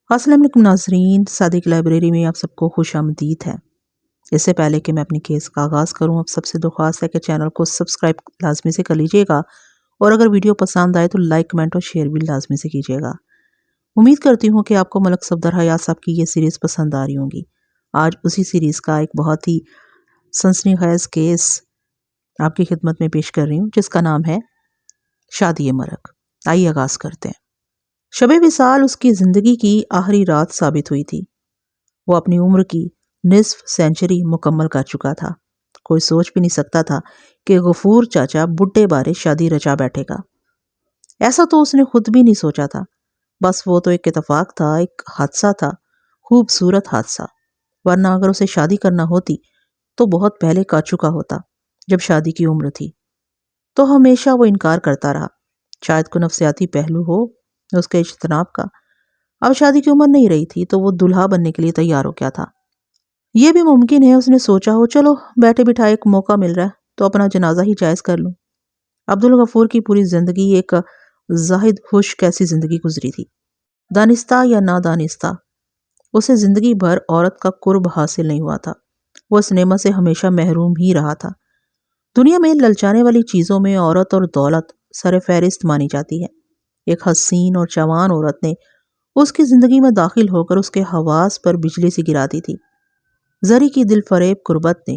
السلام علیکم ناظرین، صادق لائبریری میں آپ سب کو خوش آمدید ہے۔ اس سے پہلے کہ میں اپنی کیس کا آغاز کروں، آپ سب سے درخواست ہے کہ چینل کو سبسکرائب لازمی سے کر لیجئے گا، اور اگر ویڈیو پسند آئے تو لائک، کمنٹ اور شیئر بھی لازمی سے کیجئے گا۔ امید کرتی ہوں کہ آپ کو ملک صفدر حیات صاحب کی یہ سیریز پسند آ رہی ہوں گی۔ آج اسی سیریز کا ایک بہت ہی سنسنی خیز کیس آپ کی خدمت میں پیش کر رہی ہوں، جس کا نام ہے شادی مرگ۔ آئیے آغاز کرتے ہیں۔ شب وصال اس کی زندگی کی آخری رات ثابت ہوئی تھی۔ وہ اپنی عمر کی نصف سینچری مکمل کر چکا تھا۔ کوئی سوچ بھی نہیں سکتا تھا کہ غفور چاچا بڈھے بارے شادی رچا بیٹھے گا۔ ایسا تو اس نے خود بھی نہیں سوچا تھا، بس وہ تو ایک اتفاق تھا، ایک حادثہ تھا، خوبصورت حادثہ۔ ورنہ اگر اسے شادی کرنا ہوتی تو بہت پہلے کر چکا ہوتا، جب شادی کی عمر تھی۔ تو ہمیشہ وہ انکار کرتا رہا، شاید کوئی نفسیاتی پہلو ہو اس کے اجتناب کا۔ اب شادی کی عمر نہیں رہی تھی تو وہ دلہا بننے کے لیے تیار ہو گیا تھا۔ یہ بھی ممکن ہے اس نے سوچا ہو، چلو بیٹھے بٹھائے ایک موقع مل رہا ہے تو اپنا جنازہ ہی جائز کر لوں۔ عبدالغفور کی پوری زندگی ایک زاہد خشک ایسی زندگی گزری تھی۔ دانستہ یا نادانستہ اسے زندگی بھر عورت کا قرب حاصل نہیں ہوا تھا۔ وہ اس نعمت سے ہمیشہ محروم ہی رہا تھا۔ دنیا میں للچانے والی چیزوں میں عورت اور دولت سر فہرست مانی جاتی ہے۔ ایک حسین اور جوان عورت نے اس کی زندگی میں داخل ہو کر اس کے حواس پر بجلی سی گرا دی تھی۔ زری کی دل فریب قربت نے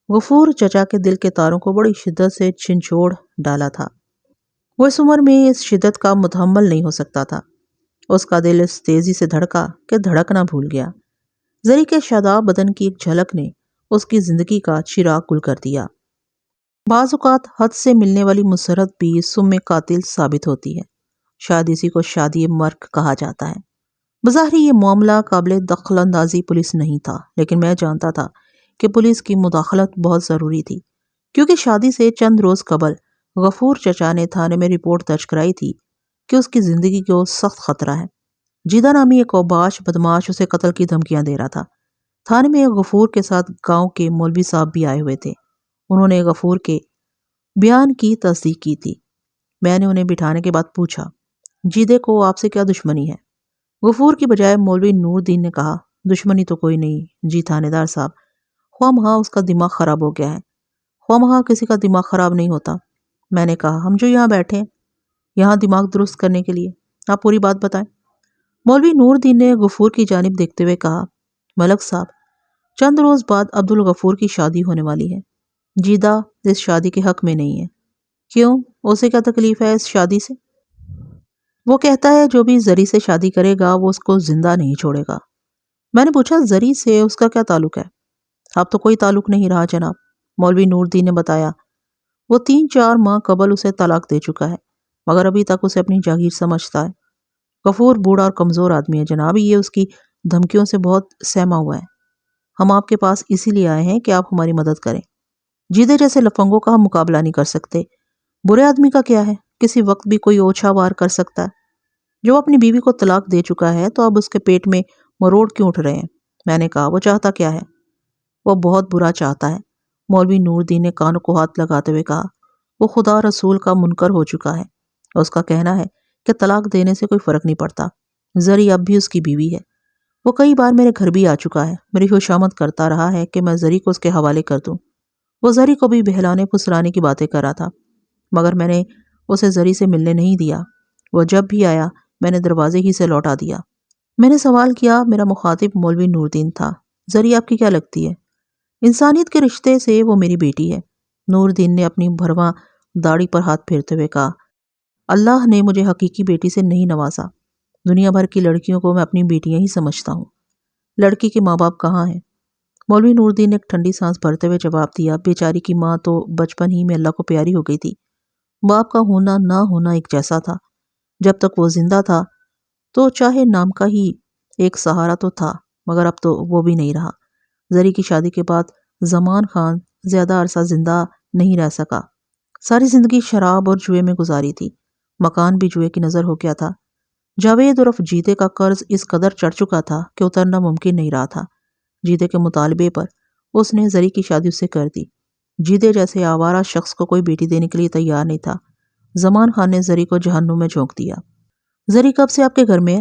غفور چچا کے دل کے تاروں کو بڑی شدت سے چھنچوڑ ڈالا تھا۔ وہ اس عمر میں اس شدت کا متحمل نہیں ہو سکتا تھا۔ اس کا دل اس تیزی سے دھڑکا کہ دھڑکنا بھول گیا۔ زری کے شاداب بدن کی ایک جھلک نے اس کی زندگی کا چراغ گل کر دیا۔ بعض اوقات حد سے ملنے والی مسرت بھی سم قاتل ثابت ہوتی ہے۔ شاید اسی کو شادی مرگ کہا جاتا ہے۔ بظاہر یہ معاملہ قابل دخل اندازی پولیس نہیں تھا، لیکن میں جانتا تھا کہ پولیس کی مداخلت بہت ضروری تھی، کیونکہ شادی سے چند روز قبل غفور چچا نے تھانے میں رپورٹ درج کرائی تھی کہ اس کی زندگی کو سخت خطرہ ہے۔ جیدہ نامی ایک اوباش بدماش اسے قتل کی دھمکیاں دے رہا تھا۔ تھانے میں غفور کے ساتھ گاؤں کے مولوی صاحب بھی آئے ہوئے تھے۔ انہوں نے غفور کے بیان کی تصدیق کی تھی۔ میں نے انہیں بٹھانے کے بعد پوچھا، جیدے کو آپ سے کیا دشمنی ہے؟ غفور کی بجائے مولوی نور الدین نے کہا، دشمنی تو کوئی نہیں جی تھانے دار صاحب، خواہ مخواہ اس کا دماغ خراب ہو گیا ہے۔ خواہ مخواہ کسی کا دماغ خراب نہیں ہوتا۔ میں نے کہا، ہم جو یہاں بیٹھے ہیں یہاں دماغ درست کرنے کے لیے، آپ پوری بات بتائیں۔ مولوی نور الدین نے غفور کی جانب دیکھتے ہوئے کہا، ملک صاحب، چند روز بعد عبدالغفور کی شادی ہونے والی ہے۔ جیدہ اس شادی کے حق میں نہیں ہے۔ کیوں؟ اسے کیا تکلیف ہے اس شادی سے؟ وہ کہتا ہے جو بھی زری سے شادی کرے گا وہ اس کو زندہ نہیں چھوڑے گا۔ میں نے پوچھا، زری سے اس کا کیا تعلق ہے؟ اب تو کوئی تعلق نہیں رہا جناب، مولوی نور الدین نے بتایا۔ وہ 3-4 ماہ قبل اسے طلاق دے چکا ہے، مگر ابھی تک اسے اپنی جاگیر سمجھتا ہے۔ غفور بوڑھا اور کمزور آدمی ہے جناب، یہ اس کی دھمکیوں سے بہت سہما ہوا ہے۔ ہم آپ کے پاس اسی لیے آئے ہیں کہ آپ ہماری مدد کریں۔ جیدے جیسے لفنگوں کا ہم مقابلہ نہیں کر سکتے، برے آدمی کا کیا ہے، کسی وقت بھی کوئی اوچھا وار کر سکتا ہے۔ جو اپنی بیوی کو طلاق دے چکا ہے تو اب اس کے پیٹ میں مروڑ کیوں اٹھ رہے ہیں؟ میں نے کہا، وہ چاہتا کیا ہے؟ وہ بہت برا چاہتا ہے، مولوی نور الدین نے کانوں کو ہاتھ لگاتے ہوئے کہا۔ وہ خدا رسول کا منکر ہو چکا ہے۔ اس کا کہنا ہے کہ طلاق دینے سے کوئی فرق نہیں پڑتا۔ زری اب بھی اس کی بیوی ہے۔ وہ کئی بار میرے گھر بھی آ چکا ہے، میری خوشامد کرتا رہا ہے کہ میں زری کو اس کے حوالے کر دوں۔ وہ زری کو بھی بہلانے پھسلانے کی باتیں کر رہا تھا، مگر میں نے اسے زری سے ملنے نہیں دیا۔ وہ جب بھی آیا میں نے دروازے ہی سے لوٹا دیا۔ میں نے سوال کیا، میرا مخاطب مولوی نور الدین تھا، زری آپ کی کیا لگتی ہے؟ انسانیت کے رشتے سے وہ میری بیٹی ہے۔ نور الدین نے اپنی بھرواں داڑھی پر ہاتھ پھیرتے ہوئے کہا، اللہ نے مجھے حقیقی بیٹی سے نہیں نوازا۔ دنیا بھر کی لڑکیوں کو میں اپنی بیٹیاں ہی سمجھتا ہوں۔ لڑکی کے ماں باپ کہاں ہیں؟ مولوی نور الدین نے ایک ٹھنڈی سانس بھرتے ہوئے جواب دیا، بیچاری کی ماں تو بچپن ہی میں اللہ کو پیاری ہو گئی تھی۔ باپ کا ہونا نہ ہونا ایک جیسا تھا۔ جب تک وہ زندہ تھا تو چاہے نام کا ہی ایک سہارا تو تھا، مگر اب تو وہ بھی نہیں رہا۔ زری کی شادی کے بعد زمان خان زیادہ عرصہ زندہ نہیں رہ سکا۔ ساری زندگی شراب اور جوئے میں گزاری تھی۔ مکان بھی جوئے کی نظر ہو گیا تھا۔ جاوید عرف جیدے کا قرض اس قدر چڑھ چکا تھا کہ اترنا ممکن نہیں رہا تھا۔ جیدے کے مطالبے پر اس نے زری کی شادی اس سے کر دی۔ جیدے جیسے آوارہ شخص کو کوئی بیٹی دینے کے لیے تیار نہیں تھا۔ زمان خان نے زری کو جہنم میں جھونک دیا۔ زری کب سے آپ کے گھر میں ہے؟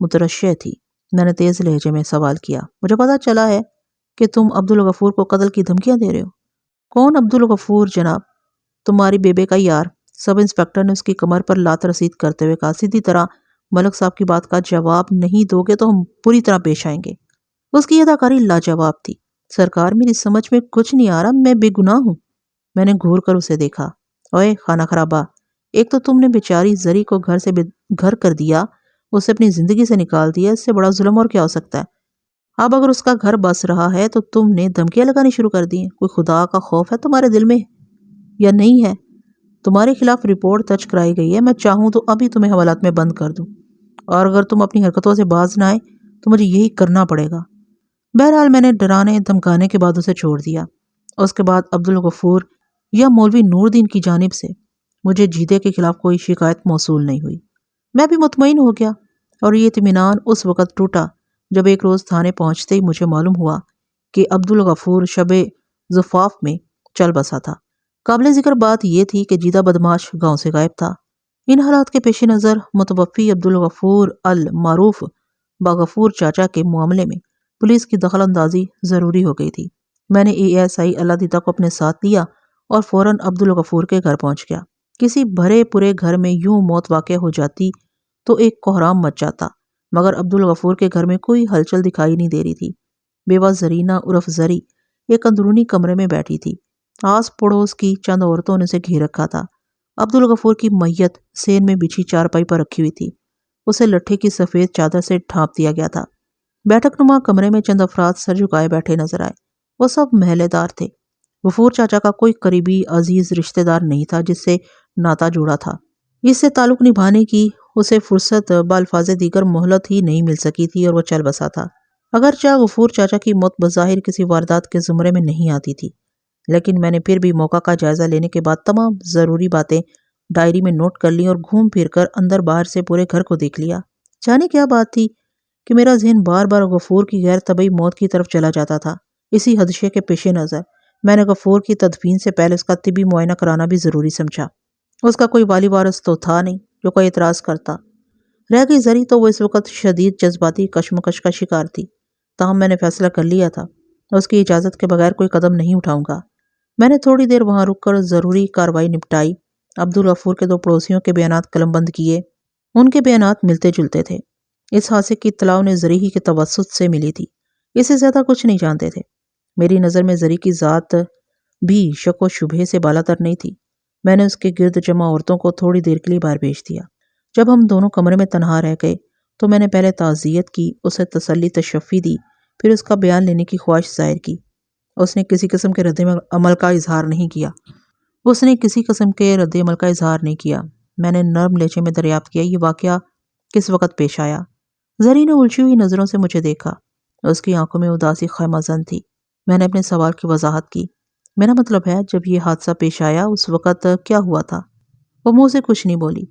مترشح تھی۔ میں نے تیز لہجے میں سوال کیا، مجھے پتا چلا ہے کہ تم عبدالغفور کو قتل کی دھمکیاں دے رہے ہو؟ کون عبدالغفور جناب؟ تمہاری بیبے کا یار۔ سب انسپکٹر نے اس کی کمر پر لات رسید کرتے ہوئے کہا، سیدھی طرح ملک صاحب کی بات کا جواب نہیں دو گے تو ہم پوری طرح پیش آئیں گے۔ اس کی اداکاری لاجواب تھی۔ سرکار میری سمجھ میں کچھ نہیں آ رہا، میں بے گناہ ہوں۔ میں نے گھور کر اسے دیکھا۔ اوئے خانہ خرابہ، ایک تو تم نے بیچاری زری کو گھر سے گھر کر دیا، اسے اپنی زندگی سے نکال دیا، اس سے بڑا ظلم اور کیا ہو سکتا ہے؟ اب اگر اس کا گھر بس رہا ہے تو تم نے دھمکیاں لگانی شروع کر دی ہیں۔ کوئی خدا کا خوف ہے تمہارے دل میں یا نہیں ہے؟ تمہارے خلاف رپورٹ درج کرائی گئی ہے، میں چاہوں تو ابھی تمہیں حوالات میں بند کر دوں، اور اگر تم اپنی حرکتوں سے باز نہ آئے تو مجھے یہی کرنا پڑے گا۔ بہرحال میں نے ڈرانے دھمکانے کے بعد اسے چھوڑ دیا۔ اس کے بعد عبدالغفور یا مولوی نور الدین کی جانب سے مجھے جیدے کے خلاف کوئی شکایت موصول نہیں ہوئی۔ میں بھی مطمئن ہو گیا، اور یہ اطمینان اس وقت ٹوٹا جب ایک روز تھانے پہنچتے ہی مجھے معلوم ہوا کہ عبدالغفور شب زفاف میں چل بسا تھا۔ قابل ذکر بات یہ تھی کہ جیدہ بدماش گاؤں سے غائب تھا۔ ان حالات کے پیش نظر متوفی عبدالغفور المعروف باغفور چاچا کے معاملے میں پولیس کی دخل اندازی ضروری ہو گئی تھی۔ میں نے ASI اللہ دیدہ کو اپنے ساتھ لیا اور فوراً عبدالغفور کے گھر پہنچ گیا۔ کسی بھرے پورے گھر میں یوں موت واقع ہو جاتی تو ایک کوہرام مچ جاتا، مگر عبدالغفور کے گھر میں کوئی ہلچل دکھائی نہیں دے رہی تھی۔ بیوہ زرینہ عرف زری ایک اندرونی کمرے میں بیٹھی تھی۔ آس پڑوس کی چند عورتوں نے اسے گھیر رکھا تھا۔ عبدالغفور کی میت سین میں بچھی چارپائی پر رکھی ہوئی تھی۔ اسے لٹھے کی سفید چادر سے ڈھانپ دیا گیا تھا۔ بیٹھک نما کمرے میں چند افراد سر جھکائے بیٹھے نظر آئے۔ وہ سب محلے دار تھے۔ غفور چاچا کا کوئی قریبی عزیز رشتہ دار نہیں تھا جس سے ناتا جوڑا تھا۔ اس سے تعلق نبھانے کی اسے فرصت بالفاظ دیگر مہلت ہی نہیں مل سکی تھی، اور وہ چل بسا تھا۔ اگرچہ غفور چاچا کی موت بظاہر کسی واردات کے زمرے میں نہیں آتی تھی، لیکن میں نے پھر بھی موقع کا جائزہ لینے کے بعد تمام ضروری باتیں ڈائری میں نوٹ کر لیں اور گھوم پھر کر اندر باہر سے پورے گھر کو دیکھ لیا۔ جانے کیا بات تھی کہ میرا ذہن بار بار غفور کی غیر طبعی موت کی طرف چلا جاتا تھا۔ اسی خدشے کے پیش نظر میں نے غفور کی تدفین سے پہلے اس کا طبی معائنہ کرانا بھی ضروری سمجھا۔ اس کا کوئی والی وارث تو تھا نہیں جو کوئی اعتراض کرتا۔ رہ گئی زری تو وہ اس وقت شدید جذباتی کشمکش کا شکار تھی، تاہم میں نے فیصلہ کر لیا تھا اس کی اجازت کے بغیر کوئی قدم نہیں اٹھاؤں گا۔ میں نے تھوڑی دیر وہاں رک کر ضروری کارروائی نپٹائی۔ عبدالغفور کے 2 پڑوسیوں کے بیانات قلم بند کیے۔ ان کے بیانات ملتے جلتے تھے۔ اس حادثے کی اطلاع انہیں زری ہی کے توسط سے ملی تھی۔ اس سے زیادہ کچھ نہیں جانتے تھے۔ میری نظر میں زری کی ذات بھی شک و شبہے سے بالاتر نہیں تھی۔ میں نے اس کے گرد جمع عورتوں کو تھوڑی دیر کے لیے باہر بھیج دیا۔ جب ہم دونوں کمرے میں تنہا رہ گئے تو میں نے پہلے تعزیت کی، اسے تسلی تشفی دی، پھر اس کا بیان لینے کی خواہش ظاہر کی۔ اس نے کسی قسم کے رد عمل کا اظہار نہیں کیا۔ میں نے نرم لہجے میں دریافت کیا، یہ واقعہ کس وقت پیش آیا؟ زری نے الجھی ہوئی نظروں سے مجھے دیکھا۔ اس کی آنکھوں میں اداسی خیمہ زن تھی۔ میں نے اپنے سوال کی وضاحت کی۔ میرا مطلب ہے جب یہ حادثہ پیش آیا اس وقت کیا ہوا تھا؟ وہ منہ سے کچھ نہیں بولی،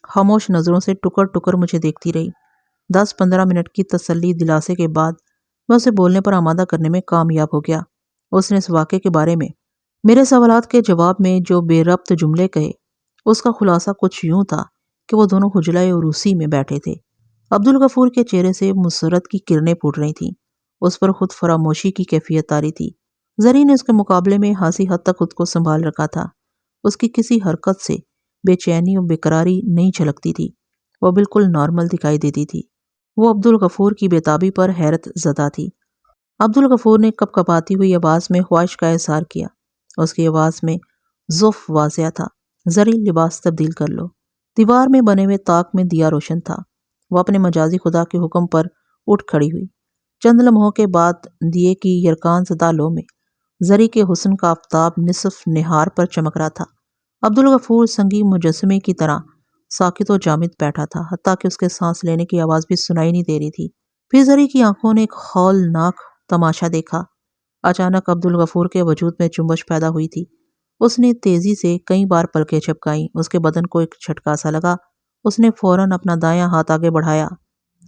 خاموش نظروں سے ٹکر ٹکر مجھے دیکھتی رہی۔ 10-15 منٹ کی تسلی دلاسے کے بعد میں اسے بولنے پر آمادہ کرنے میں کامیاب ہو گیا۔ اس نے اس واقعے کے بارے میں میرے سوالات کے جواب میں جو بے ربط جملے کہے، اس کا خلاصہ کچھ یوں تھا کہ وہ دونوں حجرۂ عروسی میں بیٹھے تھے۔ عبدالغفور کے چہرے سے مسرت کی کرنیں پھوٹ رہی تھیں۔ اس پر خود فراموشی کی کیفیت طاری تھی۔ زری نے اس کے مقابلے میں خاصی حد تک خود کو سنبھال رکھا تھا۔ اس کی کسی حرکت سے بے چینی و بےقراری نہیں جھلکتی تھی، وہ بالکل نارمل دکھائی دیتی تھی۔ وہ عبدالغفور کی بے تابی پر حیرت زدہ تھی۔ عبدالغفور نے کپ کپاتی ہوئی آواز میں خواہش کا اظہار کیا۔ اس کی آواز میں ضعف واضح تھا۔ زری، لباس تبدیل کر لو۔ دیوار میں بنے ہوئے طاق میں دیا روشن تھا۔ وہ اپنے مجازی خدا کے حکم پر اٹھ کھڑی ہوئی۔ چند لمحوں کے بعد دیے کی یرکان زدہ لو میں زری کے حسن کا آفتاب نصف نہار پر چمک رہا تھا۔ عبدالغفور سنگی مجسمے کی طرح ساکت و جامد بیٹھا تھا، حتیٰ کہ اس کے سانس لینے کی آواز بھی سنائی نہیں دے رہی تھی۔ پھر زری کی آنکھوں نے ایک ہولناک تماشا دیکھا۔ اچانک عبدالغفور کے وجود میں جنبش پیدا ہوئی تھی۔ اس نے تیزی سے کئی بار پلکیں جھپکائیں۔ اس کے بدن کو ایک جھٹکا سا لگا۔ اس نے فوراً اپنا دایاں ہاتھ آگے بڑھایا۔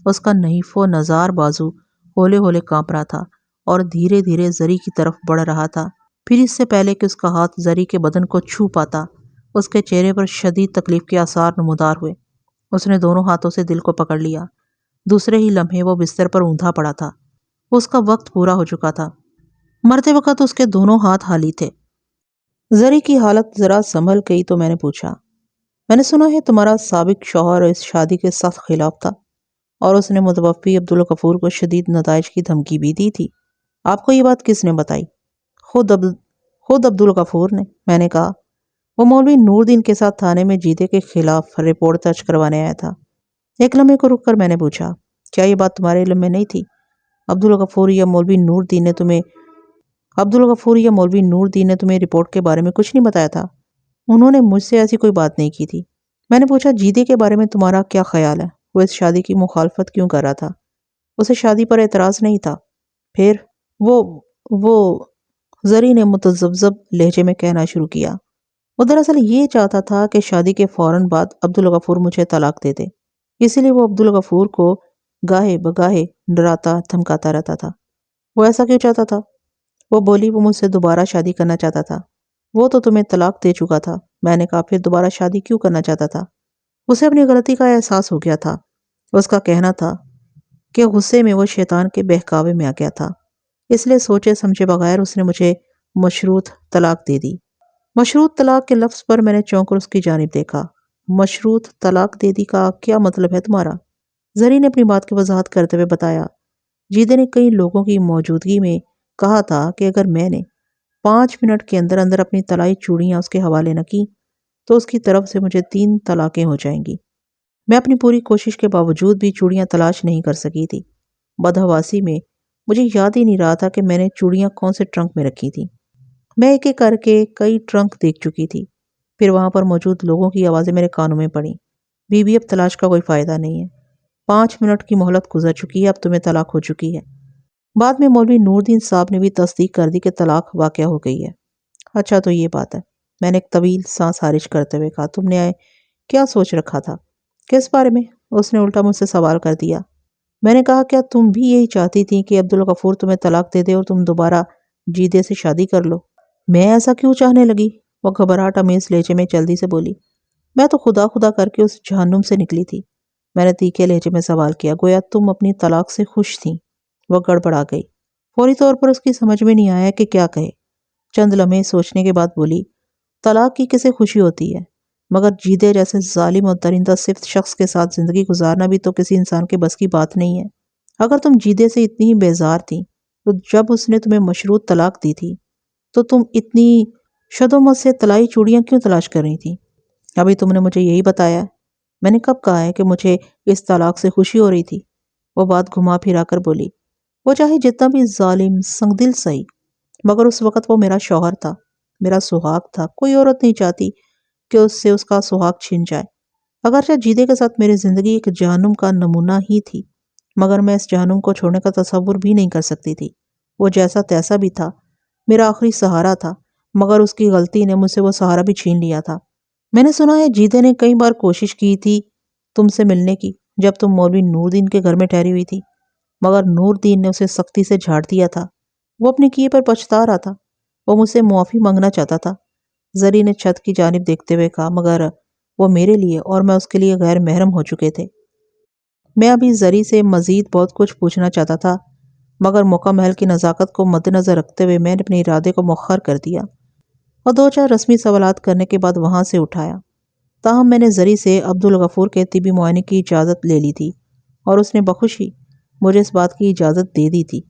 اس کا نحیف و نزار بازو ہولے ہولے کانپ رہا تھا اور دھیرے دھیرے زری کی طرف بڑھ رہا تھا۔ پھر اس سے پہلے کہ اس کا ہاتھ زری کے بدن کو چھو پاتا، اس کے چہرے پر شدید تکلیف کے آثار نمودار ہوئے۔ اس نے دونوں ہاتھوں سے دل کو پکڑ لیا۔ دوسرے ہی لمحے وہ بستر پر اوندا پڑا تھا۔ اس کا وقت پورا ہو چکا تھا۔ مرتے وقت اس کے دونوں ہاتھ خالی تھے۔ زری کی حالت ذرا سنبھل گئی تو میں نے پوچھا، میں نے سنا ہے تمہارا سابق شوہر اس شادی کے سخت خلاف تھا اور اس نے متوفی عبدالغفور کو شدید نتائج کی دھمکی بھی دی تھی۔ آپ کو یہ بات کس نے بتائی؟ خود عبدالغفور نے، میں نے کہا۔ وہ مولوی نور دین کے ساتھ تھانے میں جیدے کے خلاف رپورٹ درج کروانے آیا تھا۔ ایک لمحے کو رک کر میں نے پوچھا، کیا یہ بات تمہارے علم میں نہیں تھی؟ عبدالغفور یا مولوی نور دین نے تمہیں رپورٹ کے بارے میں کچھ نہیں بتایا تھا؟ انہوں نے مجھ سے ایسی کوئی بات نہیں کی تھی۔ میں نے پوچھا، جیدے کے بارے میں تمہارا کیا خیال ہے؟ وہ اس شادی کی مخالفت کیوں کر رہا تھا؟ اسے شادی پر اعتراض نہیں تھا۔ پھر وہ زری نے متذبذب لہجے میں کہنا شروع کیا۔ وہ دراصل یہ چاہتا تھا کہ شادی کے فوراً بعد عبدالغفور مجھے طلاق دے دے، اسی لیے وہ عبدالغفور کو گاہے بگاہے ڈراتا دھمکاتا رہتا تھا۔ وہ ایسا کیوں چاہتا تھا؟ وہ بولی، وہ مجھ سے دوبارہ شادی کرنا چاہتا تھا۔ وہ تو تمہیں طلاق دے چکا تھا۔ میں نے کہا، پھر دوبارہ شادی کیوں کرنا چاہتا تھا؟ اسے اپنی غلطی کا احساس ہو گیا تھا۔ اس کا کہنا تھا کہ غصے میں وہ شیطان کے بہکاوے میں آ گیا تھا، اس لیے سوچے سمجھے بغیر اس نے مجھے مشروط طلاق دے دی۔ مشروط طلاق کے لفظ پر میں نے چونک کر اس کی جانب دیکھا۔ مشروط طلاق دے دی کا کیا مطلب ہے تمہارا؟ زری نے اپنی بات کی وضاحت کرتے ہوئے بتایا، جیدے نے کئی لوگوں کی موجودگی میں کہا تھا کہ اگر میں نے 5 منٹ کے اندر اندر اپنی طلائی چوڑیاں اس کے حوالے نہ کی تو اس کی طرف سے مجھے 3 طلاقیں ہو جائیں گی۔ میں اپنی پوری کوشش کے باوجود بھی چوڑیاں تلاش نہیں کر سکی تھی۔ بدحواسی میں مجھے یاد ہی نہیں رہا تھا کہ میں نے چوڑیاں کون سے ٹرنک میں رکھی تھیں۔ میں ایک ایک کر کے کئی ٹرنک دیکھ چکی تھی۔ پھر وہاں پر موجود لوگوں کی آوازیں میرے کانوں میں پڑیں، بی بی اب تلاش کا کوئی فائدہ نہیں ہے، 5 منٹ کی مہلت گزر چکی ہے، اب تمہیں طلاق ہو چکی ہے۔ بعد میں مولوی نور دین صاحب نے بھی تصدیق کر دی کہ طلاق واقع ہو گئی ہے۔ اچھا تو یہ بات ہے، میں نے ایک طویل سانس خارج کرتے ہوئے کہا، تم نے کیا سوچ رکھا تھا؟ کس بارے میں؟ اس نے الٹا مجھ سے سوال کر دیا۔ میں نے کہا، کیا تم بھی یہی چاہتی تھی کہ عبدالغفور تمہیں طلاق دے دے اور تم دوبارہ جیدے سے شادی کر لو؟ میں ایسا کیوں چاہنے لگی؟ وہ گھبراہٹ آمیز لہجے میں جلدی سے بولی۔ میں تو خدا خدا کر کے اس جہنم سے نکلی تھی۔ میں نے تیکھے لہجے میں سوال کیا، گویا تم اپنی طلاق سے خوش تھیں۔ وہ گڑبڑا گئی۔ فوری طور پر اس کی سمجھ میں نہیں آیا کہ کیا کہے۔ چند لمحے سوچنے کے بعد بولی، طلاق کی کسے خوشی ہوتی ہے، مگر جیدے جیسے ظالم اور درندہ صفت شخص کے ساتھ زندگی گزارنا بھی تو کسی انسان کے بس کی بات نہیں ہے۔ اگر تم جیدے سے اتنی ہی بیزار تھی تو جب اس نے تمہیں مشروط طلاق دی تھی تو تم اتنی شدومت سے طلائی چوڑیاں کیوں تلاش کر رہی تھی؟ ابھی تم نے مجھے یہی بتایا۔ میں نے کب کہا ہے کہ مجھے اس طلاق سے خوشی ہو رہی تھی؟ وہ بات گھما پھرا کر بولی، وہ چاہے جتنا بھی ظالم سنگدل سہی، مگر اس وقت وہ میرا شوہر تھا، میرا سہاگ تھا۔ کوئی عورت نہیں چاہتی کہ اس سے اس کا سہاگ چھن جائے۔ اگرچہ جیدے کے ساتھ میری زندگی ایک جہنم کا نمونہ ہی تھی، مگر میں اس جہنم کو چھوڑنے کا تصور بھی نہیں کر سکتی تھی۔ وہ جیسا تیسا بھی تھا، میرا آخری سہارا تھا، مگر اس کی غلطی نے مجھ سے وہ سہارا بھی چھین لیا تھا۔ میں نے سنا ہے جیدے نے کئی بار کوشش کی تھی تم سے ملنے کی جب تم مولوی نور دین کے گھر میں ٹھہری ہوئی تھی، مگر نور دین نے اسے سختی سے جھاڑ دیا تھا۔ وہ اپنے کیے پر پچھتا رہا تھا۔ وہ مجھ سے معافی مانگنا چاہتا تھا۔ زری نے چھت کی جانب دیکھتے ہوئے کہا، مگر وہ میرے لیے اور میں اس کے لیے غیر محرم ہو چکے تھے۔ میں ابھی زری سے مزید بہت کچھ پوچھنا چاہتا تھا، مگر موقع محل کی نزاکت کو مد نظر رکھتے ہوئے میں نے اپنے ارادے کو مؤخر کر دیا اور 2-4 رسمی سوالات کرنے کے بعد وہاں سے اٹھایا۔ تاہم میں نے زری سے عبدالغفور کے طبی معائنے کی اجازت لے لی تھی اور اس نے بخوشی مجھے اس بات کی اجازت دے دی تھی۔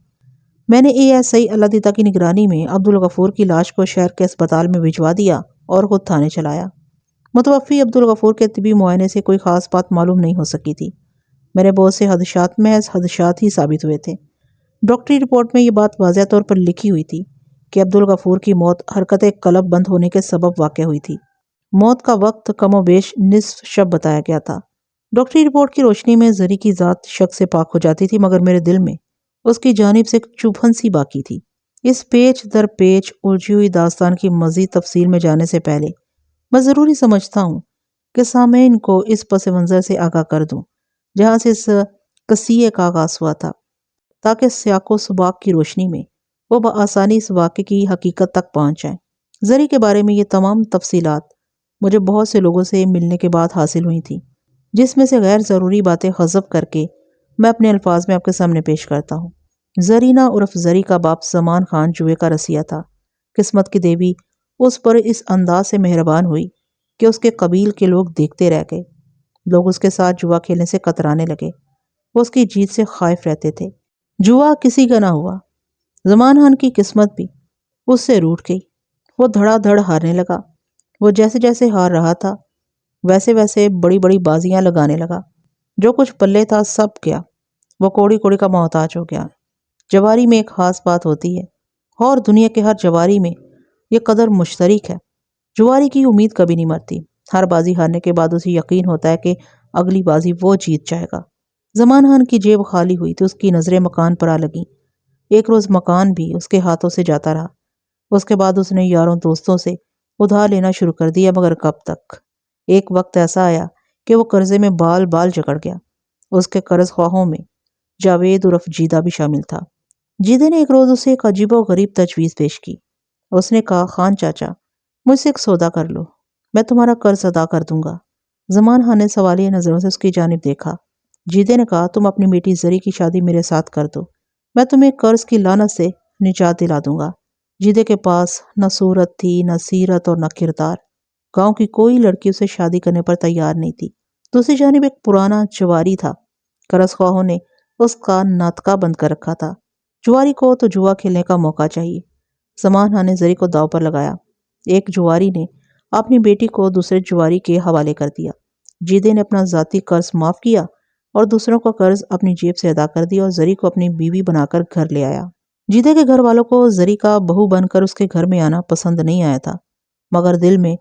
میں نے ASI اللہ دیتا کی نگرانی میں عبدالغفور کی لاش کو شہر کے اسپتال میں بھجوا دیا اور خود تھانے چلایا۔ متوفی عبدالغفور کے طبی معائنے سے کوئی خاص بات معلوم نہیں ہو سکی تھی۔ میرے بہت سے خدشات محض خدشات ہی ثابت ہوئے تھے۔ ڈاکٹری رپورٹ میں یہ بات واضح طور پر لکھی ہوئی تھی کہ عبدالغفور کی موت حرکت قلب بند ہونے کے سبب واقع ہوئی تھی۔ موت کا وقت کم و بیش نصف شب بتایا گیا تھا۔ ڈاکٹری رپورٹ کی روشنی میں زری کی ذات شک سے پاک ہو جاتی تھی، مگر میرے دل میں اس کی جانب سے ایک چبھن سی باقی تھی۔ اس پیچ در پیچ الجھی ہوئی داستان کی مزید تفصیل میں جانے سے پہلے میں ضروری سمجھتا ہوں کہ سامعین کو اس پس منظر سے آگاہ کر دوں جہاں سے اس قصے کا آغاز ہوا تھا، تاکہ سیاق و سباق کی روشنی میں وہ بآسانی اس واقعے کی حقیقت تک پہنچ جائیں۔ زری کے بارے میں یہ تمام تفصیلات مجھے بہت سے لوگوں سے ملنے کے بعد حاصل ہوئی تھیں، جس میں سے غیر ضروری باتیں حذف کر کے میں اپنے الفاظ میں آپ کے سامنے پیش کرتا ہوں۔ زرینہ عرف زری کا باپ زمان خان جوئے کا رسیہ تھا۔ قسمت کی دیوی اس پر اس انداز سے مہربان ہوئی کہ اس کے قبیل کے لوگ دیکھتے رہ گئے۔ لوگ اس کے ساتھ جوا کھیلنے سے کترانے لگے۔ وہ اس کی جیت سے خائف رہتے تھے۔ جوا کسی کا نہ ہوا۔ زمان خان کی قسمت بھی اس سے روٹھ گئی۔ وہ دھڑا دھڑ ہارنے لگا۔ وہ جیسے جیسے ہار رہا تھا ویسے ویسے بڑی بڑی بازیاں لگانے لگا۔ جو کچھ پلے تھا سب گیا۔ وہ کوڑی کوڑی کا محتاج ہو گیا۔ جواری میں ایک خاص بات ہوتی ہے اور دنیا کے ہر جواری میں یہ قدر مشترک ہے۔ جواری کی امید کبھی نہیں مرتی۔ ہر بازی ہارنے کے بعد اسے یقین ہوتا ہے کہ اگلی بازی وہ جیت جائے گا۔ زمان خان کی جیب خالی ہوئی تو اس کی نظریں مکان پر آ لگیں۔ ایک روز مکان بھی اس کے ہاتھوں سے جاتا رہا۔ اس کے بعد اس نے یاروں دوستوں سے ادھار لینا شروع کر دیا، مگر کب تک؟ ایک وقت ایسا آیا کہ وہ قرضے میں بال بال جکڑ گیا۔ اس کے قرض خواہوں میں جاوید عرف جیدہ بھی شامل تھا۔ جیدے نے ایک روز اسے ایک عجیب و غریب تجویز پیش کی۔ اس نے کہا، خان چاچا، مجھ سے ایک سودا کر لو، میں تمہارا قرض ادا کر دوں گا۔ زمان خان نے سوالیہ نظروں سے اس کی جانب دیکھا۔ جیدے نے کہا، تم اپنی بیٹی زری کی شادی میرے ساتھ کر دو، میں تمہیں قرض کی لعنت سے نجات دلا دوں گا۔ جیدے کے پاس نہ صورت تھی، نہ سیرت اور نہ کردار۔ گاؤں کی کوئی لڑکی اسے شادی کرنے پر تیار نہیں تھی۔ دوسری جانب ایک پرانا جواری تھا۔ قرض خواہوں نے اس کا ناطقہ بند کر رکھا تھا۔ جواری کو تو جوا کھیلنے کا موقع چاہیے۔ زمان خان نے زری کو داؤ پر لگایا۔ ایک جواری نے اپنی بیٹی کو دوسرے جواری کے حوالے کر دیا۔ جیدے نے اپنا ذاتی قرض معاف کیا اور دوسروں کا قرض اپنی جیب سے ادا کر دیا اور زری کو اپنی بیوی بنا کر گھر لے آیا۔ جیدے کے گھر والوں کو زری کا بہو بن کر اس کے گھر میں آنا پسند نہیں آیا تھا، مگر دل میں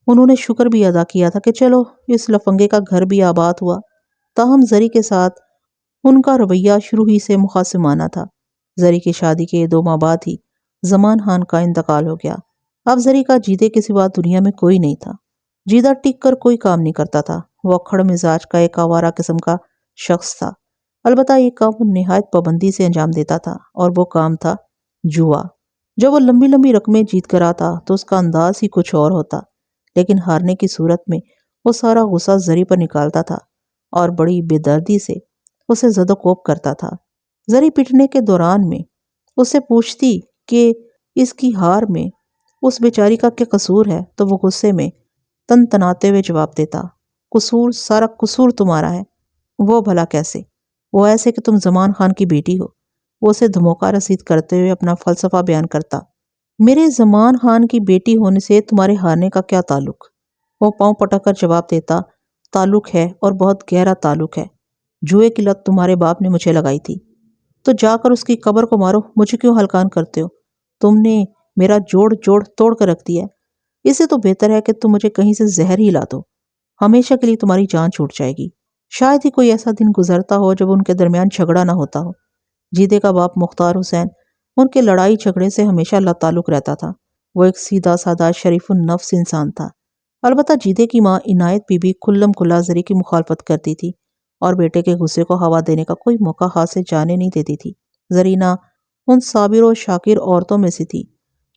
انہوں نے شکر بھی ادا کیا تھا کہ چلو اس لفنگے کا گھر بھی آباد ہوا۔ تاہم زری کے ساتھ ان کا رویہ شروع ہی سے مخاصمانہ تھا۔ زری کی شادی کے 2 ماہ بعد ہی زمان خان کا انتقال ہو گیا۔ اب زری کا جیدے کے سوا دنیا میں کوئی نہیں تھا۔ جیدہ ٹک کر کوئی کام نہیں کرتا تھا۔ وہ اکھڑ مزاج کا ایک آوارہ قسم کا شخص تھا۔ البتہ یہ کام وہ نہایت پابندی سے انجام دیتا تھا، اور وہ کام تھا جوا۔ جب وہ لمبی لمبی رقمیں جیت کر آتا تو اس کا انداز ہی کچھ اور ہوتا، لیکن ہارنے کی صورت میں وہ سارا غصہ زری پر نکالتا تھا اور بڑی بے دردی سے اسے زد و کوب کرتا تھا۔ زری پٹنے کے دوران میں اس سے پوچھتی کہ اس کی ہار میں اس بیچاری کا کیا قصور ہے تو وہ غصے میں تن تناتے ہوئے جواب دیتا، قصور، سارا قصور تمہارا ہے۔ وہ بھلا کیسے؟ وہ ایسے کہ تم زمان خان کی بیٹی ہو۔ وہ اسے دھموکا رسید کرتے ہوئے اپنا فلسفہ بیان کرتا، میرے زمان خان کی بیٹی ہونے سے تمہارے ہارنے کا کیا تعلق؟ وہ پاؤں پٹک کر جواب دیتا، تعلق ہے اور بہت گہرا تعلق ہے۔ جوئے کی لت تمہارے باپ نے مجھے لگائی تھی، تو جا کر اس کی قبر کو مارو، مجھے کیوں ہلکان کرتے ہو؟ تم نے میرا جوڑ توڑ کر رکھ دیا ہے۔ اسے تو بہتر ہے کہ تم مجھے کہیں سے زہر ہی لا دو، ہمیشہ کے لیے تمہاری جان چھوٹ جائے گی۔ شاید ہی کوئی ایسا دن گزرتا ہو جب ان کے درمیان جھگڑا نہ ہوتا ہو۔ جیدے کا باپ مختار حسین ان کے لڑائی جھگڑے سے ہمیشہ لا تعلق رہتا تھا۔ وہ ایک سیدھا سادہ شریف النفس انسان تھا۔ البتہ جیدے کی ماں عنایت بی بی کھلم کھلا زری کی مخالفت کرتی تھی اور بیٹے کے غصے کو ہوا دینے کا کوئی موقع ہاتھ سے جانے نہیں دیتی تھی۔ زرینہ ان صابر و شاکر عورتوں میں سے تھی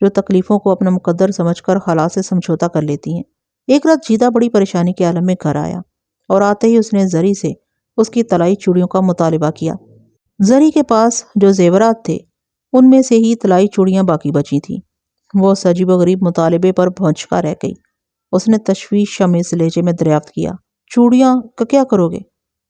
جو تکلیفوں کو اپنا مقدر سمجھ کر خلا سے سمجھوتا کر لیتی ہیں۔ ایک رات جیدہ بڑی پریشانی کے عالم میں گھر آیا اور آتے ہی اس نے زری سے اس کی طلائی چوڑیوں کا مطالبہ کیا۔ زری کے پاس جو زیورات تھے ان میں سے ہی طلائی چوڑیاں باقی بچی تھیں۔ وہ اس عجیب و غریب مطالبے پر بھونچکا رہ گئی۔ اس نے تشویش شمیز لہجے میں دریافت کیا، چوڑیاں کا کیا کرو گے؟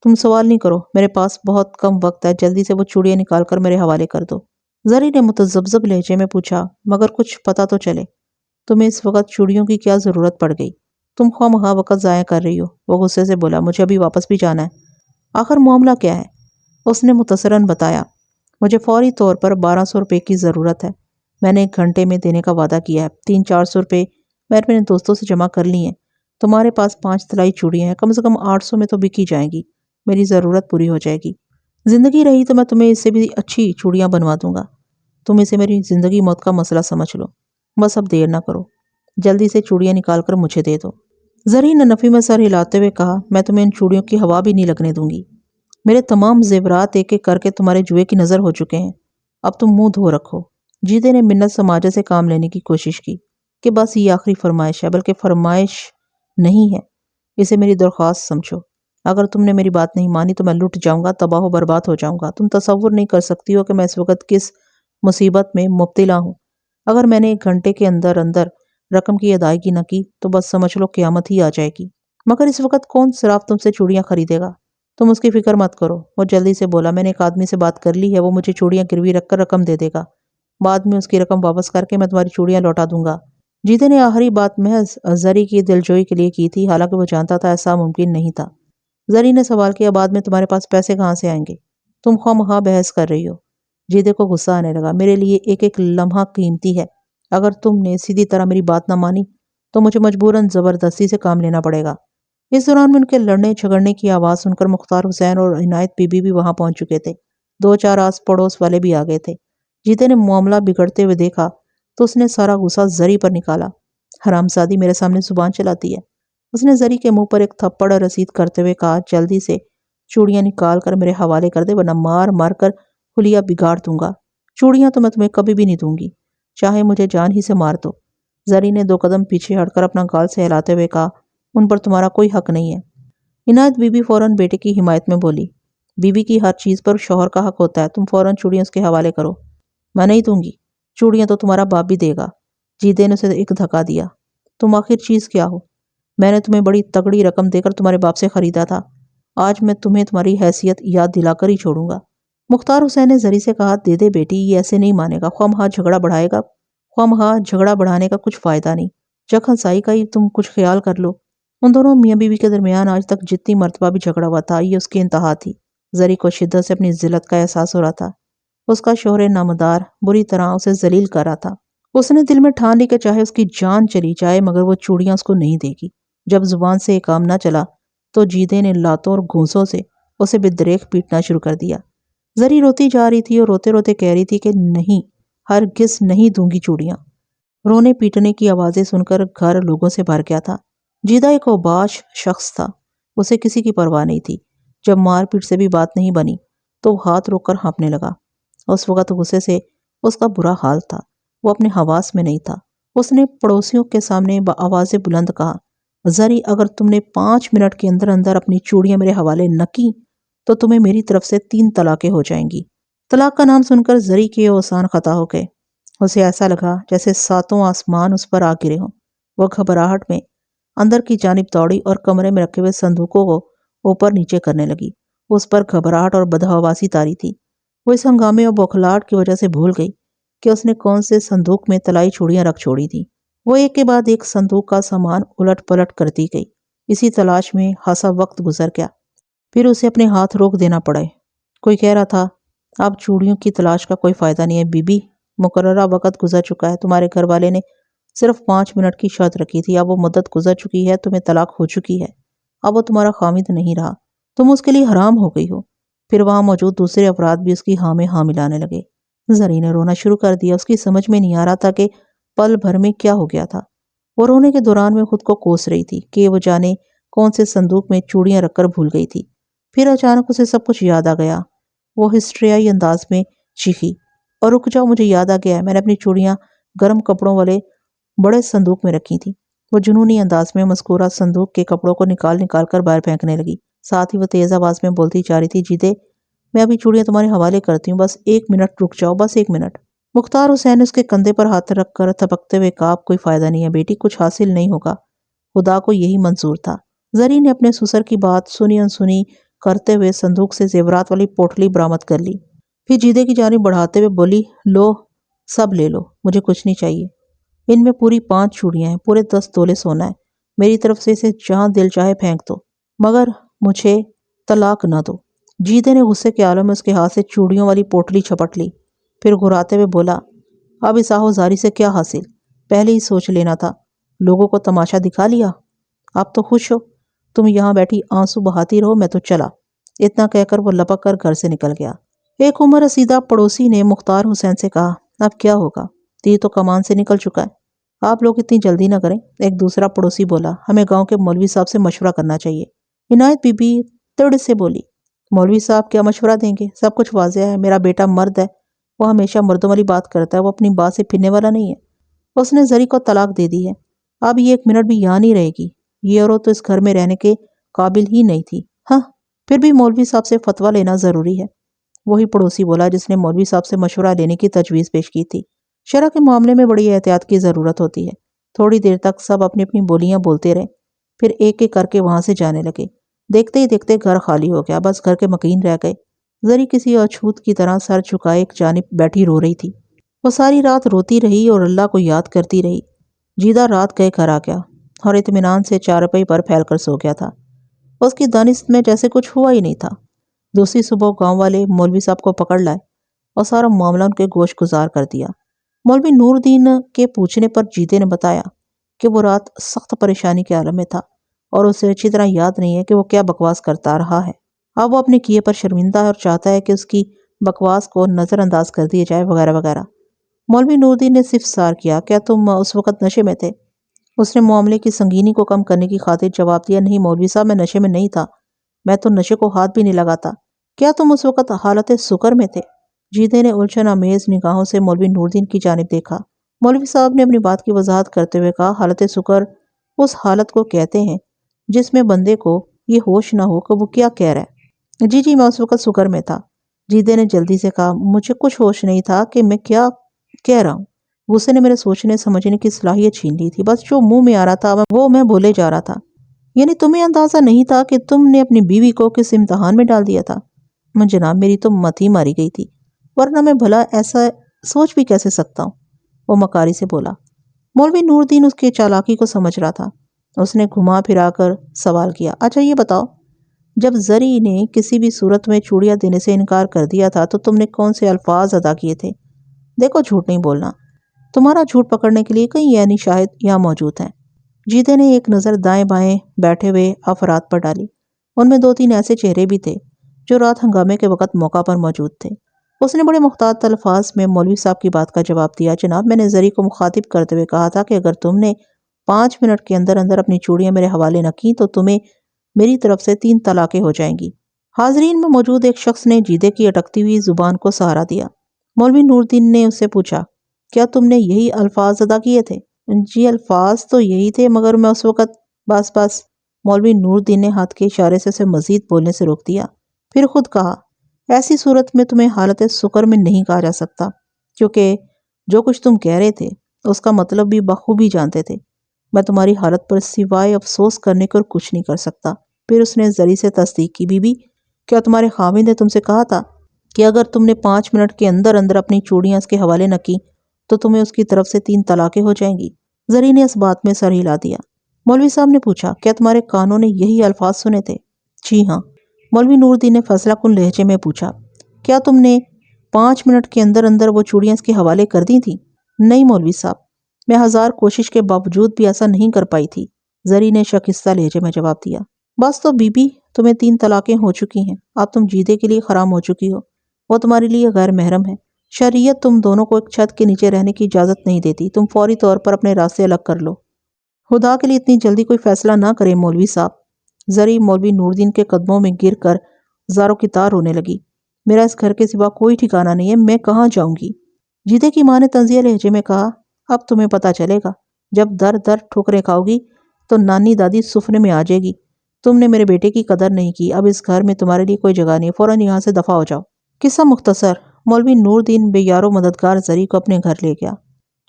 تم سوال نہیں کرو، میرے پاس بہت کم وقت ہے، جلدی سے وہ چوڑیاں نکال کر میرے حوالے کر دو۔ زری نے متذبذب لہجے میں پوچھا، مگر کچھ پتہ تو چلے، تمہیں اس وقت چوڑیوں کی کیا ضرورت پڑ گئی؟ تم خواہ مخواہ وقت ضائع کر رہی ہو۔ وہ غصے سے بولا، مجھے ابھی واپس بھی جانا ہے۔ آخر معاملہ کیا ہے؟ اس نے متصراً بتایا، مجھے فوری طور پر 1200 روپے کی ضرورت ہے۔ میں نے 1 گھنٹے میں دینے کا وعدہ کیا ہے۔ 300-400 روپے میں اپنے دوستوں سے جمع کر لی ہیں۔ تمہارے پاس 5 طلائی چوڑیاں ہیں، کم سے کم 800 میں تو بک ہی جائیں گی۔ میری ضرورت پوری ہو جائے گی۔ زندگی رہی تو میں تمہیں اس سے بھی اچھی چوڑیاں بنوا دوں گا۔ تم اسے میری زندگی موت کا مسئلہ سمجھ لو۔ بس اب دیر نہ کرو، جلدی سے چوڑیاں نکال کر مجھے دے دو۔ زری نے نفی میں سر ہلاتے ہوئے کہا، میں تمہیں ان چوڑیوں کی ہوا بھی نہیں لگنے دوں گی۔ میرے تمام زیورات ایک ایک کر کے تمہارے جوئے کی نظر ہو چکے ہیں، اب تم منہ دھو رکھو۔ جیدے نے منت سماجہ سے کام لینے کی کوشش کی کہ بس یہ آخری فرمائش ہے، بلکہ فرمائش نہیں ہے، اسے میری درخواست سمجھو۔ اگر تم نے میری بات نہیں مانی تو میں لٹ جاؤں گا، تباہ و برباد ہو جاؤں گا۔ تم تصور نہیں کر سکتی ہو کہ میں اس وقت کس مصیبت میں مبتلا ہوں۔ اگر میں نے 1 گھنٹے کے اندر اندر رقم کی ادائیگی نہ کی تو بس سمجھ لو قیامت ہی آ جائے گی۔ مگر اس وقت کون صراف تم سے چوڑیاں خریدے گا؟ تم اس کی فکر مت کرو، وہ جلدی سے بولا۔ میں نے ایک آدمی سے بات کر لی ہے، وہ مجھے چوڑیاں گروی رکھ کر رقم دے دے گا۔ بعد میں اس کی رقم واپس کر کے میں تمہاری چوڑیاں لوٹا دوں گا۔ جیتے نے آخری بات محض زری کی دلجوئی کے لیے کی تھی، حالانکہ وہ جانتا تھا ایسا ممکن نہیں تھا۔ زری نے سوال کیا، بعد میں تمہارے پاس پیسے کہاں سے آئیں گے؟ تم خواہ مخواہ بحث کر رہی ہو۔ جیدے کو غصہ آنے لگا۔ میرے لیے ایک ایک لمحہ قیمتی ہے۔ اگر تم نے سیدھی طرح میری بات نہ مانی تو مجھے مجبوراً زبردستی سے کام لینا پڑے گا۔ اس دوران میں ان کے لڑنے جھگڑنے کی آواز سن کر مختار حسین اور عنایت بی بی بھی وہاں پہنچ چکے تھے۔ 2-4 آس پڑوس والے بھی آ گئے تھے۔ جیتے نے معاملہ بگڑتے ہوئے دیکھا تو اس نے سارا غصہ زری پر نکالا۔ حرامزادی میرے سامنے زبان چلاتی ہے۔ اس نے زری کے منہ پر ایک تھپڑ رسید کرتے ہوئے کہا، جلدی سے چوڑیاں نکال کر میرے حوالے کر دے ورنہ مار مار کر حلیہ بگاڑ دوں گا۔ چوڑیاں تو میں تمہیں کبھی بھی نہیں دوں گی، چاہے مجھے جان ہی سے مار دو۔ زری نے 2 قدم پیچھے ہٹ کر اپنا گال سہلاتے ہوئے کہا، ان پر تمہارا کوئی حق نہیں ہے۔ عنایت بی بی فوراً بیٹے کی حمایت میں بولی، بیوی کی ہر چیز پر شوہر کا حق ہوتا ہے، تم فوراً چوڑیاں اس کے حوالے کرو۔ میں نہیں دوں گی، چوڑیاں تو تمہارا باپ بھی دے گا۔ جیدے نے اسے ایک دھکا دیا۔ تم آخر چیز کیا ہو؟ میں نے تمہیں بڑی تگڑی رقم دے کر تمہارے باپ سے خریدا تھا، آج میں تمہیں تمہاری حیثیت یاد دلا کر ہی چھوڑوں گا۔ مختار حسین نے زری سے کہا، دے دے بیٹی، یہ ایسے نہیں مانے گا، خواہ مخواہ جھگڑا بڑھانے کا کچھ فائدہ نہیں، جگ ہنسائی کا ہی تم کچھ خیال کر لو۔ ان دونوں میاں بیوی کے درمیان آج تک جتنی مرتبہ بھی جھگڑا ہوا تھا، یہ اس کی انتہا تھی۔ زری کو شدت سے اپنی ذلت کا احساس ہو رہا تھا۔ اس کا شوہر نامدار بری طرح اسے ذلیل کر رہا تھا۔ اس نے دل میں ٹھان لی کہ چاہے اس کی جان چلی جائے مگر وہ چوڑیاں اس کو نہیں دے گی۔ جب زبان سے یہ کام نہ چلا تو جیدے نے لاتوں اور گھونسوں سے اسے بدریغ پیٹنا شروع کر دیا۔ زری روتی جا رہی تھی اور روتے روتے کہہ رہی تھی کہ نہیں، ہرگز نہیں دوں گی چوڑیاں۔ رونے پیٹنے کی آوازیں سن کر گھر لوگوں سے بھر گیا تھا۔ جیدہ ایک اوباش شخص تھا، اسے کسی کی پرواہ نہیں تھی۔ جب مار پیٹ سے بھی بات نہیں بنی تو وہ ہاتھ روک کر ہانپنے لگا۔ اس وقت غصے سے اس کا برا حال تھا، وہ اپنے حواس میں نہیں تھا۔ اس نے پڑوسیوں کے سامنے بآواز بلند کہا، زری، اگر تم نے 5 منٹ کے اندر اندر اپنی چوڑیاں میرے حوالے نہ کی تو تمہیں میری طرف سے 3 طلاقیں ہو جائیں گی۔ طلاق کا نام سن کر زری کے اوسان خطا ہو گئے۔ اسے ایسا لگا جیسے 7 آسمان اس پر آ گرے ہوں۔ وہ گھبراہٹ میں اندر کی جانب دوڑی اور کمرے میں رکھے ہوئے صندوقوں کو اوپر نیچے کرنے لگی۔ اس پر گھبراہٹ اور بدحواسی طاری تھی۔ وہ اس ہنگامے اور بوکھلاہٹ کی وجہ سے بھول گئی کہ اس نے کون سے صندوق میں طلائی چوڑیاں رکھ چھوڑی تھیں۔ وہ ایک کے بعد ایک صندوق کا سامان الٹ پلٹ کرتی گئی۔ اسی تلاش میں خاصا وقت گزر گیا، پھر اسے اپنے ہاتھ روک دینا پڑے۔ کوئی کہہ رہا تھا، اب چوڑیوں کی تلاش کا کوئی فائدہ نہیں ہے بی بی، مقررہ وقت گزر چکا ہے۔ تمہارے گھر والے نے صرف 5 منٹ کی شرط رکھی تھی، اب وہ مدت گزر چکی ہے، تمہیں طلاق ہو چکی ہے، اب وہ تمہارا خامد نہیں رہا، تم اس کے لیے حرام ہو گئی ہو۔ پھر وہاں موجود دوسرے افراد بھی اس کی ہاں میں ہاں ملانے لگے۔ زری نے رونا شروع کر دیا۔ اس کی سمجھ میں نہیں آ رہا تھا کہ پل بھر میں کیا ہو گیا تھا۔ وہ رونے کے دوران میں خود کو کوس رہی تھی کہ وہ جانے کون سے صندوق میں چوڑیاں رکھ کر بھول گئی تھی۔ پھر اچانک اسے سب کچھ یاد آ گیا۔ وہ ہسٹریائی انداز میں چیخی، اور رک جاؤ، مجھے یاد آ گیا ہے، میں نے اپنی چوڑیاں گرم کپڑوں والے بڑے صندوق میں رکھی تھی۔ وہ جنونی انداز میں مذکورہ صندوق کے کپڑوں کو نکال نکال کر باہر پھینکنے لگی۔ ساتھ ہی وہ تیز آواز میں بولتی جا رہی تھی، جیدے، میں ابھی چوڑیاں تمہارے حوالے کرتی ہوں، بس 1 منٹ رک جاؤ، بس 1 منٹ۔ مختار حسین نے اس کے کندھے پر ہاتھ رکھ کر تھپکتے ہوئے کہا، کوئی فائدہ نہیں ہے بیٹی، کچھ حاصل نہیں ہوگا، خدا کو یہی منظور تھا۔ زری نے اپنے سسر کی بات سنی انسنی کرتے ہوئے صندوق سے زیورات والی پوٹلی برآمد کر لی، پھر جیدے کی جانب بڑھاتے ہوئے بولی، لو، سب لے لو، مجھے کچھ نہیں چاہیے۔ ان میں پوری 5 چوڑیاں ہیں، پورے 10 تولے سونا ہے، میری طرف سے اسے جہاں دل چاہے پھینک دو، مگر مجھے طلاق نہ دو۔ جیدے نے غصے کے عالم میں اس کے ہاتھ سے چوڑیوں والی پوٹلی چھپٹ لی، پھر گھراتے ہوئے بولا، اب اس آہوزاری سے کیا حاصل، پہلے ہی سوچ لینا تھا، لوگوں کو تماشا دکھا لیا، اب تو خوش ہو، تم یہاں بیٹھی آنسو بہاتی رہو، میں تو چلا۔ اتنا کہہ کر وہ لپک کر گھر سے نکل گیا۔ ایک عمر رسیدہ پڑوسی نے مختار حسین سے کہا، اب کیا ہوگا، تیر تو کمان سے نکل چکا ہے، آپ لوگ اتنی جلدی نہ کریں۔ ایک دوسرا پڑوسی بولا، ہمیں گاؤں کے مولوی صاحب سے مشورہ کرنا چاہیے۔ عنایت بی بی تڑ سے بولی، مولوی صاحب کیا مشورہ دیں گے، سب کچھ واضح ہے، میرا بیٹا مرد ہے، وہ ہمیشہ مردوں والی بات کرتا ہے، وہ اپنی بات سے پھرنے والا نہیں ہے، اس نے زری کو طلاق دے دی ہے، اب یہ 1 منٹ بھی یہاں نہیں رہے گی، یہ عورت تو اس گھر میں رہنے کے قابل ہی نہیں تھی، ہاں، پھر بھی مولوی صاحب سے فتویٰ لینا ضروری ہے، وہی پڑوسی بولا جس نے مولوی صاحب سے مشورہ لینے کی تجویز پیش کی تھی۔ شرع کے معاملے میں بڑی احتیاط کی ضرورت ہوتی ہے۔ تھوڑی دیر تک سب اپنی اپنی بولیاں بولتے رہے، پھر ایک ایک کر کے وہاں سے جانے لگے۔ دیکھتے ہی دیکھتے گھر خالی ہو گیا، بس گھر کے مکین رہ گئے۔ زری کسی اچھوت کی طرح سر جھکائے ایک جانب بیٹھی رو رہی تھی۔ وہ ساری رات روتی رہی اور اللہ کو یاد کرتی رہی۔ جیدہ رات گئے گھر آ گیا اور اطمینان سے چارپائی پر پھیل کر سو گیا تھا۔ اس کی دانست میں جیسے کچھ ہوا ہی نہیں تھا۔ دوسری صبح گاؤں والے مولوی صاحب کو پکڑ لائے اور سارا معاملہ ان کے گوش گزار کر دیا۔ مولوی نور الدین کے پوچھنے پر جیدے نے بتایا کہ وہ رات سخت پریشانی کے عالم میں تھا اور اسے اچھی طرح یاد نہیں ہے کہ وہ کیا بکواس کرتا رہا ہے۔ اب وہ اپنے کیے پر شرمندہ ہے اور چاہتا ہے کہ اس کی بکواس کو نظر انداز کر دیا جائے وغیرہ وغیرہ۔ مولوی نور الدین نے استفسار کیا، کیا تم اس وقت نشے میں تھے؟ اس نے معاملے کی سنگینی کو کم کرنے کی خاطر جواب دیا، نہیں مولوی صاحب، میں نشے میں نہیں تھا، میں تو نشے کو ہاتھ بھی نہیں لگاتا۔ کیا تم اس وقت حالت سکر میں تھے؟ جیدے نے الجھن آمیز نگاہوں سے مولوی نور الدین کی جانب دیکھا۔ مولوی صاحب نے اپنی بات کی وضاحت کرتے ہوئے کہا، حالت سکر اس حالت کو کہتے ہیں جس میں بندے کو یہ ہوش نہ ہو کہ وہ کیا کہہ رہا ہے۔ جی میں اس وقت سکر میں تھا۔ جیدے نے جلدی سے کہا، مجھے کچھ ہوش نہیں تھا کہ میں کیا کہہ رہا ہوں۔ غصے نے میرے سوچنے سمجھنے کی صلاحیت چھین لی تھی، بس جو منہ میں آ رہا تھا وہ میں بولے جا رہا تھا۔ یعنی تمہیں اندازہ نہیں تھا کہ تم نے اپنی بیوی کو کس امتحان میں ڈال دیا تھا؟ جناب میری تو مت ہی ماری گئی تھی، ورنہ میں بھلا ایسا سوچ بھی کیسے سکتا ہوں، وہ مکاری سے بولا۔ مولوی نور الدین اس کی چالاکی کو سمجھ رہا تھا۔ اس نے گھما پھرا کر سوال کیا، اچھا یہ بتاؤ، جب زری نے کسی بھی صورت میں چوڑیاں دینے سے انکار کر دیا تھا تو تم نے کون سے الفاظ ادا کیے تھے؟ دیکھو جھوٹ نہیں بولنا، تمہارا جھوٹ پکڑنے کے لیے کئی عینی شاہد یہاں موجود ہیں۔ جیدے نے ایک نظر دائیں بائیں بیٹھے ہوئے افراد پر ڈالی۔ ان میں 2-3 ایسے چہرے بھی تھے جو رات ہنگامے کے وقت موقع پر موجود تھے۔ اس نے بڑے محتاط الفاظ میں مولوی صاحب کی بات کا جواب دیا، جناب میں نے زری کو مخاطب کرتے ہوئے کہا تھا کہ اگر تم نے 5 منٹ کے اندر اندر اپنی چوڑیاں میرے حوالے نہ کی تو تمہیں میری طرف سے 3 طلاقیں ہو جائیں گی۔ حاضرین میں موجود ایک شخص نے جیدے کی اٹکتی ہوئی زبان کو سہارا دیا۔ مولوی نور الدین نے اس سے پوچھا، کیا تم نے یہی الفاظ ادا کیے تھے؟ جی الفاظ تو یہی تھے، مگر میں اس وقت بس مولوی نور الدین نے ہاتھ کے اشارے سے اسے مزید بولنے سے روک دیا۔ پھر خود کہا، ایسی صورت میں تمہیں حالت سکر میں نہیں کہا جا سکتا، کیونکہ جو کچھ تم کہہ رہے تھے اس کا مطلب بھی بخوبی جانتے تھے۔ میں تمہاری حالت پر سوائے افسوس کرنے کو کچھ نہیں کر سکتا۔ پھر اس نے زری سے تصدیق کی، بی بی کیا تمہارے خاوند نے تم سے کہا تھا کہ اگر تم نے 5 منٹ کے اندر اندر اپنی چوڑیاں اس کے حوالے نہ کی تو تمہیں اس کی طرف سے 3 طلاقیں ہو جائیں گی؟ زری نے اس بات میں سر ہلا دیا۔ مولوی صاحب نے پوچھا، کیا تمہارے کانوں نے یہی الفاظ سنے تھے؟ جی ہاں۔ مولوی نور الدین نے فیصلہ کن لہجے میں پوچھا، کیا تم نے 5 منٹ کے اندر اندر وہ چوڑیاں اس کے حوالے کر دی تھیں؟ نہیں مولوی صاحب، میں 1000 کوشش کے باوجود بھی ایسا نہیں کر پائی تھی، زری نے شکستہ لہجے میں جواب دیا۔ بس تو بی بی تمہیں 3 طلاقیں ہو چکی ہیں، اب تم جیدے کے لیے حرام ہو چکی ہو، وہ تمہارے لیے غیر محرم ہے۔ شریعت تم دونوں کو ایک چھت کے نیچے رہنے کی اجازت نہیں دیتی، تم فوری طور پر اپنے راستے الگ کر لو۔ خدا کے لیے اتنی جلدی کوئی فیصلہ نہ کرے مولوی صاحب۔ زری مولوی نور الدین کے قدموں میں گر کر زاروں کی تار رونے لگی، میرا اس گھر کے سوا کوئی ٹھکانہ نہیں ہے، میں کہاں جاؤں گی؟ جیدے کی ماں نے طنزیہ لہجے میں کہا، اب تمہیں پتہ چلے گا، جب در در ٹھوکریں کھاؤ گی تو نانی دادی سفنے میں آ جائے گی۔ تم نے میرے بیٹے کی قدر نہیں کی، اب اس گھر میں تمہارے لیے کوئی جگہ نہیں، فوراً یہاں سے دفع ہو جاؤ۔ قصہ مختصر، مولوی نور الدین بے یار و مددگار زری کو اپنے گھر لے گیا۔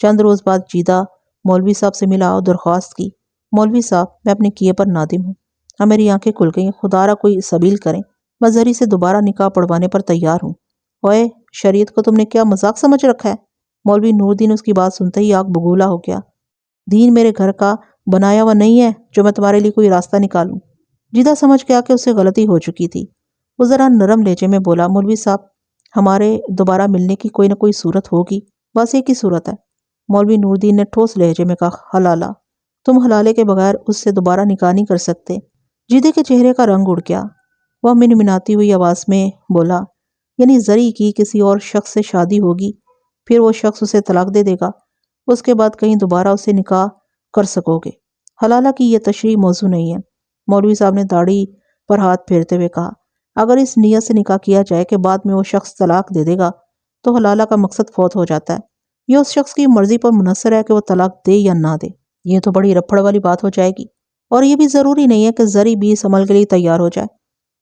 چند روز بعد جیدہ مولوی صاحب سے ملا اور درخواست کی، مولوی صاحب میں اپنے کیے پر نادم ہوں، اب میری آنکھیں کھل گئیں، خدا را کوئی سبیل کریں، میں زری سے دوبارہ نکاح پڑھوانے پر تیار ہوں۔ اوئے شریعت کو تم نے کیا مذاق سمجھ رکھا ہے؟ مولوی نور الدین اس کی بات سنتے ہی آگ بگولا ہو گیا، دین میرے گھر کا بنایا ہوا نہیں ہے جو میں تمہارے لیے کوئی راستہ نکالوں۔ جیدہ سمجھ گیا کہ اس سے غلطی ہو چکی تھی، وہ ذرا نرم لہجے میں بولا، مولوی صاحب ہمارے دوبارہ ملنے کی کوئی نہ کوئی صورت ہوگی، بس ایک ہی صورت ہے۔ مولوی نور الدین نے ٹھوس لہجے میں کہا، حلالہ، تم حلالے کے بغیر اس سے دوبارہ نکاح نہیں کر سکتے۔ جیدے کے چہرے کا رنگ اڑ گیا، وہ منمناتی ہوئی آواز میں بولا، یعنی زری کی کسی اور شخص سے شادی ہوگی، پھر وہ شخص اسے طلاق دے دے گا، اس کے بعد کہیں دوبارہ اسے نکاح کر سکو گے؟ حلالہ کی یہ تشریح موضوع نہیں ہے۔ مولوی صاحب نے داڑھی پر ہاتھ پھیرتے ہوئے کہا، اگر اس نیت سے نکاح کیا جائے کہ بعد میں وہ شخص طلاق دے دے گا تو حلالہ کا مقصد فوت ہو جاتا ہے۔ یہ اس شخص کی مرضی پر منحصر ہے کہ وہ طلاق دے یا نہ دے، یہ تو بڑی رپھڑ والی بات ہو جائے گی، اور یہ بھی ضروری نہیں ہے کہ زری بھی اس عمل کے لیے تیار ہو جائے۔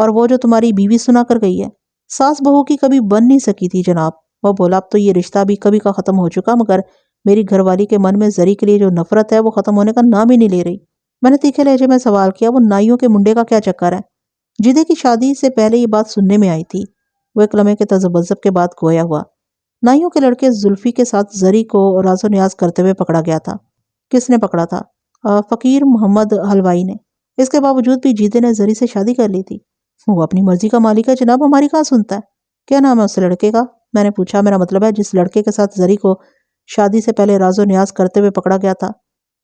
اور وہ جو تمہاری بیوی سنا کر گئی ہے، ساس بہو کی کبھی بن نہیں سکی تھی جناب۔ وہ بولا اب تو یہ رشتہ بھی کبھی کا ختم ہو چکا، مگر میری گھر والی کے من میں زری کے لیے جو نفرت ہے وہ ختم ہونے کا نام ہی نہیں لے رہی۔ میں نے تیکھے لہجے میں سوال کیا، وہ نائیوں کے منڈے کا کیا چکر ہے؟ جیدے کی شادی سے پہلے یہ بات سننے میں آئی تھی۔ وہ ایک لمحے کے تذبذب کے بعد گویا ہوا۔ نائیوں کے لڑکے زلفی کے ساتھ زری کو راز و نیاز کرتے ہوئے پکڑا گیا تھا۔ کس نے پکڑا تھا؟ فقیر محمد حلوائی نے۔ اس کے باوجود بھی جیدے نے زری سے شادی کر لی تھی۔ وہ اپنی مرضی کا مالک ہے جناب، ہماری کہاں سنتا ہے۔ کیا نام ہے اس لڑکے کا؟ میں نے پوچھا۔ میرا مطلب ہے جس لڑکے کے ساتھ زری کو شادی سے پہلے راز و نیاز کرتے ہوئے پکڑا گیا تھا۔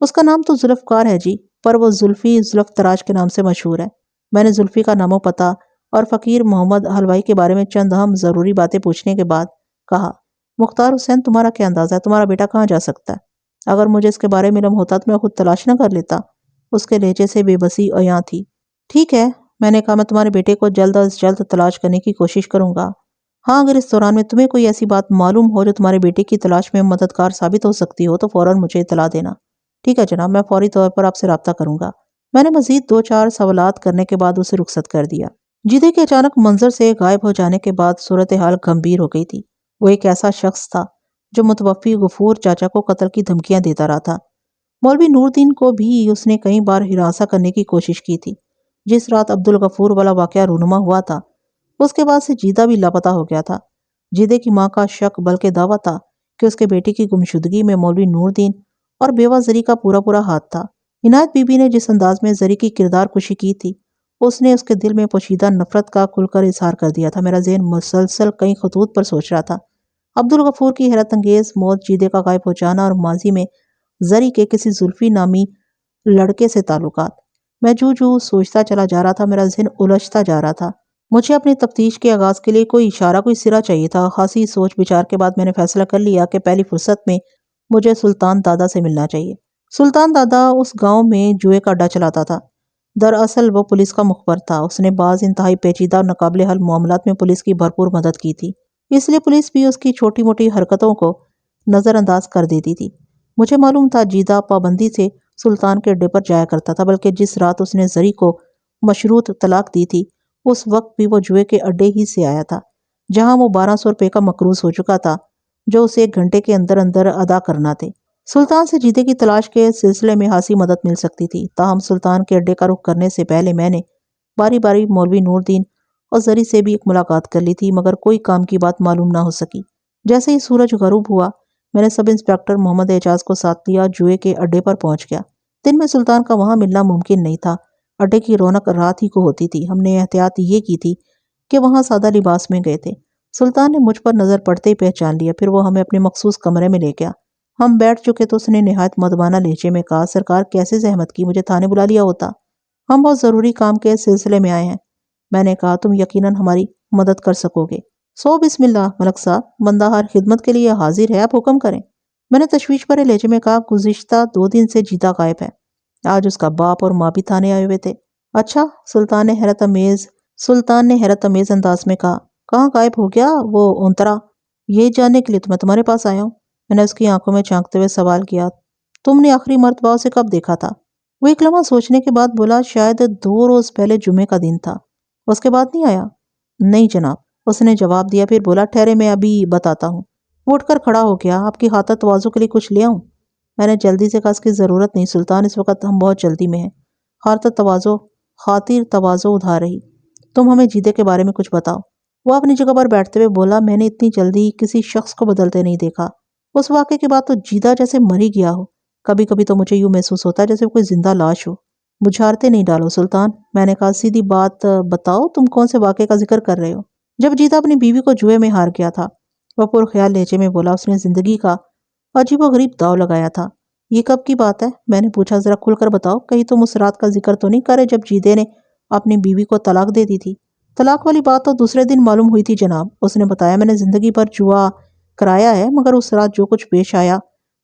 اس کا نام تو ذوالفقار ہے جی، پر وہ زلفی زلف تراش کے نام سے مشہور ہے۔ میں نے زلفی کا نام و پتہ اور فقیر محمد حلوائی کے بارے میں چند اہم ضروری باتیں پوچھنے کے بعد کہا، مختار حسین تمہارا کیا اندازہ ہے، تمہارا بیٹا کہاں جا سکتا ہے؟ اگر مجھے اس کے بارے میں علم ہوتا تو میں خود تلاش نہ کر لیتا۔ اس کے لہجے سے بے بسی عیاں تھی۔ ٹھیک ہے، میں نے کہا، میں تمہارے بیٹے کو جلد از جلد تلاش کرنے کی کوشش کروں گا۔ ہاں، اگر اس دوران میں تمہیں کوئی ایسی بات معلوم ہو جو تمہارے بیٹے کی تلاش میں مددگار ثابت ہو سکتی ہو تو فوراً مجھے اطلاع دینا۔ ٹھیک ہے جناب، میں فوری طور پر آپ سے رابطہ کروں گا۔ میں نے مزید 2-4 سوالات کرنے کے بعد اسے رخصت کر دیا۔ جیدے کے اچانک منظر سے غائب ہو جانے کے بعد صورتحال گمبھیر ہو گئی تھی۔ وہ ایک ایسا شخص تھا جو متوفی غفور چاچا کو قتل کی دھمکیاں دیتا رہا تھا۔ مولوی نور الدین کو بھی اس نے کئی بار ہراساں کرنے کی کوشش کی تھی۔ جس رات عبدالغفور والا واقعہ رونما ہوا تھا، اس کے بعد سے جیدہ بھی لاپتہ ہو گیا تھا۔ جیدے کی ماں کا شک بلکہ دعویٰ تھا کہ اس کے بیٹے کی گمشدگی میں مولوی نور الدین اور بیوہ زری کا پورا ہاتھ تھا۔ عنایت بی بی نے جس انداز میں زری کی کردار کشی کی تھی، اس نے اس کے دل میں پوشیدہ نفرت کا کھل کر اظہار کر دیا تھا۔ میرا ذہن مسلسل کئی خطوط پر سوچ رہا تھا۔ عبدالغفور کی حیرت انگیز موت، جیدے کا غائب ہو جانا اور ماضی میں زری کے کسی زلفی نامی لڑکے سے تعلقات۔ میں جو سوچتا چلا جا رہا تھا، میرا ذہن الجھتا جا رہا تھا۔ مجھے اپنی تفتیش کے آغاز کے لیے کوئی اشارہ، کوئی سرا چاہیے تھا۔ خاصی سوچ بچار کے بعد میں نے فیصلہ کر لیا کہ پہلی فرصت میں مجھے سلطان دادا سے ملنا چاہیے۔ سلطان دادا اس گاؤں میں جوئے کا اڈا چلاتا تھا۔ دراصل وہ پولیس کا مخبر تھا۔ اس نے بعض انتہائی پیچیدہ اور ناقابل حل معاملات میں پولیس کی بھرپور مدد کی تھی، اس لیے پولیس بھی اس کی چھوٹی موٹی حرکتوں کو نظر انداز کر دیتی تھی۔ مجھے معلوم تھا جیدہ پابندی سے سلطان کے اڈے پر جایا کرتا تھا، بلکہ جس رات اس نے زری کو مشروط طلاق دی تھی، اس وقت بھی وہ جوئے کے اڈے ہی سے آیا تھا، جہاں وہ 1200 روپے کا مقروض ہو چکا تھا، جو اسے 1 گھنٹے کے اندر اندر ادا کرنا تھے۔ سلطان سے جیدے کی تلاش کے سلسلے میں خاصی مدد مل سکتی تھی۔ تاہم سلطان کے اڈے کا رخ کرنے سے پہلے میں نے باری باری مولوی نور الدین اور زری سے بھی ایک ملاقات کر لی تھی، مگر کوئی کام کی بات معلوم نہ ہو سکی۔ جیسے ہی سورج غروب ہوا، میں نے سب انسپکٹر محمد اعجاز کو ساتھ لیا، جوئے کے اڈے پر پہنچ گیا۔ دن میں سلطان کا وہاں ملنا ممکن نہیں تھا۔ اڈے کی رونق رات ہی کو ہوتی تھی۔ ہم نے احتیاط یہ کی تھی کہ وہاں سادہ لباس میں گئے تھے۔ سلطان نے مجھ پر نظر پڑتے ہی پہچان لیا، پھر وہ ہمیں اپنے مخصوص کمرے میں لے گیا۔ ہم بیٹھ چکے تو اس نے نہایت مدبانہ لہجے میں کہا، سرکار کیسے زحمت کی، مجھے تھانے بلا لیا ہوتا، ہم بہت ضروری کام کے سلسلے میں آئے ہیں۔ میں نے کہا، تم یقیناً ہماری مدد کر سکو گے۔ سو بسم اللہ ملک صاحب، بندہ ہر خدمت کے لیے حاضر ہے، آپ حکم کریں۔ میں نے تشویش بھرے لہجے میں کہا، گزشتہ 2 دن سے جیدہ غائب ہے، آج اس کا باپ اور ماں بھی تھانے آئے ہوئے تھے۔ اچھا، سلطان نے حیرت امیز انداز میں کہا، کہاں غائب ہو گیا وہ اونترا؟ یہ جاننے کے لیے تو میں تمہارے پاس آیا ہوں۔ میں نے اس کی آنکھوں میں جھانکتے ہوئے سوال کیا، تم نے آخری مرتبہ اسے کب دیکھا تھا؟ وہ ایک لمحہ سوچنے کے بعد بولا، شاید 2 روز پہلے جمعے کا دن تھا۔ اس کے بعد نہیں آیا؟ نہیں جناب، اس نے جواب دیا، پھر بولا، ٹھہرے میں ابھی بتاتا ہوں۔ وہ اٹھ کر کھڑا ہو گیا، آپ کی خاطر تواضع کے لیے کچھ لے آؤں؟ میں نے جلدی سے کہا، اس کی ضرورت نہیں سلطان، اس وقت ہم بہت جلدی میں ہیں۔ خاطر تواضع ادھار رہی، تم ہمیں جیدے کے بارے میں کچھ بتاؤ۔ وہ اپنی جگہ پر بیٹھتے ہوئے بولا، میں نے اتنی جلدی کسی شخص کو بدلتے نہیں دیکھا۔ اس واقعے کے بعد تو جیدہ جیسے مر ہی گیا ہو۔ کبھی کبھی تو مجھے یوں محسوس ہوتا ہے جیسے کوئی زندہ لاش ہو۔ بجھارتے نہیں ڈالو سلطان، میں نے کہا، سیدھی بات بتاؤ، تم کون سے واقعے کا ذکر کر رہے ہو؟ جب جیدہ اپنی بیوی کو جوئے میں ہار گیا تھا، وہ پرخیال لہجے میں بولا، اس نے زندگی کا عجیب و غریب داؤ لگایا تھا۔ یہ کب کی بات ہے؟ میں نے پوچھا، ذرا کھل کر بتاؤ، کہیں تم اس رات کا ذکر تو نہیں کر رہے جب جیدے نے اپنی بیوی کو طلاق دے دی تھی؟ طلاق والی بات تو دوسرے دن معلوم ہوئی تھی جناب، اس نے بتایا، میں نے زندگی بھر جوا کرایا ہے، مگر اس رات جو کچھ پیش آیا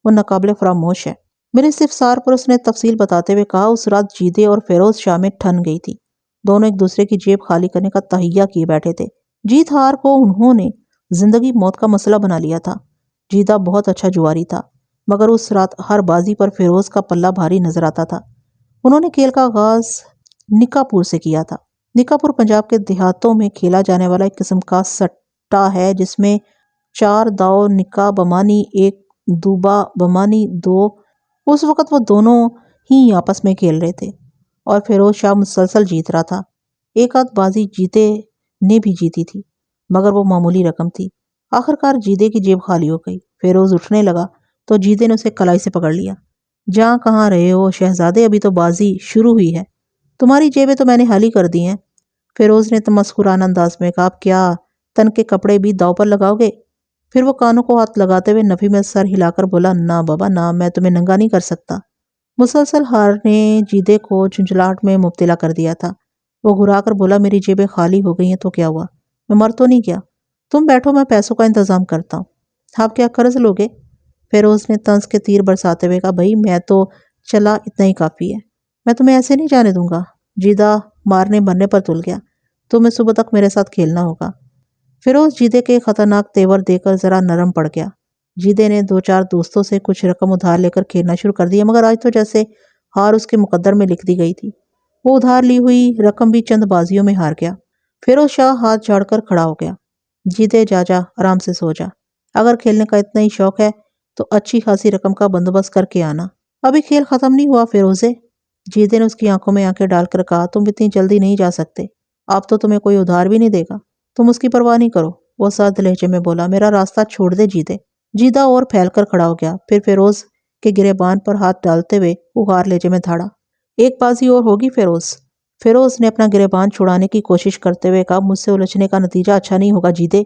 وہ ناقابل فراموش ہے۔ میرے استفسار پر اس نے تفصیل بتاتے ہوئے کہا، اس رات جیدے اور فیروز شاہ میں ٹھن گئی تھی۔ دونوں ایک دوسرے کی جیب خالی کرنے کا تہیہ کیے بیٹھے تھے۔ جیت ہار کو انہوں نے زندگی موت کا مسئلہ بنا لیا تھا۔ جیدہ بہت اچھا جواری تھا، مگر اس رات ہر بازی پر فیروز کا پلہ بھاری نظر آتا تھا۔ انہوں نے کھیل کا آغاز نکاح پور سے کیا تھا۔ نکاپور پنجاب کے دیہاتوں میں کھیلا جانے والا ایک قسم کا سٹا ہے جس میں 4 داؤ نکا بمانی 1 دوبا بمانی 2۔ اس وقت وہ دونوں ہی آپس میں کھیل رہے تھے اور فیروز شاہ مسلسل جیت رہا تھا۔ ایک آدھ بازی جیتے نے بھی جیتی تھی مگر وہ معمولی رقم تھی۔ آخرکار جیدے کی جیب خالی ہو گئی۔ فیروز اٹھنے لگا تو جیدے نے اسے کلائی سے پکڑ لیا۔ جہاں کہاں رہے ہو شہزادے، ابھی تو بازی شروع ہوئی ہے، تمہاری جیبیں تو میں نے خالی کر دی ہیں۔ فیروز نے تمسخرانہ انداز میں کہا، اب کیا تن کے کپڑے بھی داؤ پر لگاؤ گے؟ پھر وہ کانوں کو ہاتھ لگاتے ہوئے نفی میں سر ہلا کر بولا، نہ بابا نہ، میں تمہیں ننگا نہیں کر سکتا۔ مسلسل ہار نے جیدے کو جھنجھلاہٹ میں مبتلا کر دیا تھا۔ وہ گھرا کر بولا، میری جیبیں خالی ہو گئی ہیں تو کیا ہوا؟ میں مر تو نہیں گیا؟ تم بیٹھو، میں پیسوں کا انتظام کرتا ہوں۔ آپ کیا قرض لوگے؟ فیروز نے طنز کے تیر برساتے ہوئے کہا، بھائی میں تو چلا اتنا ہی کافی ہے، میں تمہیں ایسے نہیں جانے دوں گا۔ جیدہ مارنے مرنے پر تل گیا، تمہیں صبح تک میرے ساتھ کھیلنا ہوگا۔ فیروز جیدے کے خطرناک تیور دیکھ کر ذرا نرم پڑ گیا۔ جیدے نے 2-4 دوستوں سے کچھ رقم ادھار لے کر کھیلنا شروع کر دیا، مگر آج تو جیسے ہار اس کے مقدر میں لکھ دی گئی تھی۔ وہ ادھار لی ہوئی رقم بھی چند بازیوں میں ہار گیا۔ فیروز شاہ ہاتھ جھاڑ کر کھڑا ہو گیا، جیدے جا آرام سے سو جا، اگر کھیلنے کا اتنا ہی شوق ہے تو اچھی خاصی رقم کا بندوبست کر کے آنا، ابھی کھیل ختم نہیں ہوا فیروزے۔ جیدے نے اس کی آنکھوں میں آنکھیں ڈال کر کہا، تم اتنی جلدی نہیں جا سکتے، اب تو تمہیں کوئی ادھار بھی نہیں دے گا، تم اس کی پرواہ نہیں کرو۔ وہ سرد لہجے میں بولا، میرا راستہ چھوڑ دے جیدے۔ جیدہ اور پھیل کر کھڑا ہو گیا، پھر فیروز کے گریبان پر ہاتھ ڈالتے ہوئے اغار لہجے میں دھاڑا، ایک بازی اور ہوگی فیروز۔ فیروز نے اپنا گریبان چھڑانے کی کوشش کرتے ہوئے کہا، مجھ سے الجھنے کا نتیجہ اچھا نہیں ہوگا جیدے،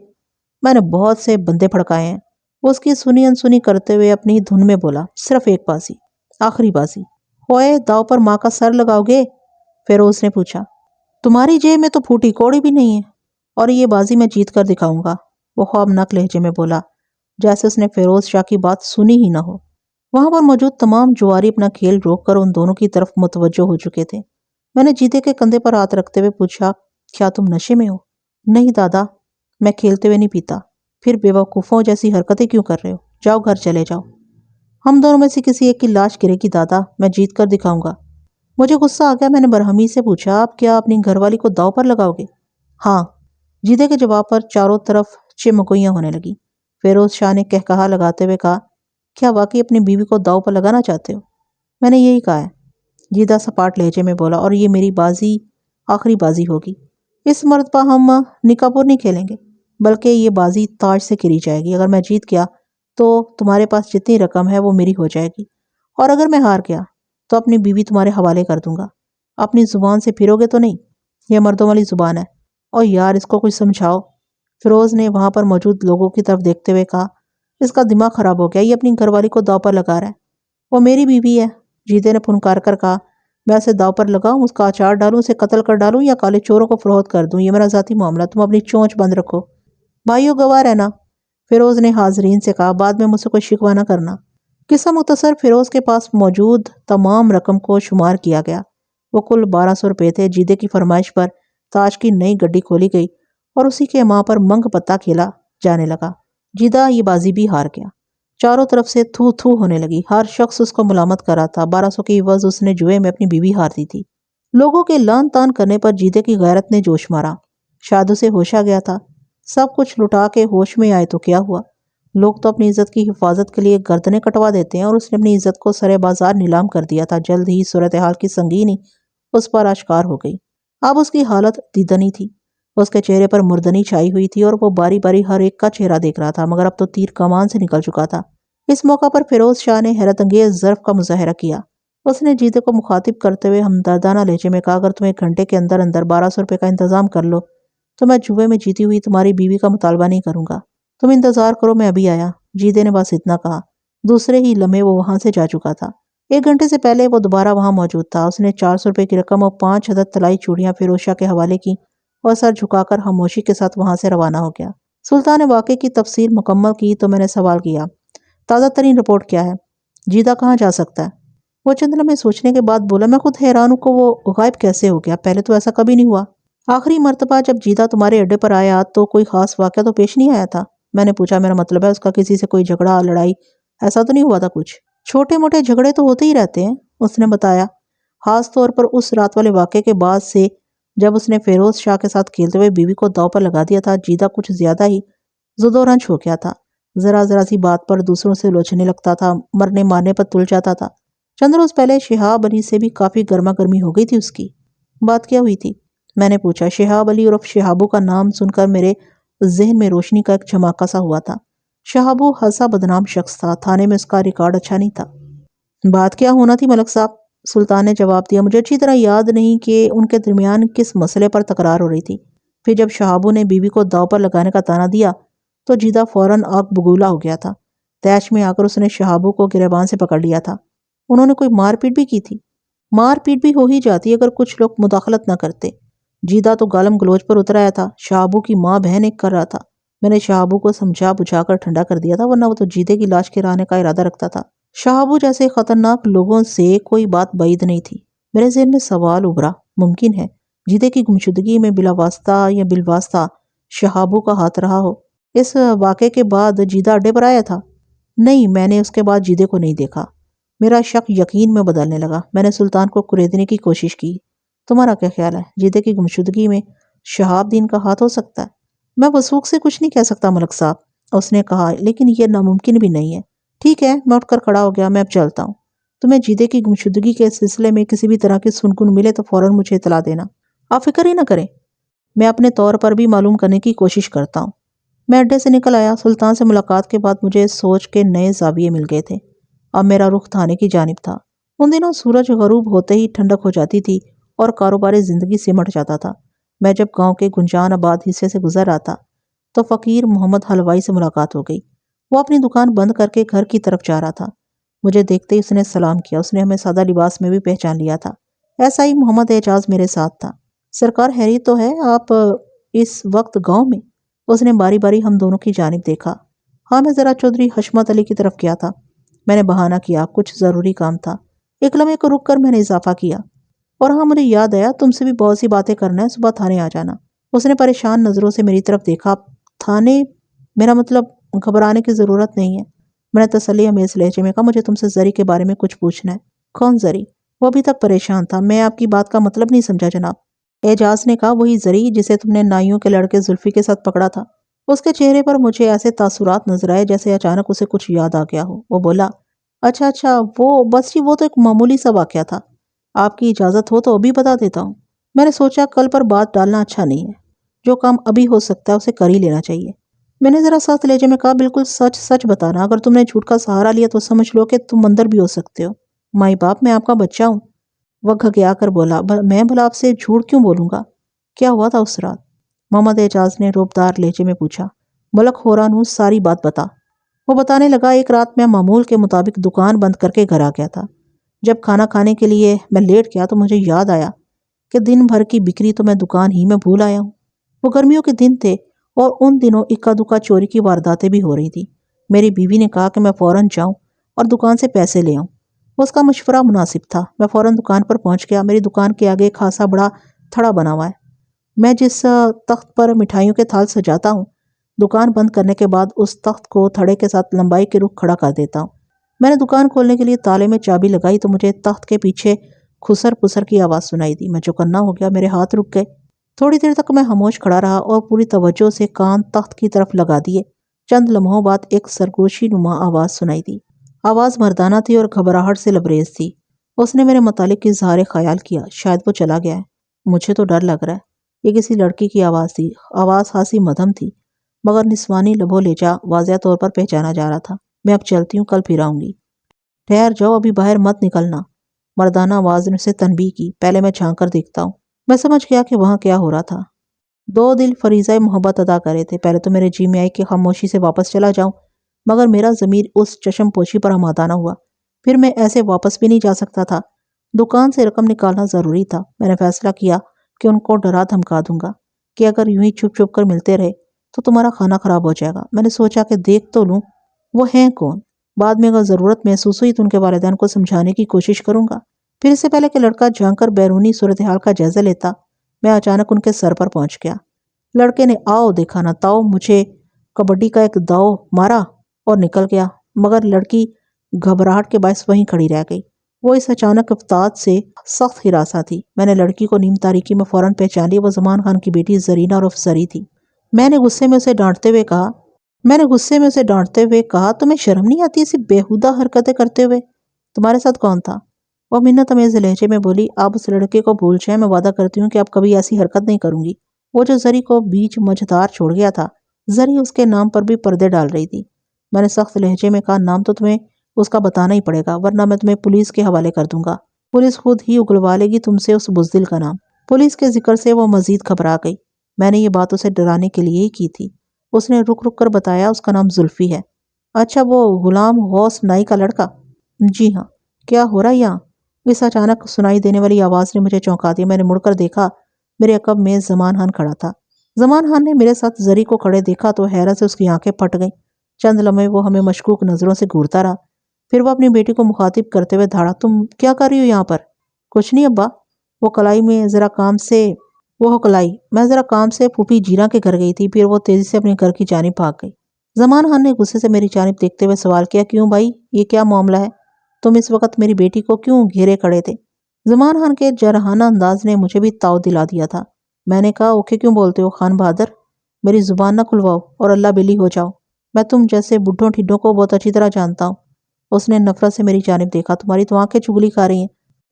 میں نے بہت سے بندے پھڑکائے ہیں۔ وہ اس کی سنی انسنی کرتے ہوئے اپنی دھن میں بولا، صرف ایک بازی، آخری بازی۔ ہوئے داؤ پر ماں کا سر لگاؤ گے؟ فیروز نے پوچھا۔ تمہاری جیب میں تو پھوٹی کوڑی بھی نہیں ہے، اور یہ بازی میں جیت کر دکھاؤں گا، وہ خوابناک لہجے میں بولا، جیسے اس نے فیروز شاہ کی بات سنی ہی نہ ہو۔ وہاں پر موجود تمام جواری اپنا کھیل روک کر ان دونوں کی طرف متوجہ ہو چکے تھے۔ میں نے جیدے کے کندھے پر ہاتھ رکھتے ہوئے پوچھا، کیا تم نشے میں ہو؟ نہیں دادا، میں کھیلتے ہوئے نہیں پیتا۔ پھر بے وقوفوں جیسی حرکتیں کیوں کر رہے ہو؟ جاؤ گھر چلے جاؤ، ہم دونوں میں سے کسی ایک کی لاش گرے گی دادا، میں جیت کر دکھاؤں گا۔ مجھے غصہ آ گیا، میں نے برہمی سے پوچھا، آپ کیا اپنی گھر والی کو داؤ پر لگاؤ گے؟ ہاں۔ جیدے کے جواب پر چاروں طرف چمگوئیاں ہونے لگی۔ فیروز شاہ نے کہا لگاتے ہوئے کہا، کیا واقعی اپنی بیوی کو داؤ پر لگانا چاہتے ہو؟ میں نے یہی کہا ہے، جیدہ سپاٹ لہجے میں بولا، اور یہ میری بازی آخری بازی ہوگی۔ اس مرتبہ ہم نکاپور نہیں کھیلیں گے، بلکہ یہ بازی تاج سے کھیلی جائے گی۔ اگر میں جیت گیا تو تمہارے پاس جتنی رقم ہے وہ میری ہو جائے گی، اور اگر میں ہار گیا تو اپنی بیوی تمہارے حوالے کر دوں گا۔ اپنی زبان سے پھرو گے تو نہیں، یہ مردوں والی زبان ہے، اور یار اس کو کچھ سمجھاؤ۔ فیروز نے وہاں پر موجود لوگوں کی طرف دیکھتے ہوئے کہا، اس کا دماغ خراب ہو گیا، یہ اپنی گھر والی کو داؤ پر لگا رہا ہے۔ وہ میری بیوی ہے، جیدے نے پھنکار کر کہا، میں اسے داؤ پر لگاؤں، اس کا اچار ڈالوں، اسے قتل کر ڈالوں، یا کالے چوروں کو فروخت کر دوں، یہ میرا ذاتی معاملہ، تم اپنی چونچ بند رکھو۔ بھائیو گواہ رہنا، فیروز نے حاضرین سے کہا، بعد میں مجھ سے کوئی شکوہ نہ کرنا۔ قصہ مختصر، فیروز کے پاس موجود تمام رقم کو شمار کیا گیا، وہ کل 1200 روپے تھے۔ جیدے کی فرمائش پر تاج کی نئی گڈی کھولی گئی اور اسی کے ماں پر منگ پتہ کھیلا جانے لگا۔ جیدہ یہ بازی بھی ہار گیا۔ چاروں طرف سے تھو تھو ہونے لگی، ہر شخص اس کو ملامت کر رہا تھا۔ 1200 کی عوض اس نے جوئے میں اپنی بیوی ہار دی تھی۔ لوگوں کے لان تان کرنے پر جیدے کی غیرت نے جوش مارا، شاید اسے ہوش آ گیا تھا۔ سب کچھ لٹا کے ہوش میں آئے تو کیا ہوا؟ لوگ تو اپنی عزت کی حفاظت کے لیے گردنیں کٹوا دیتے ہیں، اور اس نے اپنی عزت کو سرے بازار نیلام کر دیا تھا۔ جلد ہی صورتحال کی سنگینی اس پر آشکار ہو گئی۔ اب اس کی حالت دیدنی تھی، اس کے چہرے پر مردنی چھائی ہوئی تھی، اور وہ باری باری ہر ایک کا چہرہ دیکھ رہا تھا، مگر اب تو تیر کمان سے نکل چکا تھا۔ اس موقع پر فیروز شاہ نے حیرت انگیز ظرف کا مظاہرہ کیا۔ اس نے جیدے کو مخاطب کرتے ہوئے ہمدردانہ لہجے میں کہا، اگر تم 1 گھنٹے کے اندر 1200 روپے کا انتظام کر لو تو میں جوئے میں جیتی ہوئی تمہاری بیوی کا مطالبہ نہیں کروں گا۔ تم انتظار کرو، میں ابھی آیا۔ جیدے نے بس اتنا کہا، دوسرے ہی لمحے وہ وہاں سے جا چکا تھا۔ 1 گھنٹے سے پہلے وہ دوبارہ وہاں موجود تھا۔ اس نے 400 روپے کی رقم اور 5 عدد طلائی چوڑیاں فیروز شاہ کے حوالے کی اور سر جھکا کر خاموشی کے ساتھ وہاں سے روانہ ہو گیا۔ سلطان نے واقعے کی تفصیل مکمل کی تو میں نے سوال کیا، تازہ ترین رپورٹ کیا ہے؟ جیدہ کہاں جا سکتا ہے؟ وہ چند لمحے سوچنے کے بعد بولا، میں خود حیران ہوں کہ وہ غائب کیسے ہو گیا، پہلے تو ایسا کبھی نہیں ہوا۔ آخری مرتبہ جب جیدہ تمہارے اڈے پر آیا تو کوئی خاص واقعہ تو پیش نہیں آیا تھا؟ میں نے پوچھا، میرا مطلب ہے اس کا کسی سے کوئی جھگڑا لڑائی ایسا تو نہیں ہوا تھا کچھ؟ چھوٹے موٹے جھگڑے تو ہوتے ہی رہتے ہیں، اس نے بتایا، خاص طور پر اس رات والے واقعے کے بعد سے جب اس نے فیروز شاہ کے ساتھ کھیلتے ہوئے بیوی کو داؤ پر لگا دیا تھا، جیدہ کچھ زیادہ ہی زد و رنج ہو گیا تھا۔ ذرا ذرا سی بات پر دوسروں سے لوچنے لگتا تھا، مرنے مارنے پر تل جاتا تھا۔ چند روز پہلے شہاب علی سے بھی کافی گرما گرمی ہو گئی تھی اس کی۔ بات کیا ہوئی تھی؟ میں نے پوچھا۔ شہاب علی عرف شہابو کا نام سن کر میرے ذہن میں روشنی کا ایک جھماکہ سا ہوا تھا۔ شہابو خاصا بدنام شخص تھا، تھانے میں اس کا ریکارڈ اچھا نہیں تھا۔ بات کیا ہونا تھی ملک صاحب؟ سلطان نے جواب دیا۔ مجھے اچھی طرح یاد نہیں کہ ان کے درمیان کس مسئلے پر تکرار ہو رہی تھی۔ پھر جب شہابو نے بیوی کو داؤ پر لگانے کا طعنہ دیا تو جیدہ فوراً آگ بگولا ہو گیا تھا۔ تیش میں آ کر اس نے شہابو کو گریبان سے پکڑ لیا تھا۔ انہوں نے کوئی مار پیٹ بھی کی تھی؟ مار پیٹ بھی ہو ہی جاتی اگر کچھ لوگ مداخلت نہ کرتے۔ جیدہ تو گالم گلوچ پر اتر آیا تھا۔ شہابو کی ماں بہن ایک کر رہا تھا۔ میں نے شہابو کو سمجھا بجھا کر ٹھنڈا کر دیا تھا، ورنہ وہ تو جیدے کی لاش گرانے کا ارادہ رکھتا تھا۔ شہابو جیسے خطرناک لوگوں سے کوئی بات بعید نہیں تھی۔ میرے ذہن میں سوال ابھرا، ممکن ہے جیدے کی گمشدگی میں بلا واسطہ یا بالواسطہ شہابو کا ہاتھ رہا ہو؟ اس واقعے کے بعد جیدہ اڈے پر آیا تھا؟ نہیں، میں نے اس کے بعد جیدے کو نہیں دیکھا۔ میرا شک یقین میں بدلنے لگا۔ میں نے سلطان کو کریدنے کی کوشش کی۔ تمہارا کیا خیال ہے؟ جیدے کی گمشدگی میں شہاب دین کا ہاتھ ہو سکتا ہے؟ میں وثوق سے کچھ نہیں کہہ سکتا ملک صاحب، اس نے کہا، لیکن یہ ناممکن بھی نہیں ہے۔ ٹھیک ہے، میں اٹھ کر کھڑا ہو گیا، میں اب چلتا ہوں۔ تمہیں جیدے کی گمشدگی کے سلسلے میں کسی بھی طرح کی سنگن ملے تو فوراً مجھے اطلاع دینا۔ آپ فکر ہی نہ کریں، میں اپنے طور پر بھی معلوم کرنے کی کوشش کرتا ہوں۔ میں اڈے سے نکل آیا۔ سلطان سے ملاقات کے بعد مجھے سوچ کے نئے زاویے مل گئے تھے۔ اب میرا رخ تھانے کی جانب تھا۔ ان دنوں سورج غروب ہوتے ہی ٹھنڈک ہو جاتی تھی اور کاروباری زندگی سمٹ جاتا تھا۔ میں جب گاؤں کے گنجان آباد حصے سے گزر رہا تھا تو فقیر محمد حلوائی سے ملاقات ہو گئی۔ وہ اپنی دکان بند کر کے گھر کی طرف جا رہا تھا۔ مجھے دیکھتے ہی اس نے سلام کیا۔ اس نے ہمیں سادہ لباس میں بھی پہچان لیا تھا۔ ایسا ہی محمد اعجاز میرے ساتھ تھا۔ سرکار خیریت تو ہے؟ آپ اس وقت گاؤں میں؟ اس نے باری باری ہم دونوں کی جانب دیکھا۔ ہاں، میں ذرا چودھری حشمت علی کی طرف گیا تھا۔ میں نے بہانہ کیا، کچھ ضروری کام تھا۔ ایک لمحے کو رک کر میں نے اضافہ کیا، اور ہاں مجھے یاد آیا، تم سے بھی بہت سی باتیں کرنا ہے، صبح تھانے آ جانا۔ اس نے پریشان نظروں سے میری طرف دیکھا۔ تھانے؟ میرا مطلب گھبرانے کی ضرورت نہیں ہے۔ میں نے تسلی امیز لہجے میں کہا، مجھے تم سے زری کے بارے میں کچھ پوچھنا ہے۔ کون زری؟ وہ ابھی تک پریشان تھا۔ میں آپ کی بات کا مطلب نہیں سمجھا جناب۔ اعجاز نے کہا، وہی زری جسے تم نے نائیوں کے لڑکے زلفی کے ساتھ پکڑا تھا۔ اس کے چہرے پر مجھے ایسے تاثرات نظر آئے جیسے اچانک اسے کچھ یاد آ گیا ہو۔ وہ بولا، اچھا، وہ تو ایک معمولی سا واقعہ تھا۔ آپ کی اجازت ہو تو ابھی بتا دیتا ہوں۔ میں نے سوچا کل پر بات ڈالنا اچھا نہیں ہے۔ جو کام ابھی ہو سکتا ہے اسے کر ہی لینا چاہیے۔ میں نے ذرا سخت لہجے میں کہا، بالکل سچ سچ بتانا۔ اگر تم نے جھوٹ کا سہارا لیا تو سمجھ لو کہ تم اندر بھی ہو سکتے ہو۔ مائی باپ، میں آپ کا بچہ ہوں۔ وہ گھگیا کر بولا، میں بھلا آپ سے جھوٹ کیوں بولوں گا؟ کیا ہوا تھا اس رات؟ محمد اعجاز نے روبدار لہجے میں پوچھا۔ ملک ہورانوس، ساری بات بتا۔ وہ بتانے لگا، ایک رات میں معمول کے مطابق دکان بند کر کے گھر آ گیا تھا۔ جب کھانا کھانے کے لیے میں لیٹ گیا تو مجھے یاد آیا کہ دن بھر کی بکری تو میں دکان ہی میں بھول آیا ہوں۔ وہ گرمیوں کے دن تھے اور ان دنوں اکا دکا چوری کی وارداتیں بھی ہو رہی تھی۔ میری بیوی نے کہا کہ میں فوراً جاؤں اور دکان سے پیسے لے آؤں۔ اس کا مشورہ مناسب تھا۔ میں فوراً دکان پر پہنچ گیا۔ میری دکان کے آگے ایک خاصا بڑا تھڑا بنا ہوا ہے۔ میں جس تخت پر مٹھائیوں کے تھال سجاتا ہوں، دکان بند کرنے کے بعد اس تخت کو تھڑے کے ساتھ لمبائی کے رخ کھڑا کر دیتا ہوں۔ میں نے دکان کھولنے کے لیے تالے میں چابی لگائی تو مجھے تخت کے پیچھے خسر پسر کی آواز سنائی دی۔ میں چوکنا ہو گیا، میرے ہاتھ رک گئے۔ تھوڑی دیر تک میں خاموش کھڑا رہا اور پوری توجہ سے کان تخت کی طرف لگا دیے۔ چند لمحوں بعد ایک سرگوشی نما آواز سنائی دی۔ آواز مردانہ تھی اور گھبراہٹ سے لبریز تھی۔ اس نے میرے متعلق اظہار خیال کیا، شاید وہ چلا گیا ہے۔ مجھے تو ڈر لگ رہا ہے۔ یہ کسی لڑکی کی آواز تھی۔ آواز خاصی مدھم تھی، مگر نسوانی لبو لہجہ واضح طور پر پہچانا جا رہا تھا۔ میں اب چلتی ہوں، کل پھر آؤں گی۔ ٹھہر جاؤ، ابھی باہر مت نکلنا۔ مردانہ آواز نے اسے تنبیہ کی۔ پہلے میں جھانک کر دیکھتا ہوں۔ میں سمجھ گیا کہ وہاں کیا ہو رہا تھا۔ دو دل فریضہ محبت ادا کرے تھے۔ پہلے تو میرے جی میں آئی کہ خاموشی سے واپس چلا جاؤں، مگر میرا ضمیر اس چشم پوشی پر آمادہ نہ ہوا۔ پھر میں ایسے واپس بھی نہیں جا سکتا تھا۔ دکان سے رقم نکالنا ضروری تھا۔ میں نے فیصلہ کیا کہ ان کو ڈرا دھمکا دوں گا کہ اگر یوں ہی چھپ چھپ کر ملتے رہے تو تمہارا کھانا خراب ہو جائے گا۔ میں نے سوچا کہ دیکھ تو لوں وہ ہیں کون۔ بعد میں اگر ضرورت محسوس ہوئی تو ان کے والدین کو سمجھانے کی کوشش کروں گا۔ پھر اس سے پہلے کہ لڑکا جھانک کر بیرونی صورتحال کا جائزہ لیتا، میں اچانک ان کے سر پر پہنچ گیا۔ لڑکے نے آؤ دیکھا نہ تاؤ مجھے کبڈی کا ایک داؤ مارا اور نکل گیا، مگر لڑکی گھبراہٹ کے باعث وہیں کھڑی رہ گئی۔ وہ اس اچانک افتاد سے سخت ہراساں تھی۔ میں نے لڑکی کو نیم تاریکی میں فوراً پہچان لیا، وہ زمان خان کی بیٹی زرینہ عرف زری تھی۔ میں نے غصے میں اسے ڈانٹتے ہوئے کہا تمہیں شرم نہیں آتی ایسی بےہودہ حرکتیں کرتے ہوئے؟ تمہارے ساتھ کون تھا؟ وہ منت امیز لہجے میں بولی آپ اس لڑکے کو بھول جائیں، میں وعدہ کرتی ہوں کہ اب کبھی ایسی حرکت نہیں کروں گی۔ وہ جو زری کو بیچ مجھدار چھوڑ گیا تھا، زری اس کے نام پر بھی پردے ڈال رہی تھی۔ میں نے سخت لہجے میں کہا نام تو تمہیں اس کا بتانا ہی پڑے گا، ورنہ میں تمہیں پولیس کے حوالے کر دوں گا۔ پولیس خود ہی اگلوا لے گی تم سے اس بزدل کا نام۔ پولیس کے ذکر سے وہ مزید گھبرا گئی۔ میں نے یہ بات اسے ڈرانے کے لیے ہی کی تھی۔ اس نے رک رک کر بتایا اس کا نام زلفی ہے۔ اچھا وہ غلام غوث نائی کا لڑکا؟ جی ہاں۔ کیا ہو رہا یہاں؟ اس اچانک سنائی دینے والی آواز نے مجھے چونکا دیا۔ میں نے مڑ کر دیکھا، میرے عقب میں زمان خان کھڑا تھا۔ زمان خان نے میرے ساتھ زری کو کھڑے دیکھا تو حیرت سے اس کی آنکھیں پھٹ گئیں۔ چند لمحے وہ ہمیں مشکوک نظروں سے گھورتا رہا، پھر وہ اپنی بیٹی کو مخاطب کرتے ہوئے دھاڑا تم کیا کر رہی ہو یہاں پر؟ کچھ نہیں ابا، میں ذرا کام سے پھوپھی جیرا کے گھر گئی تھی، پھر وہ تیزی سے اپنے گھر کی جانب بھاگ گئی۔ زمان خان نے غصے سے میری جانب دیکھتے ہوئے سوال کیا کیوں بھائی، یہ کیا معاملہ ہے؟ تم اس وقت میری بیٹی کو کیوں گھیرے کھڑے تھے؟ زمان خان کے جرحانہ انداز نے مجھے بھی تاؤ دلا دیا تھا۔ میں نے کہا اوکے کیوں بولتے ہو خان بہادر، میری زبان نہ کھلواؤ اور اللہ بلی ہو جاؤ، میں تم جیسے بڈھوں ٹھڈوں کو بہت اچھی طرح جانتا ہوں۔ اس نے نفرت سے میری جانب دیکھا تمہاری تو آنکھیں چگلی کھا رہی ہیں،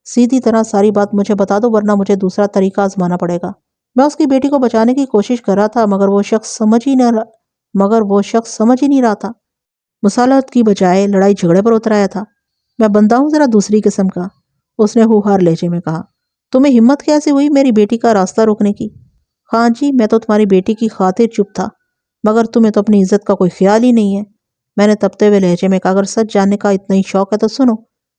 سیدھی طرح ساری بات مجھے بتا دو ورنہ مجھے دوسرا طریقہ آزمانا پڑے گا۔ میں اس کی بیٹی کو بچانے کی کوشش کر رہا تھا مگر وہ شخص سمجھ ہی نہیں رہا تھا، مصالحت کی بجائے لڑائی جھگڑے پر اتر آیا تھا۔ میں بندہ ہوں ذرا دوسری قسم کا، اس نے ہوہار لہجے میں کہا۔ تمہیں ہمت کیسے ہوئی میری بیٹی کا راستہ روکنے کی؟ خان جی میں تو تمہاری بیٹی کی خاطر چپ تھا، مگر تمہیں تو اپنی عزت کا کوئی خیال ہی نہیں ہے۔ میں نے تپتے ہوئے لہجے میں کہا اگر سچ جاننے کا اتنا ہی شوق ہے تو سنو،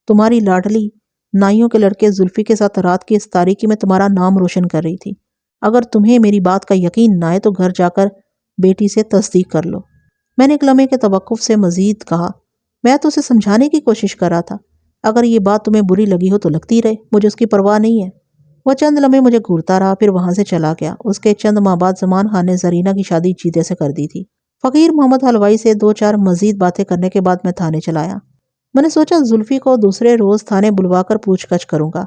تمہاری لاڈلی نائیوں کے لڑکے زلفی کے ساتھ رات کی اس تاریکی میں تمہارا نام روشن کر رہی تھی۔ اگر تمہیں میری بات کا یقین نہ آئے تو گھر جا کر بیٹی سے تصدیق کر لو۔ میں نے ایک لمحے کے توقف سے مزید کہا میں تو اسے سمجھانے کی کوشش کر رہا تھا، اگر یہ بات تمہیں بری لگی ہو تو لگتی رہے، مجھے اس کی پرواہ نہیں ہے۔ وہ چند لمحے مجھے گھورتا رہا پھر وہاں سے چلا گیا۔ اس کے چند ماہ بعد زمان خان نے زرینہ کی شادی جیدے سے کر دی تھی۔ فقیر محمد حلوائی سے 2-4 مزید باتیں کرنے کے بعد میں تھانے چلا آیا۔ میں نے سوچا زلفی کو دوسرے روز تھانے بلوا کر پوچھ گچھ کروں گا۔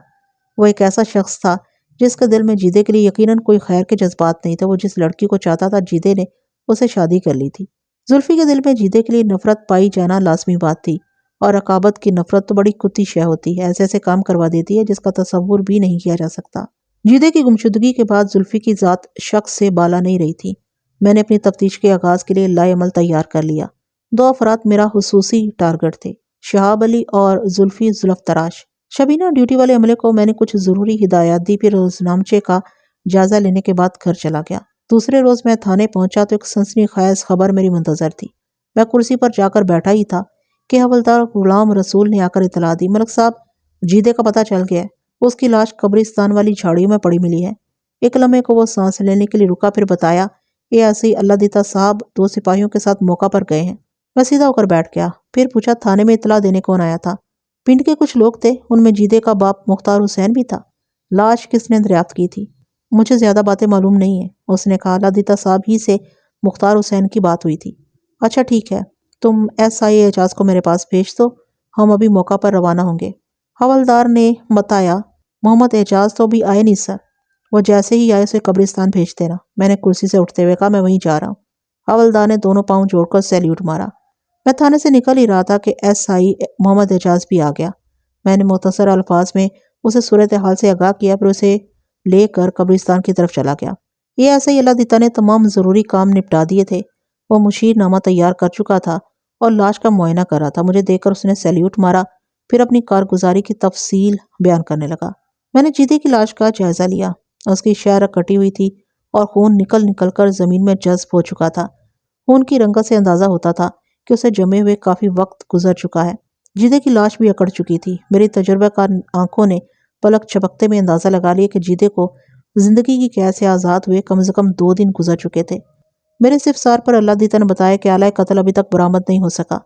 وہ ایک ایسا شخص تھا جس کے دل میں جیدے کے لیے یقیناً کوئی خیر کے جذبات نہیں تھے۔ وہ جس لڑکی کو چاہتا تھا جیدے نے اسے شادی کر لی تھی۔ زلفی کے دل میں جیدے کے لیے نفرت پائی جانا لازمی بات تھی، اور رقابت کی نفرت تو بڑی کتی شے ہوتی ہے، ایسے ایسے کام کروا دیتی ہے جس کا تصور بھی نہیں کیا جا سکتا۔ جیدے کی گمشدگی کے بعد زلفی کی ذات شک سے بالا نہیں رہی تھی۔ میں نے اپنی تفتیش کے آغاز کے لیے لائے عمل تیار کر لیا۔ 2 افراد میرا خصوصی ٹارگٹ تھے، شہاب علی اور زلفی زلف تراش۔ شبینہ ڈیوٹی والے عملے کو میں نے کچھ ضروری ہدایات دی، پھر روزنامچے کا جائزہ لینے کے بعد گھر چلا گیا۔ دوسرے روز میں تھانے پہنچا تو ایک سنسنی خیز خبر میری منتظر تھی۔ میں کرسی پر جا کر بیٹھا ہی تھا کہ حوالدار غلام رسول نے آ کر اطلاع دی ملک صاحب جیدے کا پتہ چل گیا ہے، اس کی لاش قبرستان والی جھاڑیوں میں پڑی ملی ہے۔ ایک لمحے کو وہ سانس لینے کے لیے رکا، پھر بتایا یہ ایسے ہی اللہ دیتا صاحب 2 سپاہیوں کے ساتھ موقع پر گئے ہیں۔ میں سیدھا ہو کر بیٹھ گیا، پھر پوچھا تھانے میں اطلاع دینے کون آیا تھا؟ پنڈ کے کچھ لوگ تھے، ان میں جیدے کا باپ مختار حسین بھی تھا۔ لاش کس نے دریافت کی تھی؟ مجھے زیادہ باتیں معلوم نہیں ہیں، اس نے کہا۔ اللہ دیتا صاحب ہی سے مختار حسین کی بات ہوئی تھی۔ اچھا ٹھیک ہے، تم SI اعجاز کو میرے پاس بھیج دو، ہم ابھی موقع پر روانہ ہوں گے۔ حوالدار نے بتایا محمد اعجاز تو ابھی آئے نہیں سر، وہ جیسے ہی آئے اسے قبرستان بھیج دینا۔ میں نے کرسی سے اٹھتے ہوئے کہا میں وہیں جا رہا ہوں۔ حوالدار نے دونوں پاؤں جوڑ کر سیلیوٹ مارا۔ میں تھانے سے نکل ہی رہا تھا کہ SI محمد اعجاز بھی آ گیا۔ میں نے مختصر الفاظ میں اسے صورتحال سے آگاہ کیا، پھر اسے لے کر قبرستان کی طرف چلا گیا۔ یہ ایسے ہی اللہ دیتا نے تمام ضروری کام نپٹا دیے تھے۔ وہ مشیر نامہ تیار کر چکا تھا اور لاش کا معائنہ کر رہا تھا۔ مجھے دیکھ کر اس نے سیلیوٹ مارا، پھر اپنی کارگزاری کی تفصیل بیان کرنے لگا۔ میں نے جیدے کی لاش کا جائزہ لیا۔ اس کی شہرک کٹی ہوئی تھی اور خون نکل نکل کر زمین میں جذب ہو چکا تھا۔ خون کی رنگت سے اندازہ ہوتا تھا کہ اسے جمے ہوئے کافی وقت گزر چکا ہے۔ جیدے کی لاش بھی اکڑ چکی تھی۔ میری تجربہ کار آنکھوں نے پلک چھپکتے میں اندازہ لگا لیا کہ جیدے کو زندگی کی قید سے آزاد ہوئے کم از کم 2 دن گزر چکے تھے۔ میرے استفسار پر اللہ دیتا نے بتایا کہ آلہ قتل ابھی تک برآمد نہیں ہو سکا۔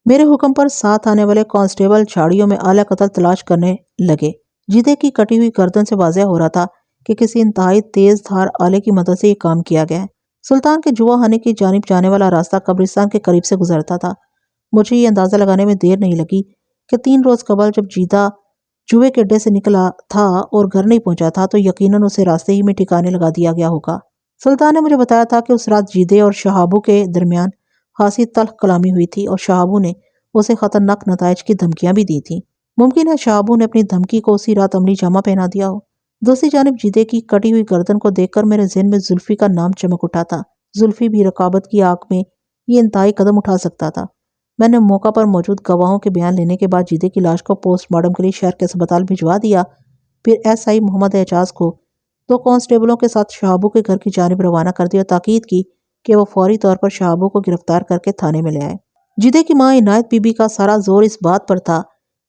میرے حکم پر ساتھ آنے والے کانسٹیبل جھاڑیوں میں آلہ قتل تلاش کرنے لگے۔ جیدے کی کٹی ہوئی گردن سے واضح ہو رہا تھا کہ کسی انتہائی تیز دھار آلے کی مدد سے یہ کام کیا گیا ہے۔ سلطان کے جوا خانے کی جانب جانے والا راستہ قبرستان کے قریب سے گزرتا تھا۔ مجھے یہ اندازہ لگانے میں دیر نہیں لگی کہ 3 روز قبل جب جیدہ جوئے کے اڈے سے نکلا تھا اور گھر نہیں پہنچا تھا تو یقیناً اسے راستے ہی میں ٹھکانے لگا دیا گیا ہوگا۔ سلطان نے مجھے بتایا تھا کہ اس رات جیدے اور شہابو کے درمیان خاصی تلخ کلامی ہوئی تھی اور شہابو نے اسے خطرناک نتائج کی دھمکیاں بھی دی تھیں۔ ممکن ہے شہابو نے اپنی دھمکی کو اسی رات عملی جامہ پہنا دیا ہو۔ دوسری جانب جیدے کی کٹی ہوئی گردن کو دیکھ کر میرے ذہن میں زلفی کا نام چمک اٹھا تھا۔ زلفی بھی رقابت کی آگ میں یہ انتہائی قدم اٹھا سکتا تھا۔ میں نے موقع پر موجود گواہوں کے بیان لینے کے بعد جیدے کی لاش کو پوسٹ مارٹم کے لیے شہر کے اسپتال بھجوا دیا۔ پھر ایس آئی محمد اعجاز کو 2 کانسٹیبلوں کے ساتھ شہابو کے گھر کی جانب روانہ کر دیا اور تاکید کی کہ وہ فوری طور پر شہابو کو گرفتار کر کے تھانے میں لے آئے۔ جیدے کی ماں عنایت بی بی کا سارا زور اس بات پر تھا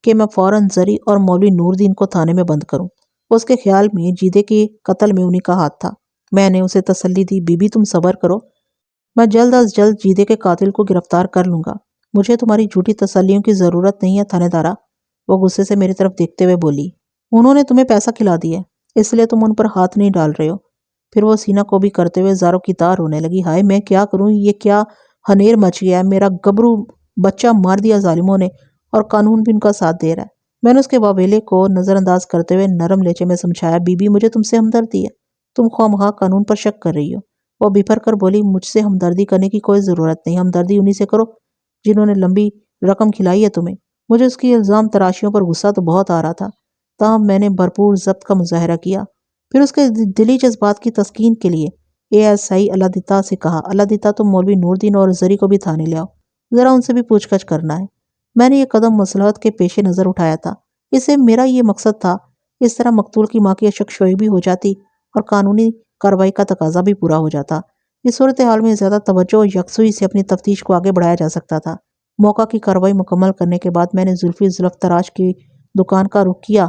کہ میں فوراً زری اور مولوی نور دین کو تھانے میں بند کروں۔ اس کے خیال میں جیدے کے قتل میں انہی کا ہاتھ تھا۔ میں نے اسے تسلی دی، بی بی تم صبر کرو، میں جلد از جلد جیدے کے قاتل کو گرفتار کر لوں گا۔ مجھے تمہاری جھوٹی تسلیوں کی ضرورت نہیں ہے تھانے دارا، وہ غصے سے میری طرف دیکھتے ہوئے بولی۔ انہوں نے تمہیں پیسہ کھلا دیا ہے، اس لیے تم ان پر ہاتھ نہیں ڈال رہے ہو۔ پھر وہ سینہ کو بھی کرتے ہوئے زاروں کی تار رونے لگی۔ ہائے میں کیا کروں، یہ کیا ہنیر مچ گیا ہے، میرا گبرو بچہ مار دیا ظالموں نے اور قانون بھی ان کا ساتھ دے رہا ہے۔ میں نے اس کے واویلے کو نظر انداز کرتے ہوئے نرم لہجے میں سمجھایا، بی بی مجھے تم سے ہمدردی ہے، تم خواہ قانون پر شک کر رہی ہو۔ وہ بپھر کر بولی، مجھ سے ہمدردی کرنے کی کوئی ضرورت نہیں، ہمدردی انہی سے کرو جنہوں نے لمبی رقم کھلائی ہے تمہیں۔ مجھے اس کی الزام تراشیوں پر غصہ تو بہت آ رہا تھا، تاہم میں نے بھرپور ضبط کا مظاہرہ کیا۔ پھر اس کے دلی جذبات کی تسکین کے لیے اے ایس آئی اللہ دتا سے کہا، اللہ دتا تم مولوی نور دین اور زری کو بھی تھانے لے آؤ، ذرا ان سے بھی پوچھ گچھ کرنا ہے۔ میں نے یہ قدم مصلحت کے پیش نظر اٹھایا تھا، اس سے میرا یہ مقصد تھا، اس طرح مقتول کی ماں کی اشک شوئی بھی ہو جاتی اور قانونی کارروائی کا تقاضا بھی پورا ہو جاتا۔ اس صورتحال میں زیادہ توجہ اور یکسوئی سے اپنی تفتیش کو آگے بڑھایا جا سکتا تھا۔ موقع کی کارروائی مکمل کرنے کے بعد میں نے زلفی زلف تراش کی دکان کا رخ کیا۔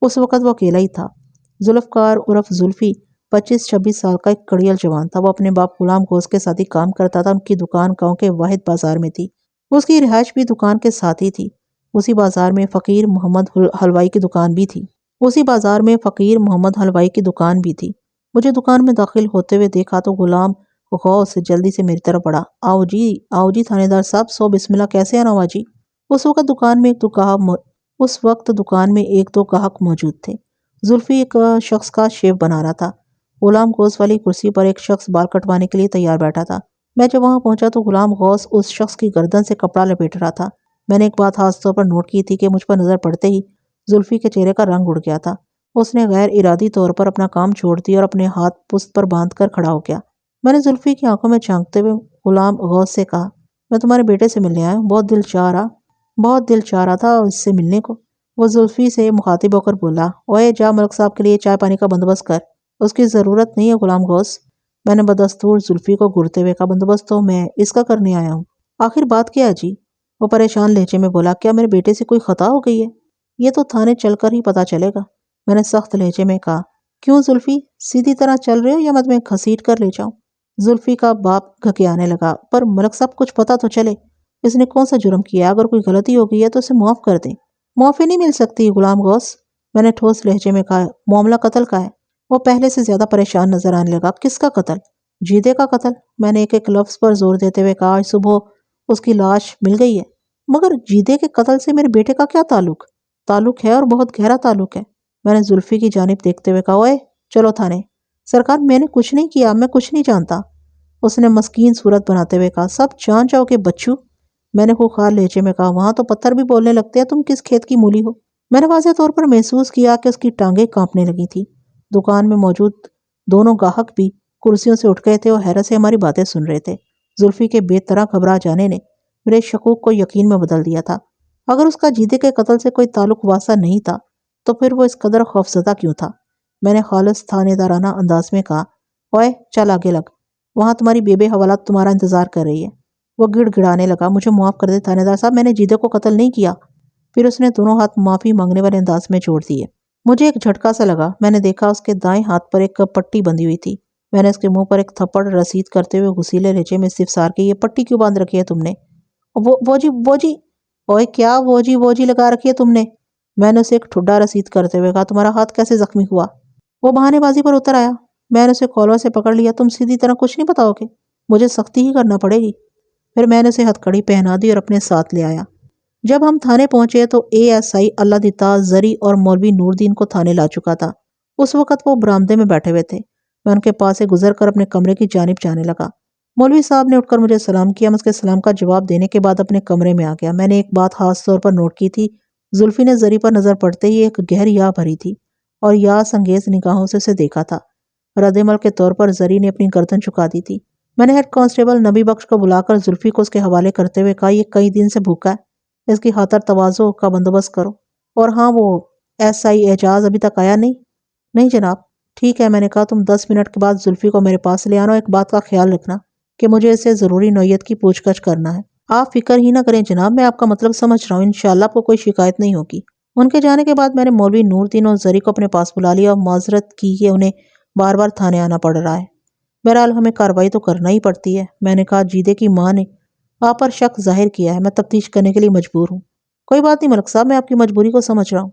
اس وقت وہ اکیلا ہی تھا۔ زلفکار عرف زلفی 25-26 سال کا ایک کڑیل جوان تھا۔ وہ اپنے باپ غلام گوز کے ساتھ ہی کام کرتا تھا۔ ان کی دکان گاؤں کے واحد بازار میں تھی۔ اس کی رہائش بھی دکان کے ساتھ ہی تھی۔ اسی بازار میں فقیر محمد حلوائی کی دکان بھی تھی۔ مجھے دکان میں داخل ہوتے ہوئے دیکھا تو غلام غوث جلدی سے میری طرف بڑھا۔ آؤ جی تھانے دار صاحب، سو بسم اللہ، کیسے ہیں نواز جی؟ اس وقت دکان میں ایک دو گاہک موجود تھے۔ زلفی ایک شخص کا شیو بنا رہا تھا۔ غلام غوث والی کرسی پر ایک شخص بال کٹوانے کے لیے تیار بیٹھا تھا۔ میں جب وہاں پہنچا تو غلام غوث اس شخص کی گردن سے کپڑا لپیٹ رہا تھا۔ میں نے ایک بات خاص طور پر نوٹ کی تھی کہ مجھ پر نظر پڑتے ہی زلفی کے چہرے کا رنگ اڑ گیا تھا۔ اس نے غیر ارادی طور پر اپنا کام چھوڑ دیا اور اپنے ہاتھ پشت پر باندھ کر کھڑا ہو گیا۔ میں نے زلفی کی آنکھوں میں جھانکتے ہوئے غلام غوث سے کہا، میں تمہارے بیٹے سے ملنے آیا ہوں، بہت دل چاہ رہا تھا اس سے ملنے کو۔ وہ زلفی سے مخاطب ہو کر بولا، اوئے جا ملک صاحب کے لیے چائے پانی کا بندوبست کر۔ اس کی ضرورت نہیں ہے غلام غوث، میں نے بدستور زلفی کو گھورتے ہوئے کہا، بندوبست تو میں اس کا کرنے آیا ہوں۔ آخر بات کیا ہے جی؟ وہ پریشان لہجے میں بولا، کیا میرے بیٹے سے کوئی خطا ہو گئی ہے؟ یہ تو تھانے چل کر ہی پتا چلے گا، میں نے سخت لہجے میں کہا۔ کیوں زلفی، سیدھی طرح چل رہے ہو یا میں تمہیں گھسیٹ کر لے جاؤں؟ زلفی کا باپ گھکیانے لگا، پر ملک صاحب کچھ پتا تو چلے، اس نے کون سا جرم کیا ہے؟ اگر کوئی غلطی ہو گئی ہے تو اسے معاف کر دیں۔ معافی نہیں مل سکتی غلام غوث، میں نے ٹھوس لہجے میں کہا، معاملہ قتل کا ہے۔ وہ پہلے سے زیادہ پریشان نظر آنے لگا۔ کس کا قتل؟ جیدے کا قتل، میں نے ایک لفظ پر زور دیتے ہوئے کہا، آج صبح اس کی لاش مل گئی ہے۔ مگر جیدے کے قتل سے میرے بیٹے کا کیا تعلق؟ تعلق ہے اور بہت گہرا تعلق ہے، میں نے زلفی کی جانب دیکھتے ہوئے کہا، اوئے چلو تھانے۔ سرکار میں نے کچھ نہیں کیا، میں کچھ نہیں جانتا، اس نے مسکین صورت بناتے ہوئے کہا۔ سب جان جاؤ کہ بچو، میں نے خوخار لہجے میں کہا، وہاں تو پتھر بھی بولنے لگتے ہیں، تم کس کھیت کی مولی ہو؟ میں نے واضح طور پر محسوس کیا کہ اس کی ٹانگیں کانپنے لگی تھی۔ دکان میں موجود دونوں گاہک بھی کرسیوں سے اٹھ گئے تھے اور حیرت سے ہماری باتیں سن رہے تھے۔ زلفی کے بے طرح گھبرا جانے نے میرے شکوک کو یقین میں بدل دیا تھا۔ اگر اس کا جیدے کے قتل سے کوئی تعلق واسطہ نہیں تھا تو پھر وہ اس قدر خوفزدہ کیوں تھا؟ میں نے خالص تھانے دارانہ انداز میں کہا، اوئے چل آگے لگ، وہاں تمہاری بے حوالات تمہارا انتظار کر رہی ہے۔ وہ گڑ گڑانے لگا، مجھے معاف کر دے تھانے دار صاحب، میں نے جیدے کو قتل نہیں کیا۔ پھر اس نے دونوں ہاتھ معافی مانگنے والے انداز میں جوڑ دیے۔ مجھے ایک جھٹکا سا لگا، میں نے دیکھا اس کے دائیں ہاتھ پر ایک پٹی بندھی ہوئی تھی۔ میں نے اس کے منہ پر ایک تھپڑ رسید کرتے ہوئے غصیلے لہجے میں استفسار کی، یہ پٹی کیوں باندھ رکھی ہے تم نے؟ وہ جی، اوئے کیا وہ جی لگا رکھی ہے تم نے؟ میں نے اسے ایک ٹھڈا رسید کرتے ہوئے کہا، تمہارا ہاتھ کیسے زخمی ہوا؟ وہ بہانے بازی پر اتر آیا۔ میں نے اسے کالر سے پکڑ لیا، تم سیدھی طرح کچھ نہیں بتاؤ گے، مجھے سختی ہی کرنا پڑے گی۔ پھر میں نے اسے ہتھ کڑی پہنا دی اور اپنے ساتھ لے آیا۔ جب ہم تھانے پہنچے تو ASI اللہ دیتا زری اور مولوی نور دین کو تھانے لا چکا تھا۔ اس وقت وہ برآمدے میں بیٹھے ہوئے تھے۔ میں ان کے پاس سے گزر کر اپنے کمرے کی جانب جانے لگا۔ مولوی صاحب نے اٹھ کر مجھے سلام کیا۔ میں اس کے سلام کا جواب دینے کے بعد اپنے کمرے میں آ گیا۔ میں نے ایک بات خاص طور پر نوٹ کی تھی۔ زلفی نے زری پر نظر پڑتے ہی ایک گہری یا بھری تھی اور یاس انگیز نگاہوں سے اسے دیکھا تھا۔ رد عمل کے طور پر زری نے اپنی گردن جھکا دی تھی۔ میں نے ہیڈ کانسٹیبل نبی بخش کو بلا کر زلفی کو اس کے حوالے کرتے ہوئے کہا، یہ کئی دن سے بھوکا ہے، اس کی خاطر تواضع کا بندوبست کرو۔ اور ہاں، وہ SI اعجاز ابھی تک آیا نہیں؟ نہیں جناب۔ ٹھیک ہے، میں نے کہا، تم 10 منٹ کے بعد زلفی کو میرے پاس لے آنا۔ ایک بات کا خیال رکھنا کہ مجھے اسے ضروری نوعیت کی پوچھ گچھ کرنا ہے۔ آپ فکر ہی نہ کریں جناب، میں آپ کا مطلب سمجھ رہا ہوں۔ انشاءاللہ آپ کو کوئی شکایت نہیں ہوگی۔ ان کے جانے کے بعد میں نے مولوی نور دین اور زری کو اپنے پاس بلا لیا اور معذرت کی کہ انہیں بار بار تھانے آنا پڑ رہا ہے۔ بہرحال ہمیں کارروائی تو کرنا ہی پڑتی ہے۔ میں نے کہا، جیدے کی ماں نے آپ پر شک ظاہر کیا ہے، میں تفتیش کرنے کے لیے مجبور ہوں۔ کوئی بات نہیں ملک صاحب، میں آپ کی مجبوری کو سمجھ رہا ہوں۔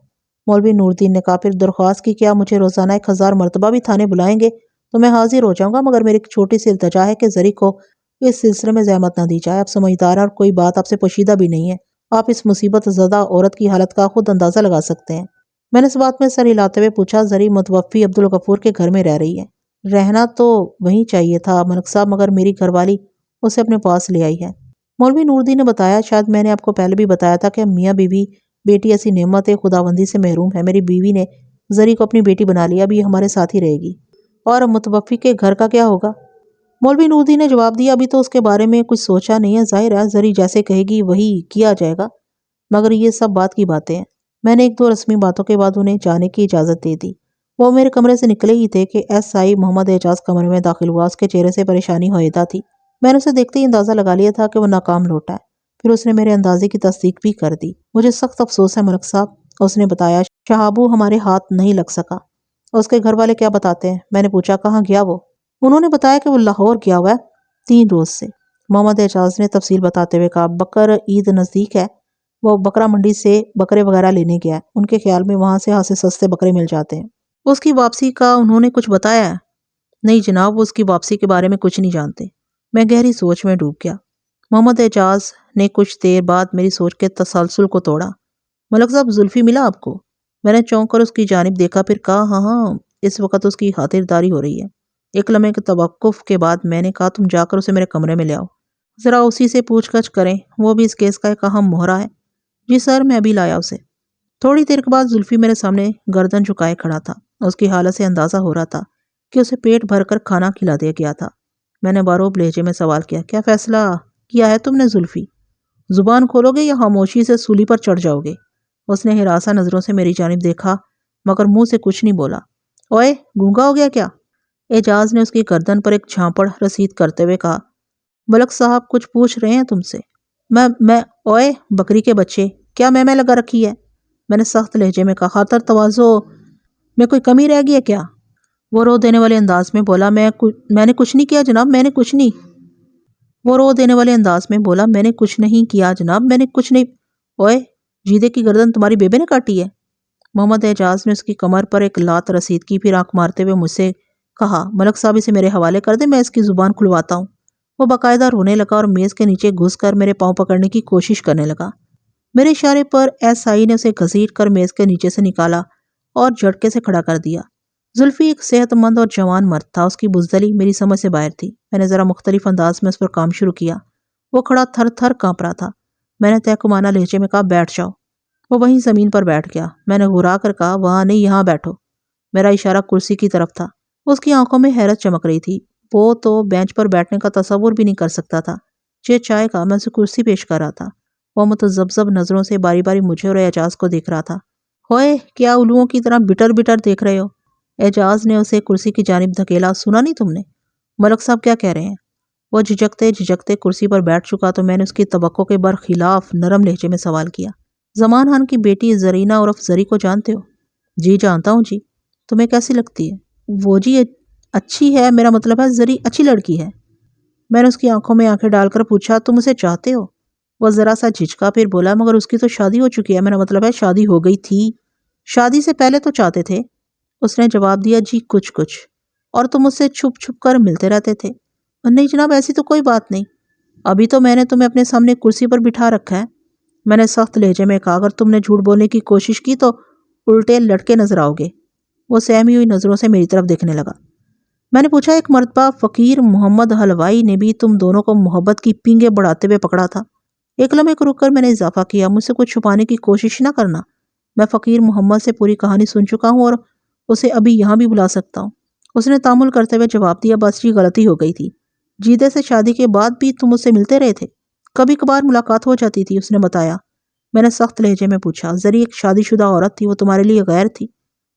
مولوی نور دین نے کہا، پھر درخواست کی کہ آپ مجھے روزانہ 1000 مرتبہ بھی تھانے بلائیں گے تو میں حاضر ہو جاؤں گا، مگر میری ایک چھوٹی سی التجا ہے کہ زری کو اس سلسلے میں زحمت نہ دی جائے۔ آپ سمجھدار ہیں اور کوئی بات آپ سے پوشیدہ بھی نہیں ہے۔ آپ اس مصیبت زدہ عورت کی حالت کا خود اندازہ لگا سکتے ہیں۔ میں نے اس بات میں سر ہلاتے ہوئے پوچھا، زری متوفی عبدالغفور کے گھر میں رہ رہی ہے؟ رہنا تو وہیں چاہیے تھا ملک صاحب، مگر میری گھر والی اسے اپنے پاس لے آئی ہے۔ مولوی نور دین نے بتایا، شاید میں نے آپ کو پہلے بھی بتایا تھا کہ میاں بیوی بیٹی ایسی نعمت خداوندی سے محروم ہے۔ میری بیوی نے زری کو اپنی بیٹی بنا لیا، اب یہ ہمارے ساتھ ہی رہے گی۔ اور متوفی کے گھر کا کیا ہوگا؟ مولوی نور دین نے جواب دیا، ابھی تو اس کے بارے میں کچھ سوچا نہیں ہے، ظاہر ہے زری جیسے کہے گی وہی کیا جائے گا، مگر یہ سب بات کی باتیں ہیں۔ میں نے 1-2 رسمی باتوں کے بعد انہیں جانے کی اجازت دے دی۔ وہ میرے کمرے سے نکلے ہی تھے کہ SI محمد اعجاز کمرے میں داخل ہوا۔ اس کے چہرے سے پریشانی ہوئیدہ تھی۔ میں نے اسے دیکھتے ہی اندازہ لگا لیا تھا کہ وہ ناکام لوٹا ہے۔ پھر اس نے میرے اندازے کی تصدیق بھی کر دی۔ مجھے سخت افسوس ہے ملک صاحب، اس نے بتایا، شہابو ہمارے ہاتھ نہیں لگ سکا۔ اس کے گھر والے کیا بتاتے ہیں؟ میں نے پوچھا، کہاں گیا وہ؟ انہوں نے بتایا کہ وہ لاہور گیا ہوا ہے 3 روز سے۔ محمد اعجاز نے تفصیل بتاتے ہوئے کہا، بقر عید نزدیک ہے، وہ بکرا منڈی سے بکرے وغیرہ لینے گیا ہے۔ ان کے خیال میں وہاں سے سستے بکرے مل جاتے ہیں۔ اس کی واپسی کا انہوں نے کچھ بتایا ہے؟ نہیں جناب، وہ اس کی واپسی کے بارے میں کچھ نہیں جانتے۔ میں گہری سوچ میں ڈوب گیا۔ محمد اعجاز نے کچھ دیر بعد میری سوچ کے تسلسل کو توڑا۔ ملک صاحب، زلفی ملا آپ کو؟ میں نے چونک کر اس کی جانب دیکھا، پھر کہا، ہاں، اس وقت اس کی خاطرداری ہو رہی ہے۔ ایک لمحے کے توقف کے بعد میں نے کہا، تم جا کر اسے میرے کمرے میں لے آؤ، ذرا اسی سے پوچھ گچھ کریں، وہ بھی اس کیس کا ایک اہم مہرہ ہے۔ جی سر، میں ابھی لایا اسے۔ تھوڑی دیر کے بعد زلفی میرے سامنے گردن جھکائے کھڑا تھا۔ اس کی حالت سے اندازہ ہو رہا تھا کہ اسے پیٹ بھر کر کھانا کھلا دیا گیا تھا۔ میں نے باروب لہجے میں سوال کیا، کیا فیصلہ کیا ہے تم نے زلفی؟ زبان کھولو گے یا خاموشی سے سولی پر چڑھ جاؤ گے؟ اس نے ہراساں نظروں سے میری جانب دیکھا مگر منہ سے کچھ نہیں بولا۔ اوئے، گونگا ہو گیا کیا؟ اعجاز نے اس کی گردن پر ایک جھانپڑ رسید کرتے ہوئے کہا، ملک صاحب کچھ پوچھ رہے ہیں تم سے؟ میں اوئے بکری کے بچے، کیا میں لگا رکھی ہے؟ میں نے سخت لہجے میں کہا، خاطر تواضع میں کوئی کمی رہ گئی ہے کیا؟ وہ رو دینے والے انداز میں بولا، میں نے کچھ نہیں کیا جناب، میں نے کچھ نہیں۔ وہ رو دینے والے انداز میں بولا، میں نے کچھ نہیں کیا جناب، میں نے کچھ نہیں۔ اوئے، جیدے کی گردن تمہاری بیبے نے کاٹی ہے؟ محمد اعجاز نے اس کی کمر پر ایک لات رسید کی، پھر آنکھ مارتے ہوئے مجھ سے کہا، ملک صاحب اسے میرے حوالے کر دیں، میں اس کی زبان کھلواتا ہوں۔ وہ باقاعدہ رونے لگا اور میز کے نیچے گھس کر میرے پاؤں پکڑنے کی کوشش کرنے لگا۔ میرے اشارے پر SI نے اسے گھسیٹ کر میز کے نیچے سے نکالا اور جھٹکے سے کھڑا کر دیا۔ زلفی ایک صحت مند اور جوان مرد تھا، اس کی بزدلی میری سمجھ سے باہر تھی۔ میں نے ذرا مختلف انداز میں اس پر کام شروع کیا۔ وہ کھڑا تھر تھر کانپ رہا تھا۔ میں نے تحکمانہ لہجے میں کہا، بیٹھ جاؤ۔ وہ وہیں زمین پر بیٹھ گیا۔ میں نے گھرا کر کہا، وہاں نہیں، یہاں بیٹھو۔ میرا اشارہ کرسی کی طرف تھا۔ اس کی آنکھوں میں حیرت چمک رہی تھی۔ وہ تو بینچ پر بیٹھنے کا تصور بھی نہیں کر سکتا تھا۔ چائے کا میں اسے کرسی پیش کر رہا تھا۔ وہ متذبذب نظروں سے باری باری مجھے اور اعجاز کو دیکھ رہا تھا۔ ہوئے، کیا الوؤں کی طرح بٹر بٹر دیکھ رہے ہو؟ اعجاز نے اسے کرسی کی جانب دھکیلا، سنا نہیں تم نے؟ ملک صاحب کیا کہہ رہے ہیں؟ وہ جھجکتے کرسی پر بیٹھ چکا تو میں نے اس کی توقع کے برخلاف نرم لہجے میں سوال کیا، زمان خان کی بیٹی زرینہ عرف زری کو جانتے ہو؟ جی جانتا ہوں جی۔ تمہیں کیسی لگتی ہے وہ؟ جی اچھی ہے، میرا مطلب ہے زری اچھی لڑکی ہے۔ میں نے اس کی آنکھوں میں آنکھیں ڈال کر پوچھا، تم اسے چاہتے ہو؟ وہ ذرا سا جھجکا، پھر بولا، مگر اس کی تو شادی ہو چکی ہے، میرا مطلب ہے شادی ہو گئی تھی۔ شادی سے پہلے تو چاہتے تھے، اس نے جواب دیا، جی کچھ۔ اور تم اس سے چھپ چھپ کر ملتے رہتے تھے؟ نہیں جناب، ایسی تو کوئی بات نہیں۔ ابھی تو میں نے تمہیں اپنے سامنے کرسی پر بٹھا رکھا ہے۔ میں نے سخت لہجے میں کہا، اگر تم نے جھوٹ بولنے کی کوشش کی تو الٹے لٹکے نظر آؤ گے۔ وہ سہمی ہوئی نظروں سے میری طرف دیکھنے لگا۔ میں نے پوچھا، ایک مرتبہ فقیر محمد حلوائی نے بھی تم دونوں کو محبت کی پینگیں بڑھاتے ہوئے پکڑا تھا۔ ایک لمحے کو رک کر میں نے اضافہ کیا، مجھ سے کچھ چھپانے کی کوشش نہ کرنا، میں فقیر محمد سے پوری کہانی سن چکا ہوں اور اسے ابھی یہاں بھی بلا سکتا ہوں۔ اس نے تامل کرتے ہوئے جواب دیا، بس یہ غلطی ہو گئی تھی، جیدے سے شادی کے بعد بھی تم مجھ سے ملتے رہے تھے، کبھی کبھار ملاقات ہو جاتی تھی، اس نے بتایا۔ میں نے سخت لہجے میں پوچھا، زری ایک شادی شدہ عورت تھی، وہ تمہارے لیے غیر تھی،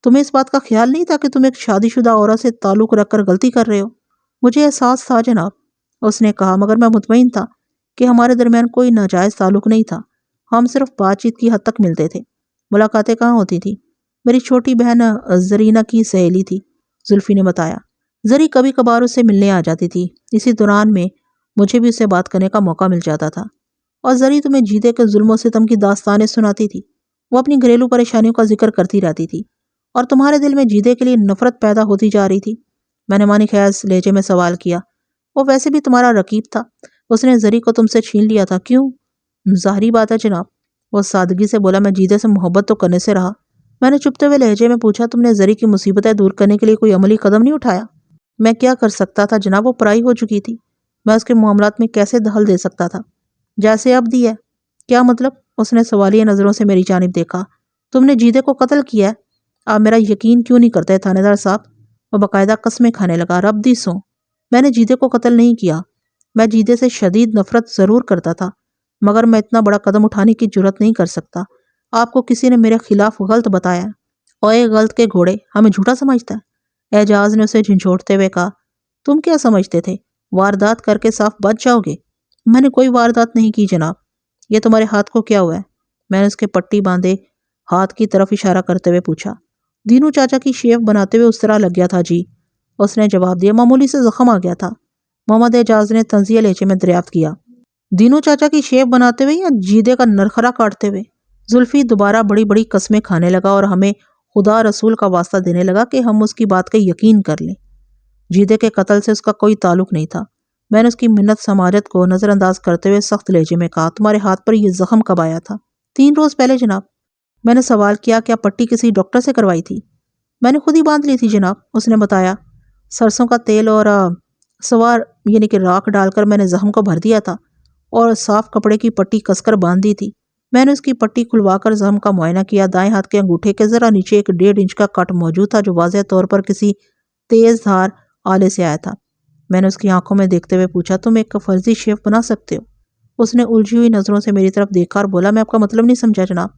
تمہیں اس بات کا خیال نہیں تھا کہ تم ایک شادی شدہ عورت سے تعلق رکھ کر غلطی کر رہے ہو؟ مجھے احساس تھا جناب، اس نے کہا، مگر میں مطمئن تھا کہ ہمارے درمیان کوئی ناجائز تعلق نہیں تھا، ہم صرف بات چیت کی حد تک ملتے تھے۔ ملاقاتیں کہاں ہوتی تھی؟ میری چھوٹی بہن زرینہ کی سہیلی تھی، زلفی نے بتایا۔ زری کبھی کبھار اس سے ملنے آ جاتی تھی، اسی دوران میں مجھے بھی اس سے بات کرنے کا موقع مل جاتا تھا۔ اور زری تمہیں جیدے کے ظلم و ستم کی داستانیں سناتی تھی، وہ اپنی گھریلو پریشانیوں کا ذکر کرتی رہتی تھی، اور تمہارے دل میں جیدے کے لیے نفرت پیدا ہوتی جا رہی تھی۔ میں نے معنی خیز لہجے میں سوال کیا، وہ ویسے بھی تمہارا رقیب تھا، اس نے زری کو تم سے چھین لیا تھا، کیوں؟ ظاہری بات ہے جناب، وہ سادگی سے بولا، میں جیدے سے محبت تو کرنے سے رہا۔ میں نے چپتے ہوئے لہجے میں پوچھا، تم نے زری کی مصیبتیں دور کرنے کے لیے کوئی عملی قدم نہیں اٹھایا؟ میں کیا کر سکتا تھا جناب، وہ پرائی ہو چکی تھی، میں اس کے معاملات میں کیسے دخل دے سکتا تھا؟ جیسے اب دی ہے۔ کیا مطلب؟ اس نے سوالیہ نظروں سے میری جانب دیکھا۔ تم نے جیدے کو قتل کیا ہے؟ آپ میرا یقین کیوں نہیں کرتے تھانے دار صاحب؟ وہ باقاعدہ قسمیں کھانے لگا، رب دی سو، میں نے جیدے کو قتل نہیں کیا، میں جیدے سے شدید نفرت ضرور کرتا تھا، مگر میں اتنا بڑا قدم اٹھانے کی جرت نہیں کر سکتا۔ آپ کو کسی نے میرے خلاف غلط بتایا ہے۔ اوئے غلط کے گھوڑے، ہمیں جھوٹا سمجھتا ہے؟ اعجاز نے اسے جھنجھوڑتے ہوئے کہا، تم کیا سمجھتے تھے، واردات کر کے صاف بچ جاؤ گے؟ میں نے کوئی واردات نہیں کی جناب۔ یہ تمہارے ہاتھ کو کیا ہوا ہے؟ میں نے اس کے پٹی باندھے ہاتھ کی طرف اشارہ کرتے ہوئے پوچھا۔ دینو چاچا کی شیف بناتے ہوئے اس طرح لگ گیا تھا جی، اس نے جواب دیا، معمولی سے زخم آ گیا تھا۔ محمد اعجاز نے طنزیہ لہجے میں دریافت کیا، دینو چاچا کی شیف بناتے ہوئے یا جیدے کا نرخرا کاٹتے ہوئے؟ زلفی دوبارہ بڑی بڑی قسمیں کھانے لگا اور ہمیں خدا رسول کا واسطہ دینے لگا کہ ہم اس کی بات کا یقین کر لیں۔ جیدے کے قتل سے اس کا کوئی تعلق نہیں تھا۔ میں نے اس کی منت سماجت کو نظر انداز کرتے ہوئے سخت لہجے میں کہا، تمہارے ہاتھ پر یہ زخم کب آیا تھا؟ 3 روز پہلے جناب۔ میں نے سوال کیا، کیا پٹی کسی ڈاکٹر سے کروائی تھی؟ میں نے خود ہی باندھ لی تھی جناب، اس نے بتایا۔ سرسوں کا تیل اور سوار یعنی کہ راکھ ڈال کر میں نے زخم کو بھر دیا تھا اور صاف کپڑے کی پٹی کس کر باندھ دی تھی۔ میں نے اس کی پٹی کھلوا کر زخم کا معائنہ کیا، دائیں ہاتھ کے انگوٹھے کے ذرا نیچے ایک 1.5 انچ کا کٹ موجود تھا جو واضح طور پر کسی تیز دھار آلے سے آیا تھا۔ میں نے اس کی آنکھوں میں دیکھتے ہوئے پوچھا، تم ایک فرضی شیف بنا سکتے ہو؟ اس نے الجھی ہوئی نظروں سے میری طرف دیکھا اور بولا، میں آپ کا مطلب نہیں سمجھا جناب۔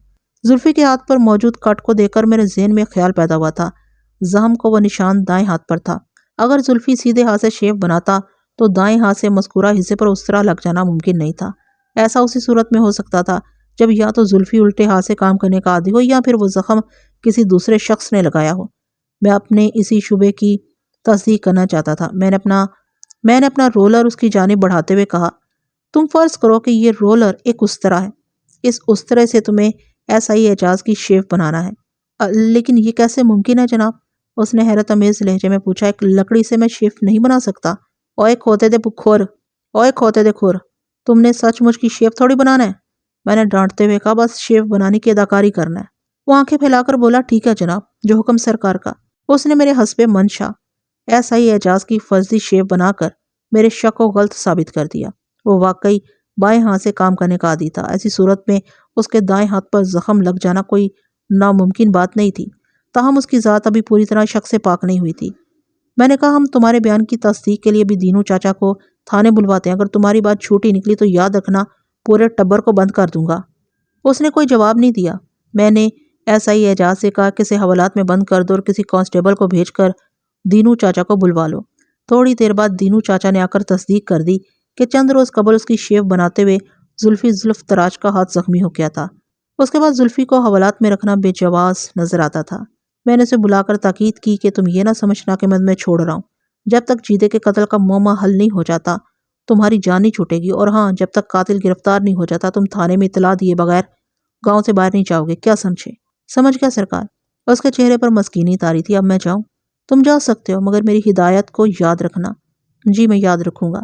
زلفی کے ہاتھ پر موجود کٹ کو دیکھ کر میرے ذہن میں خیال پیدا ہوا تھا، زخم کو وہ نشان دائیں ہاتھ پر تھا۔ اگر زلفی سیدھے ہاتھ سے شیف بناتا تو دائیں ہاتھ سے مذکورہ حصے پر اس طرح لگ جانا ممکن نہیں تھا۔ ایسا اسی صورت میں ہو سکتا تھا جب یا تو زلفی الٹے ہاتھ سے کام کرنے کا عادی ہو یا پھر وہ زخم کسی دوسرے شخص نے لگایا ہو۔ میں اپنے اسی شبے کی تصدیق کرنا چاہتا تھا۔ میں نے اپنا رولر اس کی جانب بڑھاتے ہوئے کہا، تم فرض کرو کہ یہ رولر ایک استرا ہے، اس استرے سے تمہیں ایسا ہی اعجاز کی شیف بنانا ہے۔ لیکن یہ کیسے ممکن ہے جناب؟ اس نے حیرت امیز لہجے میں پوچھا، ایک لکڑی سے میں شیف نہیں بنا سکتا؟ اوئے کھوتے دے کھور، تم نے سچ مچ کی شیف تھوڑی بنانا ہے؟ میں نے ڈانٹتے ہوئے کہا، بس شیف بنانے کی اداکاری کرنا ہے۔ وہ آنکھیں پھیلا کر بولا، ٹھیک ہے جناب، جو حکم سرکار کا۔ اس نے میرے حسب منشا ایسا ہی اعجاز کی فرضی شیف بنا کر میرے شک کو غلط ثابت کر دیا۔ وہ واقعی بائیں ہاتھ سے کام کرنے کا عادی تھا، ایسی صورت میں اس کے دائیں ہاتھ پر زخم لگ جانا کوئی ناممکن بات نہیں تھی، تاہم اس کی ذات ابھی پوری طرح شک سے پاک نہیں ہوئی تھی۔ میں نے کہا، ہم تمہارے بیان کی تصدیق کے لیے بھی دینو چاچا کو تھانے بلواتے ہیں، اگر تمہاری بات جھوٹی نکلی تو یاد رکھنا پورے ٹبر کو بند کر دوں گا۔ اس نے کوئی جواب نہیں دیا۔ میں نے ایسا ہی اعجاز سے کہا، کسی حوالات میں بند کر دو اور کسی کانسٹیبل کو بھیج کر دینو چاچا کو بلوا لو۔ تھوڑی دیر بعد دینو چاچا نے آ کر تصدیق کر دی کہ چند روز قبل اس کی شیف بناتے ہوئے زلفی زلف تراج کا ہاتھ زخمی ہو گیا تھا۔ اس کے بعد زلفی کو حوالات میں رکھنا بے جواز نظر آتا تھا۔ میں نے اسے بلا کر تاکید کی کہ تم یہ نہ سمجھنا کہ میں تمہیں چھوڑ رہا ہوں، جب تک جیدے کے قتل کا معمہ حل نہیں ہو جاتا تمہاری جان نہیں چھوٹے گی، اور ہاں، جب تک قاتل گرفتار نہیں ہو جاتا تم تھانے میں اطلاع دیے بغیر گاؤں سے باہر نہیں جاؤ گے، کیا سمجھے؟ سمجھ گیا سرکار۔ اس کے چہرے پر مسکینی تاری تھی۔ اب میں جاؤں؟ تم جا سکتے ہو، مگر میری ہدایت کو یاد رکھنا۔ جی میں یاد رکھوں گا۔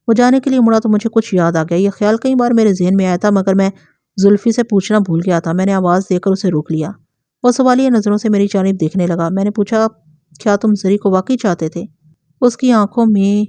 وہ جانے کے لیے مڑا تو مجھے کچھ یاد آ گیا۔ یہ خیال کئی بار میرے ذہن میں آیا تھا، مگر میں زلفی سے پوچھنا بھول گیا تھا۔ میں نے آواز دے کر اسے روک لیا۔ وہ سوالیہ نظروں سے میری جانب دیکھنے لگا۔ میں نے پوچھا، کیا تم زری کو واقعی چاہتے تھے؟ اس کی آنکھوں میں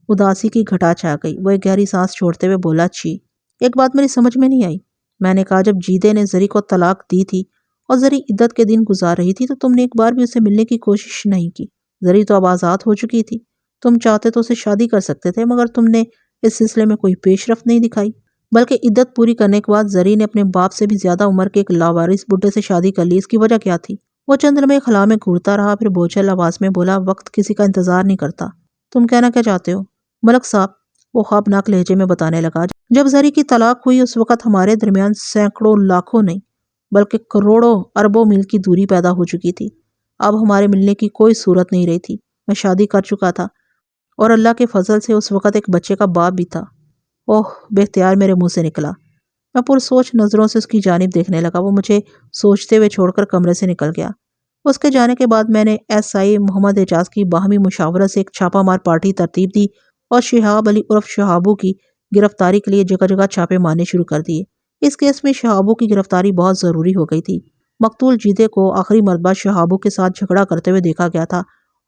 اداسی کی گھٹا چھا گئی۔ وہ ایک گہری سانس چھوڑتے ہوئے بولا، چھی۔ ایک بات میری سمجھ میں نہیں آئی۔ میں نے کہا، جب جیدے نے زری کو طلاق دی تھی اور زری عدت کے دن گزار رہی تھی تو تم نے ایک بار بھی اسے ملنے کی کوشش نہیں کی۔ زری تو اب آزاد ہو چکی تھی۔ تم چاہتے تو اسے شادی کر سکتے تھے، مگر تم نے اس سلسلے میں کوئی پیش رفت نہیں دکھائی۔ بلکہ عدت پوری کرنے کے بعد زری نے اپنے باپ سے بھی زیادہ عمر کے ایک لاوارث بڈھے سے شادی کر لی۔ اس کی وجہ کیا تھی؟ وہ چند لمحے خلا میں گھورتا رہا، پھر بوجھل آواز میں بولا، وقت کسی کا انتظار نہیں کرتا۔ تم کہنا کیا چاہتے ہو ملک صاحب؟ وہ خوابناک لہجے میں بتانے لگا، جب زری کی طلاق ہوئی اس وقت ہمارے درمیان سینکڑوں لاکھوں نہیں بلکہ کروڑوں اربوں میل کی دوری پیدا ہو چکی تھی۔ اب ہمارے ملنے کی کوئی صورت نہیں رہی تھی۔ میں شادی کر چکا تھا اور اللہ کے فضل سے اس وقت ایک بچے کا باپ بھی تھا۔ اوہ، بے اختیار میرے منہ سے نکلا۔ میں پرسوچ نظروں سے اس کی جانب دیکھنے لگا۔ وہ مجھے سوچتے ہوئے چھوڑ کر کمرے سے نکل گیا۔ اس کے جانے کے بعد میں نے ایس آئی محمد اعجاز کی باہمی مشاورت سے ایک چھاپہ مار پارٹی ترتیب دی اور شہاب علی عرف شہابو کی گرفتاری کے لیے جگہ جگہ چھاپے مارنے شروع کر دیے۔ اس کیس میں شہابو کی گرفتاری بہت ضروری ہو گئی تھی۔ مقتول جیدے کو آخری مرتبہ شہابو کے ساتھ جھگڑا کرتے ہوئے دیکھا گیا تھا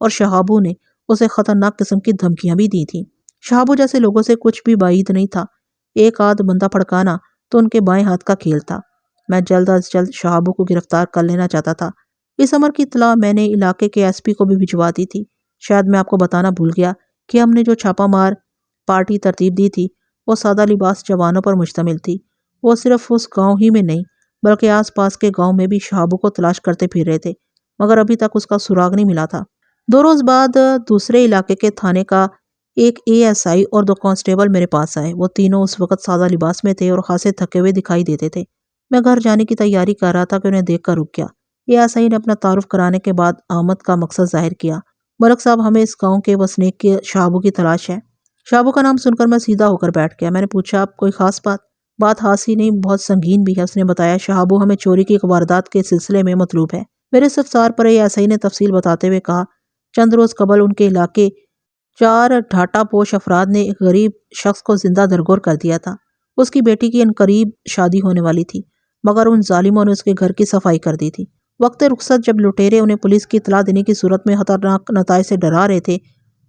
اور شہابو نے اسے خطرناک قسم کی دھمکیاں بھی دی تھیں۔ شہابو جیسے لوگوں سے کچھ بھی بعید نہیں تھا۔ ایک آدھ بندہ پھڑکانا تو ان کے بائیں ہاتھ کا کھیل تھا۔ میں جلد از جلد شہابو کو گرفتار کر لینا چاہتا تھا۔ اس امر کی اطلاع میں نے علاقے کے ایس پی کو بھی بھجوا دی تھی۔ شاید میں آپ کو بتانا بھول گیا کہ ہم نے جو چھاپہ مار پارٹی ترتیب دی تھی وہ سادہ لباس جوانوں پر مشتمل تھی۔ وہ صرف اس گاؤں ہی میں نہیں بلکہ آس پاس کے گاؤں میں بھی شہابو کو تلاش کرتے پھر رہے تھے، مگر ابھی تک اس کا سراغ نہیں ملا تھا۔ 2 روز بعد دوسرے علاقے کے تھانے کا ایک اے ایس آئی اور 2 کانسٹیبل میرے پاس آئے۔ وہ تینوں اس وقت سادہ لباس میں تھے اور خاصے تھکے ہوئے دکھائی دیتے تھے۔ میں گھر جانے کی تیاری کر رہا تھا کہ انہیں دیکھ کر رک گیا۔ اے ایس آئی نے اپنا تعارف کرانے کے بعد آمد کا مقصد ظاہر کیا۔ ملک صاحب، ہمیں اس گاؤں کے وسنیک کے شہابو کی تلاش ہے۔ شہابو کا نام سن کر میں سیدھا ہو کر بیٹھ گیا۔ میں نے پوچھا، آپ کوئی خاص بات خاص ہی نہیں، بہت سنگین بھی ہے۔ اس نے بتایا، شہابو ہمیں چوری کی ایک واردات کے سلسلے میں مطلوب ہے۔ میرے استفسار پر اے ایس آئی نے تفصیل بتاتے ہوئے کہا، چند روز قبل ان کے علاقے 4 ڈھاٹا پوش افراد نے ایک غریب شخص کو زندہ درگور کر دیا تھا۔ اس کی بیٹی کی عنقریب شادی ہونے والی تھی، مگر ان ظالموں نے اس کے گھر کی صفائی کر دی تھی۔ وقت رخصت جب لٹیرے انہیں پولیس کی اطلاع دینے کی صورت میں خطرناک نتائج سے ڈرا رہے تھے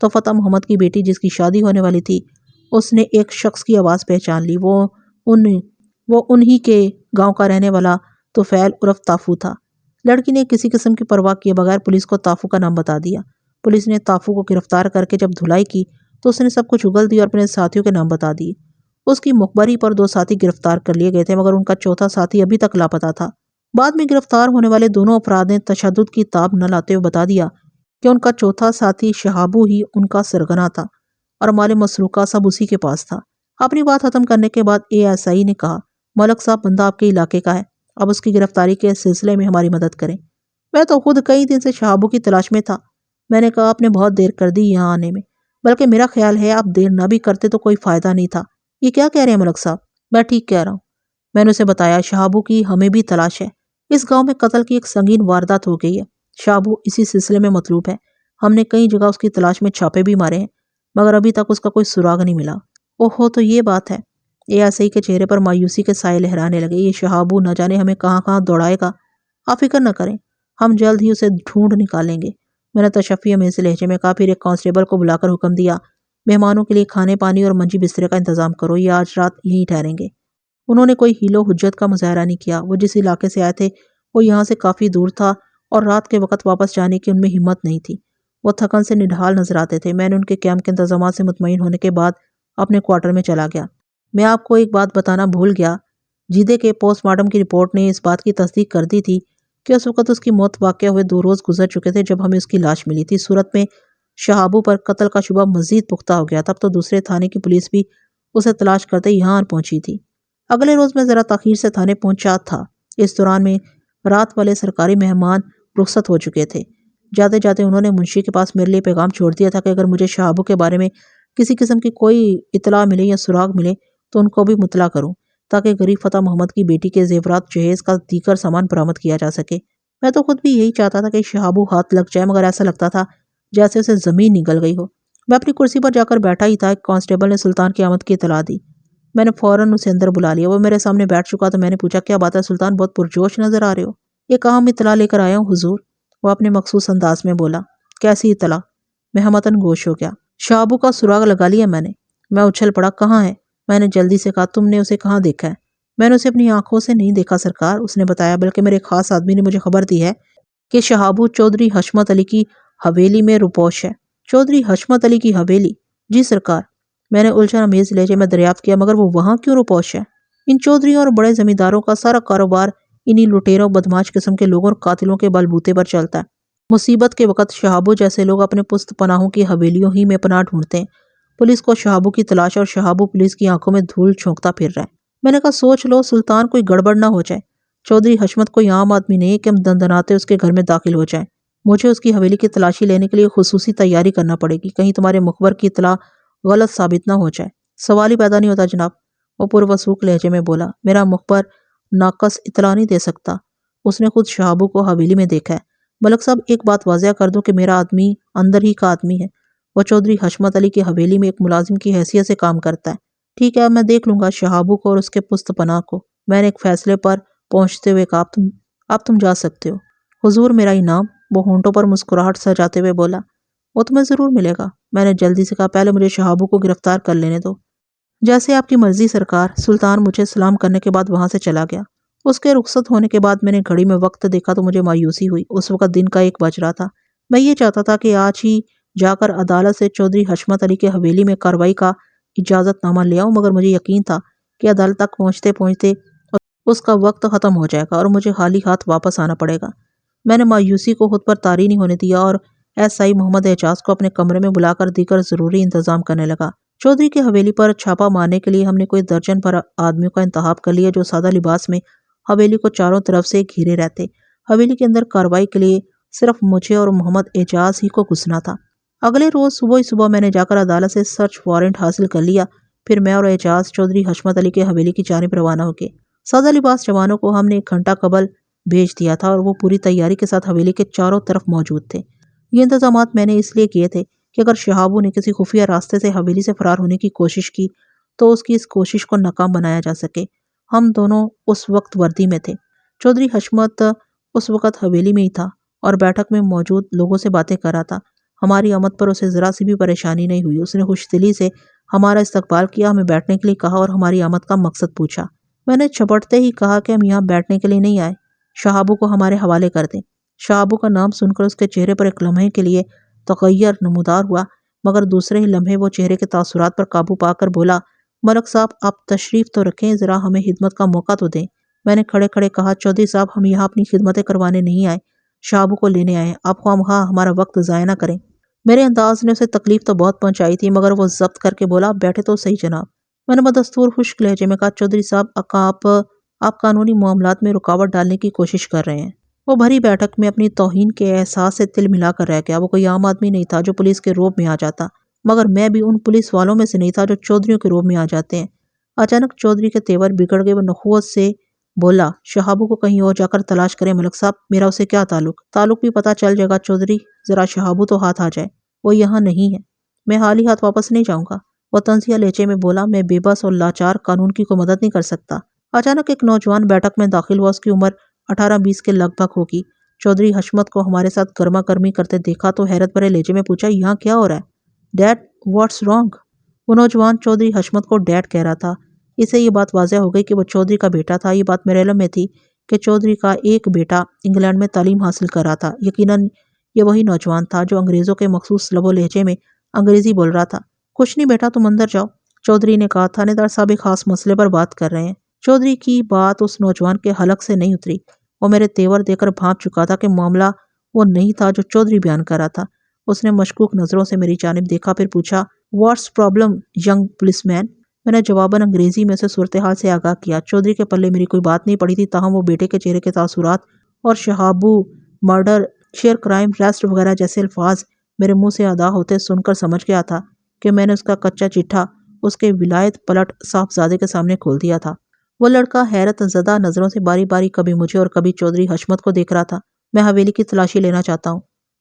تو فتح محمد کی بیٹی جس کی شادی ہونے والی تھی، اس نے ایک شخص کی آواز پہچان لی۔ وہ انہی کے گاؤں کا رہنے والا طفیل عرف تافو تھا۔ لڑکی نے کسی قسم کی پرواہ کیے بغیر پولیس کو تافو کا نام بتا دیا۔ پولیس نے تافو کو گرفتار کر کے جب دھلائی کی تو اس نے سب کچھ اگل دی اور اپنے ساتھیوں کے نام بتا دیے۔ اس کی مخبری پر 2 ساتھی گرفتار کر لیے گئے تھے، مگر ان کا چوتھا ساتھی ابھی تک لاپتہ تھا۔ بعد میں گرفتار ہونے والے دونوں افراد نے تشدد کی تاب نہ لاتے ہوئے بتا دیا کہ ان کا چوتھا ساتھی شہابو ہی ان کا سرغنہ تھا اور مال مسروقہ سب اسی کے پاس تھا۔ اپنی بات ختم کرنے کے بعد اے ایس آئی نے کہا، ملک صاحب، بندہ آپ کے علاقے کا ہے، اب اس کی گرفتاری کے سلسلے میں ہماری مدد کریں۔ میں تو خود کئی دن سے شہابو کی تلاش میں تھا۔ میں نے کہا، آپ نے بہت دیر کر دی یہاں آنے میں، بلکہ میرا خیال ہے آپ دیر نہ بھی کرتے تو کوئی فائدہ نہیں تھا۔ یہ کیا کہہ رہے ہیں ملک صاحب؟ میں ٹھیک کہہ رہا ہوں۔ میں نے اسے بتایا، شہابو کی ہمیں بھی تلاش ہے۔ اس گاؤں میں قتل کی ایک سنگین واردات ہو گئی ہے۔ شہابو اسی سلسلے میں مطلوب ہے۔ ہم نے کئی جگہ اس کی تلاش میں چھاپے بھی مارے ہیں، مگر ابھی تک اس کا کوئی سراغ نہیں ملا۔ اوہو، تو یہ بات ہے۔ اے ایس آئی کے چہرے پر مایوسی کے سائے لہرانے لگے۔ یہ شہابو نہ جانے ہمیں کہاں کہاں دوڑائے گا۔ آپ فکر نہ کریں، ہم جلد ہی اسے ڈھونڈ نکالیں گے۔ میں نے تشفی امیز لہجے میں کہا، پھر ایک کانسٹیبل کو بلا کر حکم دیا، مہمانوں کے لیے کھانے پانی اور منجی بسترے کا انتظام کرو، یہ آج رات یہیں ٹھہریں گے۔ انہوں نے کوئی حیل و حجت کا مظاہرہ نہیں کیا۔ وہ جس علاقے سے آئے تھے وہ یہاں سے کافی دور تھا اور رات کے وقت واپس جانے کی ان میں ہمت نہیں تھی۔ وہ تھکن سے نڈھال نظر آتے تھے۔ میں نے ان کے کیمپ کے انتظامات سے مطمئن ہونے کے بعد اپنے کوارٹر میں چلا گیا۔ میں آپ کو ایک بات بتانا بھول گیا، جیدے کے پوسٹ مارٹم کی رپورٹ نے اس بات کی تصدیق کر دی تھی کہ اس وقت اس کی موت واقع ہوئے 2 روز گزر چکے تھے جب ہمیں اس کی لاش ملی تھی۔ صورت میں شہابو پر قتل کا شبہ مزید پختہ ہو گیا۔ تب تو دوسرے تھانے کی پولیس بھی اسے تلاش کرتے یہاں پہنچی تھی۔ اگلے روز میں ذرا تاخیر سے تھانے پہنچا تھا۔ اس دوران میں رات والے سرکاری مہمان رخصت ہو چکے تھے۔ جاتے جاتے انہوں نے منشی کے پاس میرے لیے پیغام چھوڑ دیا تھا کہ اگر مجھے شہابو کے بارے میں کسی قسم کی کوئی اطلاع ملے یا سراغ ملے تو ان کو بھی مطلع کروں، تاکہ غریب فتح محمد کی بیٹی کے زیورات جہیز کا دیگر سامان برآمد کیا جا سکے۔ میں تو خود بھی یہی چاہتا تھا کہ شہابو ہاتھ لگ جائے، مگر ایسا لگتا تھا جیسے اسے زمین نگل گئی ہو۔ میں اپنی کرسی پر جا کر بیٹھا ہی تھا، ایک کانسٹیبل نے سلطان کی آمد کی اطلاع دی۔ میں نے فوراً اسے اندر بلا لیا۔ وہ میرے سامنے بیٹھ چکا تو میں نے پوچھا، کیا بات ہے سلطان، بہت پرجوش نظر آ رہے ہو؟ ایک اہم اطلاع لے کر آیا ہوں حضور، وہ اپنے مخصوص انداز میں بولا۔ کیسی اطلاع؟ میں ہمتن گوش ہو گیا۔ شہابو کا سراغ لگا لیا میں نے۔ میں اچھل پڑا، کہاں ہے؟ میں نے جلدی سے کہا، تم نے اسے کہاں دیکھا ہے؟ میں نے اسے اپنی آنکھوں سے نہیں دیکھا سرکار، اس نے بتایا، بلکہ میرے خاص آدمی نے مجھے خبر دی ہے کہ شہابو چودھری حشمت علی کی حویلی میں روپوش ہے۔ چودھری حشمت علی کی حویلی؟ جی سرکار۔ میں نے الجھن امیز لہجے میں دریافت کیا، مگر وہ وہاں کیوں روپوش ہے؟ ان چودھریوں اور بڑے زمینداروں کا سارا کاروبار انہی لٹیروں بدماش قسم کے لوگوں اور قاتلوں کے بل بوتے پر چلتا ہے۔ مصیبت کے وقت شہابو جیسے لوگ اپنے پست پناہوں کی حویلیوں ہی میں پناہ ڈھونڈتے ہیں۔ پولیس کو شہابو کی تلاش اور شہابو پولیس کی آنکھوں میں دھول جھونکتا پھر رہا ہے۔ میں نے کہا، سوچ لو سلطان، کوئی گڑبڑ نہ ہو جائے۔ چودھری حشمت کوئی عام آدمی نہیں ہے کہ ہم دندناتے اس کے گھر میں داخل ہو جائیں۔ مجھے اس کی حویلی کی تلاشی لینے کے لیے خصوصی تیاری کرنا پڑے گی، کہیں تمہارے مخبر کی اطلاع غلط ثابت نہ ہو جائے۔ سوال ہی پیدا نہیں ہوتا جناب، وہ پروسوک لہجے میں بولا۔ میرا مخبر ناقص اطلاع نہیں دے سکتا، اس نے خود شہابو کو حویلی میں دیکھا ہے۔ ملک صاحب، ایک بات واضح کر دوں کہ میرا آدمی اندر ہی کا آدمی ہے، وہ چودھری حشمت علی کی حویلی میں ایک ملازم کی حیثیت سے کام کرتا ہے۔ ٹھیک ہے، اب میں دیکھ لوں گا شہابو کو اور اس کے پست پناہ کو۔ میں نے ایک فیصلے پر پہنچتے ہوئے کہا، اب تم جا سکتے ہو۔ حضور، میرا انعام؟ وہ ہونٹوں پر مسکراہٹ سجاتے ہوئے بولا۔ وہ تمہیں ضرور ملے گا۔ میں نے جلدی سے کہا، پہلے مجھے شہابو کو گرفتار کر لینے دو۔ جیسے آپ کی مرضی سرکار۔ سلطان مجھے سلام کرنے کے بعد وہاں سے چلا گیا۔ اس کے رخصت ہونے کے بعد میں نے گھڑی میں وقت دیکھا تو مجھے مایوسی ہوئی۔ اس وقت دن کا 1 بج رہا تھا۔ میں یہ چاہتا تھا کہ آج ہی جا کر عدالت سے چودھری حشمت علی کے حویلی میں کارروائی کا اجازت نامہ لے آؤں، مگر مجھے یقین تھا کہ عدالت تک پہنچتے پہنچتے اس کا وقت ختم ہو جائے گا اور مجھے خالی ہاتھ واپس آنا پڑے گا۔ میں نے مایوسی کو خود پر طاری نہیں ہونے دیا اور ایس آئی محمد اعجاز کو اپنے کمرے میں بلا کر دیگر ضروری انتظام کرنے لگا۔ چودھری کی حویلی پر چھاپا مارنے کے لیے ہم نے کوئی درجن بھر آدمیوں کا انتخاب کر لیا، جو سادہ لباس میں حویلی کو چاروں طرف سے گھیرے رہتے۔ حویلی کے اندر کارروائی کے لیے صرف مجھے اور محمد اعجاز ہی کو گھسنا تھا۔ اگلے روز صبح ہی صبح میں نے جا کر عدالت سے سرچ وارنٹ حاصل کر لیا۔ پھر میں اور اعجاز چودھری حشمت علی کے حویلی کی جانب روانہ ہو گئے۔ سادہ لباس جوانوں کو ہم نے 1 گھنٹہ قبل بھیج دیا تھا اور وہ پوری تیاری کے ساتھ حویلی کے چاروں طرف موجود تھے۔ یہ انتظامات میں نے اس لیے کیے تھے کہ اگر شہابو نے کسی خفیہ راستے سے حویلی سے فرار ہونے کی کوشش کی تو اس کی اس کوشش کو ناکام بنایا جا سکے۔ ہم دونوں اس وقت وردی میں تھے۔ چودھری حشمت اس وقت حویلی میں ہی تھا اور بیٹھک میں موجود لوگوں سے باتیں کر رہا تھا۔ ہماری آمد پر اسے ذرا سی بھی پریشانی نہیں ہوئی۔ اس نے خوش دلی سے ہمارا استقبال کیا، ہمیں بیٹھنے کے لیے کہا اور ہماری آمد کا مقصد پوچھا۔ میں نے چھپٹتے ہی کہا کہ ہم یہاں بیٹھنے کے لیے نہیں آئے، شہابو کو ہمارے حوالے کر دیں۔ شہابو کا نام سن کر اس کے چہرے پر ایک لمحے کے لیے تغیر نمودار ہوا، مگر دوسرے ہی لمحے وہ چہرے کے تاثرات پر قابو پا کر بولا، ملک صاحب آپ تشریف تو رکھیں، ذرا ہمیں خدمت کا موقع تو دیں۔ میں نے کھڑے کھڑے کہا، چودھری صاحب ہم یہاں اپنی خدمتیں کروانے نہیں آئے، شہابو کو لینے آئے ہیں، آپ خواہ ہمارا وقت ضائع نہ کریں۔ میرے انداز نے اسے تکلیف تو بہت پہنچائی تھی، مگر وہ ضبط کر کے بولا، بیٹھے تو صحیح جناب۔ میں نے بدستور خشک لہجے میں کہا، چودھری صاحب آپ قانونی معاملات میں رکاوٹ ڈالنے کی کوشش کر رہے ہیں۔ وہ بھری بیٹھک میں اپنی توہین کے احساس سے تل ملا کر رہ گیا۔ وہ کوئی عام آدمی نہیں تھا جو پولیس کے روب میں آ جاتا، مگر میں بھی ان پولیس والوں میں سے نہیں تھا جو چودھریوں کے روب میں آ جاتے ہیں۔ اچانک چودھری کے تیور بگڑ گئے۔ وہ نخوت سے بولا، شہابو کو کہیں اور جا کر تلاش کریں ملک صاحب، میرا اسے کیا تعلق بھی پتہ چل جائے گا چودھری، ذرا شہابو تو ہاتھ آ جائے، وہ یہاں نہیں ہے۔ میں خالی ہاتھ واپس نہیں جاؤں گا، وہ طنزیہ لہجے میں بولا۔ میں بے بس اور لاچار قانون کی کوئی مدد نہیں کر سکتا۔ اچانک ایک نوجوان بیٹھک میں داخل ہوا، اس کی عمر 18-20 کے لگ بھگ ہوگی۔ چودھری حشمت کو ہمارے ساتھ گرما گرمی کرتے دیکھا تو حیرت بھرے لہجے میں پوچھا، یہاں کیا ہو رہا ہے؟ Dad, what's wrong? وہ نوجوان چودھری حشمت کو ڈیڈ کہہ رہا تھا۔ اسے یہ بات واضح ہو گئی کہ وہ چودھری کا بیٹا تھا۔ یہ بات میرے علم میں تھی کہ چودھری کا ایک بیٹا انگلینڈ میں تعلیم حاصل کر رہا تھا۔ یقیناً یہ وہی نوجوان تھا جو انگریزوں کے مخصوص لب و لہجے میں انگریزی بول رہا تھا۔ کچھ نہیں بیٹا، تم اندر جاؤ، چودھری نے کہا، تھانے دار صاحب ایک خاص مسئلے پر بات کر رہے ہیں۔ چودھری کی بات اس نوجوان کے حلق سے نہیں اتری۔ وہ میرے تیور دیکھ کر بھانپ چکا تھا کہ معاملہ وہ نہیں تھا جو چودھری بیان کر رہا تھا۔ اس نے مشکوک نظروں سے میری جانب دیکھا، پھر پوچھا، واٹس پرابلم ینگ پولیس مین؟ میں نے جواباً انگریزی میں اسے صورتحال سے آگاہ کیا۔ چودھری کے پلے میری کوئی بات نہیں پڑی تھی، تاہم وہ بیٹے کے چہرے کے تاثرات اور شہابو، مرڈر، شیئر کرائم، ریسٹ وغیرہ جیسے الفاظ میرے منہ سے ادا ہوتے سن کر سمجھ گیا تھا کہ میں نے اس کا کچا چٹھا اس کے ولایت پلٹ صاحبزادے کے سامنے کھول دیا تھا۔ وہ لڑکا حیرت زدہ نظروں سے باری باری کبھی مجھے اور کبھی چودھری حشمت کو دیکھ رہا تھا۔ میں حویلی کی تلاشی لینا چاہتا ہوں،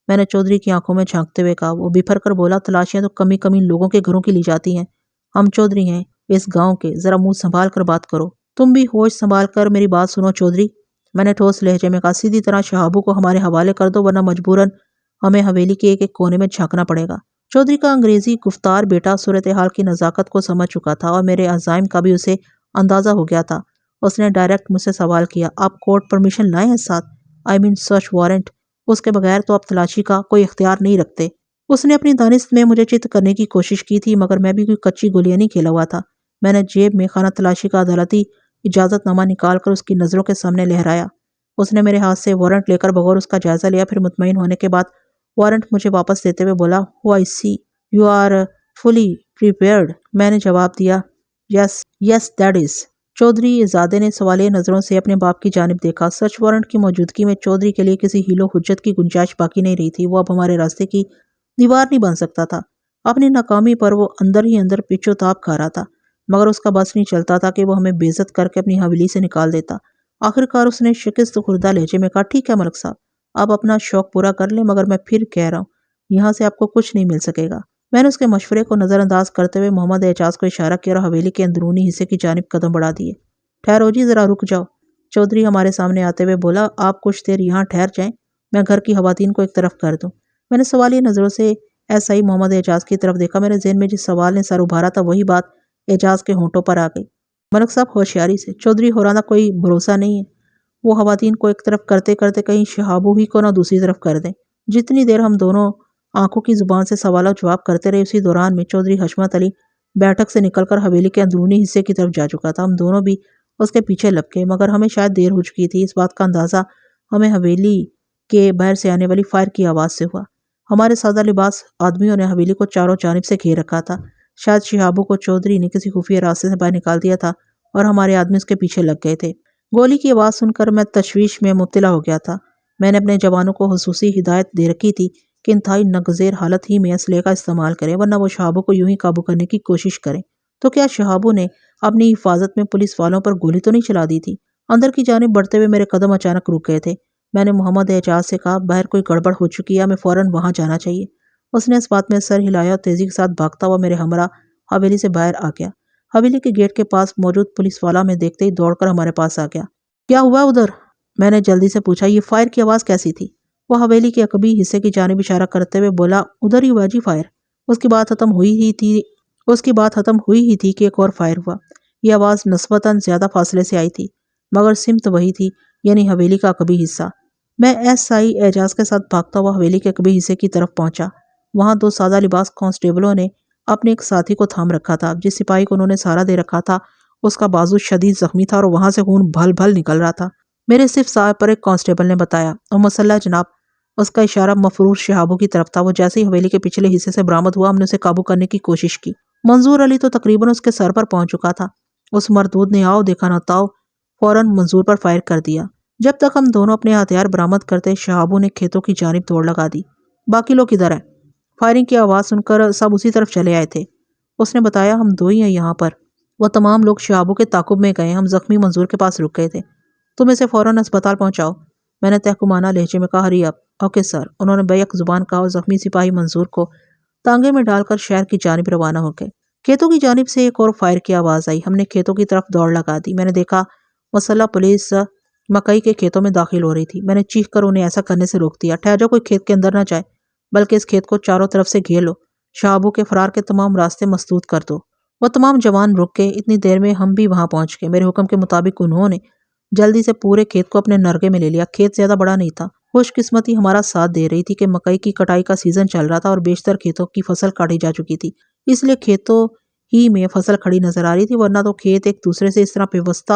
میں نے چودھری کی آنکھوں میں جھانکتے ہوئے کہا۔ وہ بفر کر بولا، تلاشیاں تو کمی کمی لوگوں کے گھروں کی لی جاتی ہیں، ہم چودھری ہیں، اس گاؤں کے، ذرا منہ سنبھال کر بات کرو۔ تم بھی ہوش سنبھال کر میری بات سنو چودھری، میں نے ٹھوس لہجے میں کہا، سیدھی طرح شہابو کو ہمارے حوالے کر دو ورنہ مجبوراً ہمیں حویلی کے ایک ایک کونے میں جھانکنا پڑے گا۔ چودھری کا انگریزی گفتار بیٹا صورتحال کی نزاکت کو سمجھ چکا تھا اور میرے عزائم کا بھی اسے اندازہ ہو گیا تھا۔ اس نے ڈائریکٹ مجھ سے سوال کیا، آپ کورٹ پرمیشن لائے ہیں ساتھ؟ Search warrant? اس کے بغیر تو آپ تلاشی کا کوئی اختیار نہیں رکھتے۔ اس نے اپنی دانست میں مجھے چت کرنے کی کوشش کی تھی، مگر میں بھی کوئی کچی گولیاں نہیں کھیلا ہوا تھا۔ میں نے جیب میں خانہ تلاشی کا عدالتی اجازت نامہ نکال کر اس کی نظروں کے سامنے لہرایا۔ اس نے میرے ہاتھ سے وارنٹ لے کر بغور اس کا جائزہ لیا، پھر مطمئن ہونے کے بعد وارنٹ مجھے واپس دیتے ہوئے بولا، "Oh, I see. You are fully prepared." میں نے جواب دیا، Yes, that is. چودھری زادے نے سوالیہ نظروں سے اپنے باپ کی جانب دیکھا۔ سرچ وارنٹ کی موجودگی میں چودھری کے لیے کسی حیل و حجت کی گنجائش باقی نہیں رہی تھی۔ وہ اب ہمارے راستے کی دیوار نہیں بن سکتا تھا۔ اپنی ناکامی پر وہ اندر ہی اندر پچ و تاب کھا رہا تھا، مگر اس کا بس نہیں چلتا تھا کہ وہ ہمیں بے عزت کر کے اپنی حویلی سے نکال دیتا۔ آخرکار اس نے شکست خوردہ لہجے میں کہا، ٹھیک ہے ملک صاحب، آپ اپنا شوق پورا کر لیں، مگر میں پھر کہہ رہا ہوں یہاں سے آپ کو کچھ نہیں مل سکے گا۔ میں نے اس کے مشورے کو نظر انداز کرتے ہوئے محمد اعجاز کو اشارہ کیا اور حویلی کے اندرونی حصے کی جانب قدم بڑھا دیے۔ ٹھہرو جی، ذرا رک جاؤ، چودھری ہمارے سامنے آتے ہوئے بولا، آپ کچھ دیر یہاں ٹھہر جائیں، میں گھر کی خواتین کو ایک طرف کر دوں۔ میں نے سوالیہ نظروں سے ایسا ہی محمد اعجاز کی طرف دیکھا۔ میرے ذہن میں جس سوال نے سر ابھارا تھا وہی بات اعجاز کے ہونٹوں پر آ گئی۔ ملک صاحب ہوشیاری سے، چودھری ہورانا کوئی بھروسہ نہیں ہے، وہ خواتین کو ایک طرف کرتے کرتے کہیں شہابو ہی کو نہ دوسری طرف کر دیں۔ جتنی دیر ہم دونوں آنکھوں کی زبان سے سوال و جواب کرتے رہے، اسی دوران میں چودھری حشمت علی بیٹھک سے نکل کر حویلی کے اندرونی حصے کی طرف جا چکا تھا۔ ہم دونوں بھی اس کے پیچھے لپکے، مگر ہمیں شاید دیر ہو چکی تھی۔ اس بات کا اندازہ ہمیں حویلی کے باہر سے آنے والی فائر کی آواز سے ہوا۔ ہمارے سادہ لباس آدمیوں نے حویلی کو چاروں جانب سے گھیر رکھا تھا۔ شاید شہابو کو چودھری نے کسی خفیہ راستے سے باہر نکال دیا تھا اور ہمارے آدمی اس کے پیچھے لگ گئے تھے۔ گولی کی آواز سن کر میں تشویش میں مبتلا ہو گیا تھا۔ میں نے اپنے جوانوں کو خصوصی ہدایت دے رکھی تھی کہ انتہائی ناگزیر حالت ہی میں اسلحے کا استعمال کریں، ورنہ وہ شہابو کو یوں ہی قابو کرنے کی کوشش کریں۔ تو کیا شہابو نے اپنی حفاظت میں پولیس والوں پر گولی تو نہیں چلا دی تھی؟ اندر کی جانب بڑھتے ہوئے میرے قدم اچانک رک گئے تھے۔ میں نے محمد اعجاز سے کہا، باہر کوئی گڑبڑ ہو چکی ہے، ہمیں فوراً وہاں جانا چاہیے۔ اس نے اس بات میں سر ہلایا اور تیزی کے ساتھ بھاگتا ہوا میرے ہمراہ حویلی سے باہر آ گیا۔ حویلی کے گیٹ کے پاس موجود پولیس والا میں دیکھتے ہی دوڑ کر ہمارے پاس آ گیا۔ کیا ہوا ادھر؟ میں نے جلدی سے پوچھا۔ یہ فائر کی آواز کیسی تھی؟ وہ حویلی کے عقبی حصے کی جانب اشارہ کرتے ہوئے بولا، ادھر ہی ہوا جی فائر۔ اس کی بات ختم ہوئی ہی تھی کہ ایک اور فائر ہوا۔ یہ آواز نسبتاً زیادہ فاصلے سے آئی تھی، مگر سمت وہی تھی، یعنی حویلی کا عقبی حصہ۔ میں SI اعجاز کے ساتھ بھاگتا ہوا حویلی کے عقبی حصے کی طرف پہنچا۔ وہاں دو سادہ لباس کانسٹیبلوں نے اپنے ایک ساتھی کو تھام رکھا تھا۔ جس سپاہی کو انہوں نے سہارا دے رکھا تھا اس کا بازو شدید زخمی تھا اور وہاں سے خون بھل بھل نکل رہا تھا۔ میرے صرف سائے پر ایک کانسٹیبل نے بتایا، اور مسلح جناب۔ اس کا اشارہ مفرور شہابو کی طرف تھا۔ وہ جیسے ہی حویلی کے پچھلے حصے سے برآمد ہوا، ہم نے اسے قابو کرنے کی کوشش کی۔ منظور علی تو تقریباً اس کے سر پر پہنچ چکا تھا۔ اس مردود نے آؤ دیکھا نہ تاؤ فوراً منظور پر فائر کر دیا۔ جب تک ہم دونوں اپنے ہتھیار برآمد کرتے، شہابو نے کھیتوں کی جانب دوڑ لگا دی۔ باقی لوگ کدھر ہیں؟ فائرنگ کی آواز سن کر سب اسی طرف چلے آئے تھے۔ اس نے بتایا، ہم دو ہی ہیں یہاں پر۔ وہ تمام لوگ شہابو کے تعاقب میں گئے۔ ہم زخمی منظور کے پاس رک گئے تھے۔ تم اسے فوراً اسپتال پہنچاؤ، میں نے تحکمانہ لہجے میں کہا۔ ہری اپ۔ اوکے سر، انہوں نے بیک زبان کہا اور زخمی سپاہی منظور کو تانگے میں ڈال کر شہر کی جانب روانہ ہو گئے۔ کھیتوں کی جانب سے ایک اور فائر کی آواز آئی۔ ہم نے کھیتوں کی طرف دوڑ لگا دی۔ میں نے دیکھا مسلح پولیس مکئی کے کھیتوں میں داخل ہو رہی تھی۔ میں نے چیخ کر انہیں ایسا کرنے سے روک دیا۔ ٹھہر جاؤ، کوئی کھیت کے اندر نہ جائے، بلکہ اس کھیت کو چاروں طرف سے گھیر لو۔ شہابو کے فرار کے تمام راستے مسدود کر دو۔ وہ تمام جوان رک گئے۔ اتنی دیر میں ہم بھی وہاں پہنچ گئے۔ میرے حکم کے مطابق انہوں نے جلدی سے پورے کھیت کو اپنے نرغے میں لے لیا۔ کھیت زیادہ بڑا نہیں تھا۔ خوش قسمتی ہمارا ساتھ دے رہی تھی کہ مکئی کی کٹائی کا سیزن چل رہا تھا اور بیشتر کھیتوں کی فصل کاٹی جا چکی تھی، اس لیے کھیتوں ہی میں فصل کھڑی نظر آ رہی تھی، ورنہ تو کھیت ایک دوسرے سے اس طرح پیوستہ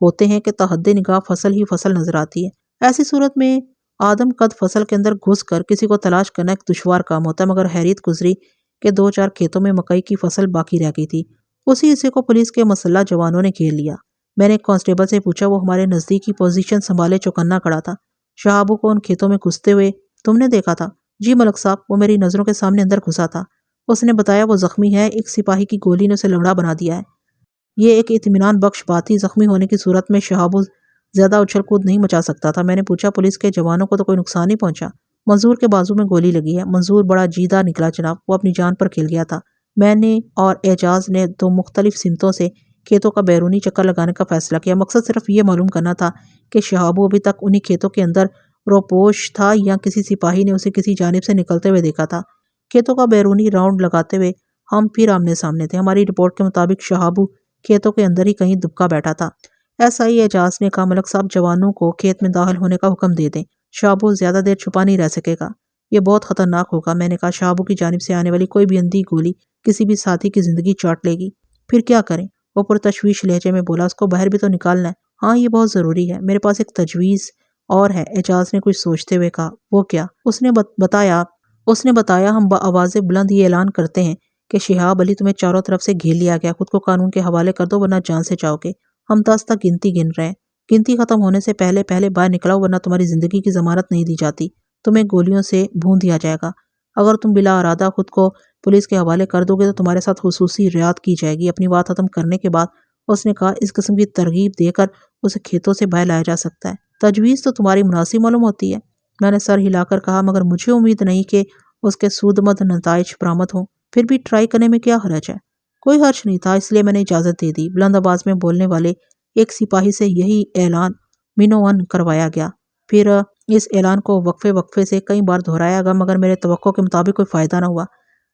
ہوتے ہیں کہ تحد نگاہ فصل ہی فصل نظر آتی ہے۔ ایسی صورت میں آدم قد فصل کے اندر گھس کر کسی کو تلاش کرنا ایک دشوار کام ہوتا ہے، مگر حیرت گزری کہ دو چار کھیتوں میں مکئی کی فصل باقی رہ گئی تھی۔ اسی حصے کو پولیس کے مسلح جوانوں نے گھیر لیا۔ میں نے ایک کانسٹیبل سے پوچھا، وہ ہمارے نزدیک کی پوزیشن سنبھالے چوکنا کھڑا تھا، شہابو کو ان کھیتوں میں گھستے ہوئے تم نے دیکھا تھا؟ جی ملک صاحب، وہ میری نظروں کے سامنے اندر گھسا تھا۔ اس نے بتایا، وہ زخمی ہے، ایک سپاہی کی گولی نے اسے لنگڑا بنا دیا ہے۔ یہ ایک اطمینان بخش بات تھی۔ زخمی ہونے کی صورت میں شہابو زیادہ اچھل کود نہیں مچا سکتا تھا۔ میں نے پوچھا، پولیس کے جوانوں کو تو کوئی نقصان نہیں پہنچا؟ منظور کے بازو میں گولی لگی ہے۔ منظور بڑا جیدہ نکلا جناب، وہ اپنی جان پر کھیل گیا تھا۔ میں نے اور اعجاز نے 2 مختلف سمتوں سے کھیتوں کا بیرونی چکر لگانے کا فیصلہ کیا۔ مقصد صرف یہ معلوم کرنا تھا کہ شہابو ابھی تک انہی کھیتوں کے اندر روپوش تھا یا کسی سپاہی نے اسے کسی جانب سے نکلتے ہوئے دیکھا تھا۔ کھیتوں کا بیرونی راؤنڈ لگاتے ہوئے ہم پھر آمنے سامنے تھے۔ ہماری رپورٹ کے مطابق شہابو کھیتوں کے اندر ہی کہیں دبکا بیٹھا تھا۔ ایس آئی اعجاز نے کہا، ملک صاحب جوانوں کو کھیت میں داخل ہونے کا حکم دے دیں، شہابو زیادہ دیر چھپا نہیں رہ سکے گا، یہ بہت خطرناک ہوگا۔ میں نے کہا، شہابو کی جانب سے آنے والی کوئی بھی اندھی گولی کسی بھی ساتھی کی زندگی چاٹ لے گی، پھر کیا کریں؟ وہ پرتشویش لہجے میں بولا، اس کو باہر بھی تو نکالنا ہے۔ ہاں، یہ بہت ضروری ہے، میرے پاس ایک تجویز اور ہے، اعجاز نے کچھ سوچتے ہوئے کہا۔ وہ کیا؟ اس نے بتایا ہم بآواز بلند یہ اعلان کرتے ہیں کہ شہاب علی تمہیں چاروں طرف سے گھیر لیا گیا، خود کو قانون کے حوالے کر دو ورنہ جان سے جاؤ گے۔ ہم 10 تک گنتی گن رہے ہیں، گنتی ختم ہونے سے پہلے باہر نکلاؤ ورنہ تمہاری زندگی کی ضمانت نہیں دی جاتی، تمہیں گولیوں سے بھون دیا جائے گا۔ اگر تم بلا ارادہ خود کو پولیس کے حوالے کر دو گے تو تمہارے ساتھ خصوصی رعایت کی جائے گی۔ اپنی بات ختم کرنے کے بعد اس نے کہا، اس قسم کی ترغیب دے کر اسے کھیتوں سے باہر لایا جا سکتا ہے۔ تجویز تو تمہاری مناسب معلوم ہوتی ہے، میں نے سر ہلا کر کہا، مگر مجھے امید نہیں کہ اس کے سودمند نتائج برآمد ہوں۔ پھر بھی ٹرائی کرنے میں کیا حرج ہے؟ کوئی حرج نہیں تھا، اس لیے میں نے اجازت دے دی۔ بلند آواز میں بولنے والے ایک سپاہی سے یہی اعلان منوّن کروایا گیا۔ پھر اس اعلان کو وقفے سے کئی بار دہرایا گیا، مگر میرے توقع کے مطابق کوئی فائدہ نہ ہوا۔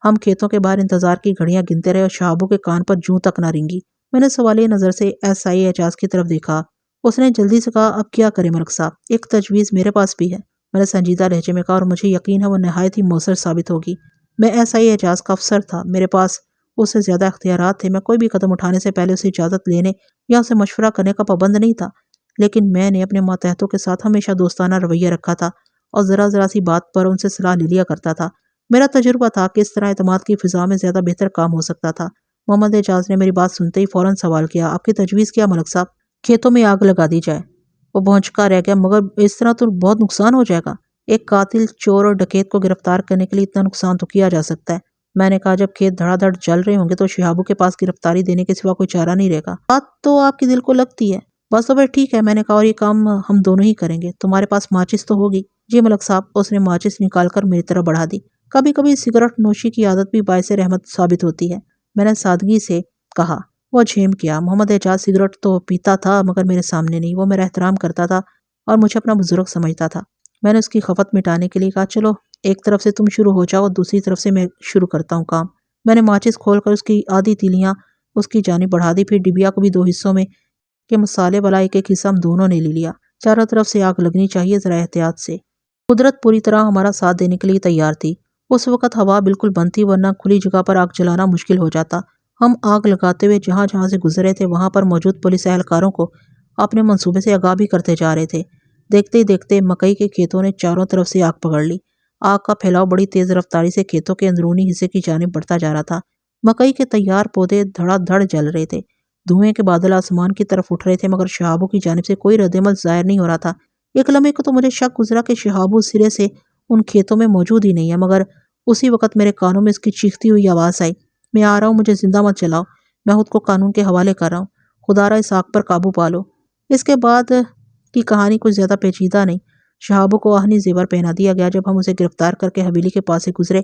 ہم کھیتوں کے باہر انتظار کی گھڑیاں گنتے رہے اور شہابو کے کان پر جوں تک نہ رینگی۔ میں نے سوالیہ نظر سے ایس آئی اعجاز کی طرف دیکھا۔ اس نے جلدی سے کہا، اب کیا کریں ملک صاحب؟ ایک تجویز میرے پاس بھی ہے، میں نے سنجیدہ لہجے میں کہا، اور مجھے یقین ہے وہ نہایت ہی مؤثر ثابت ہوگی۔ میں ایس آئی اعجاز کا افسر تھا، میرے پاس اس سے زیادہ اختیارات تھے۔ میں کوئی بھی قدم اٹھانے سے پہلے اسے اجازت لینے یا اسے مشورہ کرنے کا پابند نہیں تھا، لیکن میں نے اپنے ماتحتوں کے ساتھ ہمیشہ دوستانہ رویہ رکھا تھا اور ذرا سی بات پر ان سے صلاح لے لیا کرتا تھا۔ میرا تجربہ تھا کہ اس طرح اعتماد کی فضا میں زیادہ بہتر کام ہو سکتا تھا۔ محمد اعجاز نے میری بات سنتے ہی فوراً سوال کیا، آپ کی تجویز کیا ملک صاحب؟ کھیتوں میں آگ لگا دی جائے۔ وہ بھونچکا رہ گیا، مگر اس طرح تو بہت نقصان ہو جائے گا۔ ایک قاتل، چور اور ڈکیت کو گرفتار کرنے کے لیے اتنا نقصان تو کیا جا سکتا ہے۔ میں نے کہا، جب کھیت دھڑا دھڑ جل رہے ہوں گے تو شہابو کے پاس گرفتاری دینے کے سوا کوئی چارہ نہیں رہے گا۔ بات تو آپ کی دل کو لگتی ہے، بس تو پھر ٹھیک ہے، میں نے کہا، اور یہ کام ہم دونوں ہی کریں گے۔ تمہارے پاس ماچس تو ہوگی؟ جی ملک صاحب۔ اس نے ماچس نکال کر میری طرف بڑھا دی۔ کبھی کبھی سگریٹ نوشی کی عادت بھی باعث رحمت ثابت ہوتی ہے، میں نے سادگی سے کہا۔ وہ جھیم کیا۔ محمد اعجاز سگریٹ تو پیتا تھا مگر میرے سامنے نہیں، وہ میرا احترام کرتا تھا اور مجھے اپنا بزرگ سمجھتا تھا۔ میں نے اس کی خفت مٹانے کے لیے کہا، چلو ایک طرف سے تم شروع ہو جاؤ اور دوسری طرف سے میں شروع کرتا ہوں کام۔ میں نے ماچس کھول کر اس کی آدھی تیلیاں اس کی جانب بڑھا دی، پھر ڈبیا کو بھی 2 حصوں میں کہ مسالے والا ایک حصہ ہم دونوں نے لے لیا۔ چاروں طرف سے آگ لگنی چاہیے، ذرا احتیاط سے۔ قدرت پوری طرح ہمارا ساتھ دینے کے لیے تیار تھی۔ اس وقت ہوا بالکل بند تھی، ورنہ کھلی جگہ پر آگ جلانا مشکل ہو جاتا۔ ہم آگ لگاتے ہوئے جہاں سے گزرے تھے وہاں پر موجود پولیس اہلکاروں کو اپنے منصوبے سے آگاہ بھی کرتے جا رہے تھے۔ دیکھتے ہی دیکھتے مکئی کے کھیتوں نے چاروں طرف سے آگ پکڑ لی۔ آگ کا پھیلاؤ بڑی تیز رفتاری سے کھیتوں کے اندرونی حصے کی جانب بڑھتا جا رہا تھا۔ مکئی کے تیار پودے دھڑا دھڑ جل رہے تھے، دھوئیں کے بادل آسمان کی طرف اٹھ رہے تھے، مگر شہابو کی جانب سے کوئی رد عمل ظاہر نہیں ہو رہا تھا۔ ایک لمحے کو تو مجھے شک گزرا کہ شہابو سرے سے ان کھیتوں میں موجود ہی نہیں ہے، مگر اسی وقت میرے کانوں میں اس کی چیختی ہوئی آواز آئی، میں آ رہا ہوں، مجھے زندہ مت جلاؤ، میں خود کو قانون کے حوالے کر رہا ہوں، خدا را اس آگ پر قابو پالو۔ اس کے بعد کی کہانی کچھ زیادہ پیچیدہ نہیں۔ شہابو کو آہنی زیور پہنا دیا گیا۔ جب ہم اسے گرفتار کر کے حویلی کے پاس سے گزرے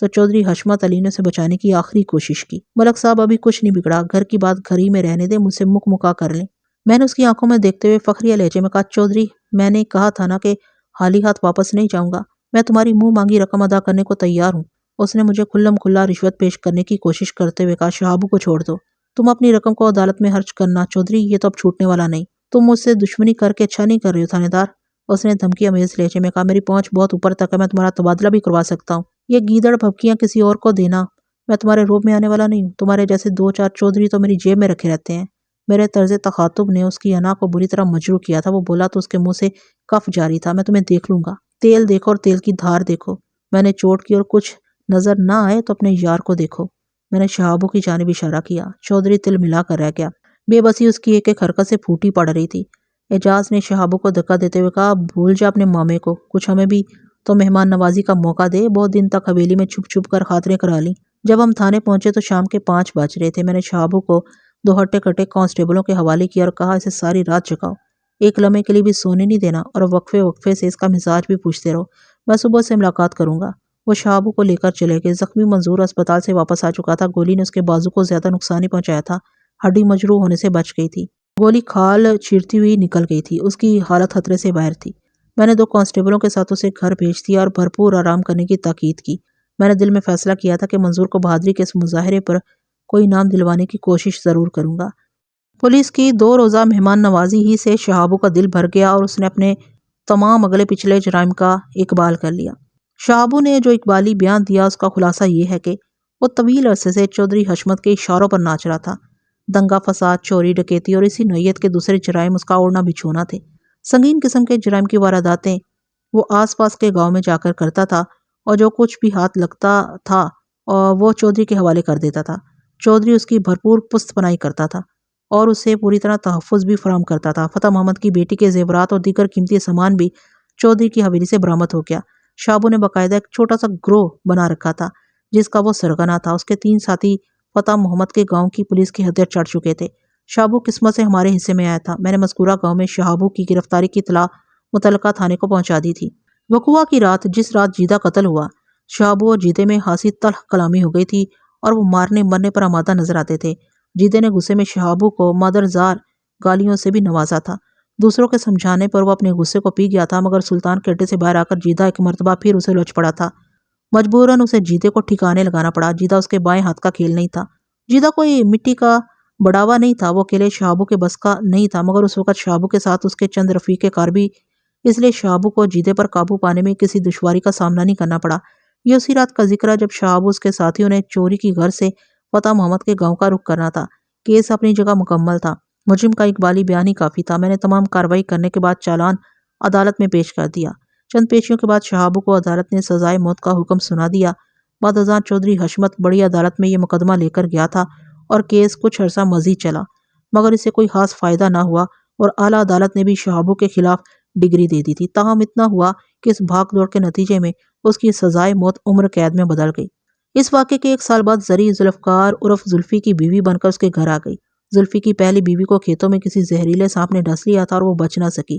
تو چودھری حشمت علی نے اسے بچانے کی آخری کوشش کی۔ ملک صاحب، ابھی کچھ نہیں بگڑا، گھر کی بات گھر ہی میں رہنے دیں، مجھ سے مکا کر لیں۔ میں نے اس کی آنکھوں میں دیکھتے ہوئے فخریہ لہجے میں کہا، چودھری، میں نے کہا تھا نا کہ خالی ہاتھ واپس نہیں جاؤں گا، میں تمہاری منہ مانگی رقم ادا کرنے کو تیار ہوں۔ اس نے مجھے کھلم کھلا رشوت پیش کرنے کی کوشش کرتے ہوئے کہا، شہابو کو چھوڑ دو، تم اپنی رقم کو عدالت میں خرچ کرنا چودھری، یہ تو اب چھوٹنے والا نہیں، تم مجھ سے دشمنی کر کے اچھا نہیں کر رہے ہو تھانے دار۔ اس نے دھمکی آمیز لہجے میں کہا، میری پہنچ بہت اوپر تک ہے، میں تمہارا تبادلہ بھی کروا سکتا ہوں، یہ گیدڑ بھبکیاں کسی اور کو دینا، میں تمہارے روب میں آنے والا نہیں ہوں، تمہارے جیسے 2-4 چودھری تو میری جیب میں رکھے رہتے ہیں۔ میرے طرز تخاطب نے اس کی انا کو بری طرح مجروح کیا تھا، وہ بولا تو اس کے منہ سے کف جاری تھا، میں تمہیں دیکھ لوں گا، تیل دیکھو اور تیل کی دھار دیکھو۔ میں نے چوٹ کی، اور کچھ نظر نہ آئے تو اپنے یار کو دیکھو۔ میں نے شہابو کی جانب اشارہ کیا۔ چودھری تل ملا کر رہ گیا، بے بسی اس کی ایک ایک حرکت سے پھوٹی پڑ رہی تھی۔ اعجاز نے شہابو کو دھکا دیتے ہوئے کہا، بھول جا اپنے مامے کو، کچھ ہمیں بھی تو مہمان نوازی کا موقع دے، بہت دن تک حویلی میں چھپ چھپ کر خاطریں کرا لیں۔ جب ہم تھانے پہنچے تو شام کے 5 بج رہے تھے۔ میں نے شہابو کو 2 ہٹے کٹے کانسٹیبلوں کے حوالے کیا اور کہا، اسے ساری رات جگاؤ، ایک لمحے کے لیے بھی سونے نہیں دینا، اور وقفے سے اس کا مزاج بھی پوچھتے رہو، میں صبح سے ملاقات کروں گا۔ وہ شہابو کو لے کر چلے گئے۔ زخمی منظور اسپتال سے واپس آ چکا تھا۔ گولی نے اس کے بازو کو زیادہ نقصان نہیں پہنچایا تھا، ہڈی مجروح ہونے سے بچ گئی تھی۔ گولی کھال چیرتی ہوئی نکل گئی تھی۔ اس کی حالت خطرے سے باہر تھی۔ میں نے 2 کانسٹیبلوں کے ساتھ اسے گھر بھیج دیا اور بھرپور آرام کرنے کی تاکید کی۔ میں نے دل میں فیصلہ کیا تھا کہ منظور کو بہادری کے اس مظاہرے پر کوئی انعام دلوانے کی کوشش ضرور کروں گا۔ پولیس کی 2 روزہ مہمان نوازی ہی سے شہابو کا دل بھر گیا اور اس نے اپنے تمام اگلے پچھلے جرائم کا اقبال کر لیا۔ شہابو نے جو اقبالی بیان دیا اس کا خلاصہ یہ ہے کہ وہ طویل عرصے سے چودھری حشمت کے اشاروں پر ناچ رہا تھا۔ دنگا فساد، چوری ڈکیتی اور اسی نوعیت کے دوسرے جرائم اس کا اوڑھنا بچھونا تھے۔ سنگین قسم کے جرائم کی وارداتیں وہ آس پاس کے گاؤں میں جا کر کرتا تھا اور جو کچھ بھی ہاتھ لگتا تھا اور وہ چودھری کے حوالے کر دیتا تھا۔ چودھری اس کی بھرپور پست پناہی کرتا تھا اور اسے پوری طرح تحفظ بھی فراہم کرتا تھا۔ فتح محمد کی بیٹی کے زیورات اور دیگر قیمتی سامان بھی چودھری کی حویلی سے برآمد ہو گیا۔ شہابو نے باقاعدہ ایک چھوٹا سا گروہ بنا رکھا تھا جس کا وہ سرگنا تھا۔ اس کے 3 ساتھی فتح محمد کے گاؤں کی پولیس کی ہتھیار چڑھ چکے تھے۔ شہابو قسمت سے ہمارے حصے میں آیا تھا۔ میں نے مذکورہ گاؤں میں شہابو کی گرفتاری کی اطلاع متعلقہ تھانے کو پہنچا دی تھی۔ وقوعہ کی رات، جس رات جیدہ قتل ہوا، شہابو اور جیدے میں خاصی تلخ کلامی ہو گئی تھی اور وہ مارنے مرنے پر آمادہ نظر آتے تھے۔ جیدے نے غصے میں شہابو کو مادرزار گالیوں سے بھی نوازا تھا۔ دوسروں کے سمجھانے پر وہ اپنے غصے کو پی گیا تھا، مگر سلطان کے اڈے سے باہر آ کر جیدہ ایک مرتبہ پھر اسے لوچ پڑا تھا۔ مجبوراً اسے جیدے کو ٹھکانے لگانا پڑا۔ جیدہ اس کے بائیں ہاتھ کا کھیل نہیں تھا۔ جیدہ کوئی مٹی کا بڑاوا نہیں تھا، وہ اکیلے شہابو کے بس کا نہیں تھا، مگر اس وقت شہابو کے ساتھ اس کے چند رفیق کار بھی، اس لیے شہابو کو جیدے پر قابو پانے میں کسی دشواری کا سامنا نہیں کرنا پڑا۔ یہ اسی رات کا ذکر ہے جب شہابو اس کے ساتھیوں نے چوری کی غرض سے فتح محمد کے گاؤں کا رخ کرنا تھا۔ کیس اپنی جگہ مکمل تھا۔ مجرم کا اقبالی بیان ہی کافی تھا۔ میں نے تمام کارروائی کرنے کے بعد چالان عدالت میں پیش کر دیا۔ چند پیشیوں کے بعد شہابو کو عدالت نے سزائے موت کا حکم سنا دیا۔ بعد ازاں چودھری حشمت بڑی عدالت میں یہ مقدمہ لے کر گیا تھا اور کیس کچھ عرصہ مزید چلا، مگر اسے کوئی خاص فائدہ نہ ہوا اور اعلیٰ عدالت نے بھی شہابو کے خلاف ڈگری دے دی تھی۔ تاہم اتنا ہوا کہ اس بھاگ دوڑ کے نتیجے میں اس کی سزائے موت عمر قید میں بدل گئی۔ اس واقعے کے 1 سال بعد زری ذوالفقار عرف زلفی کی بیوی بن کر اس کے گھر آ گئی۔ زلفی کی پہلی بیوی کو کھیتوں میں کسی زہریلے سانپ نے ڈس لیا تھا اور وہ بچ نہ سکی۔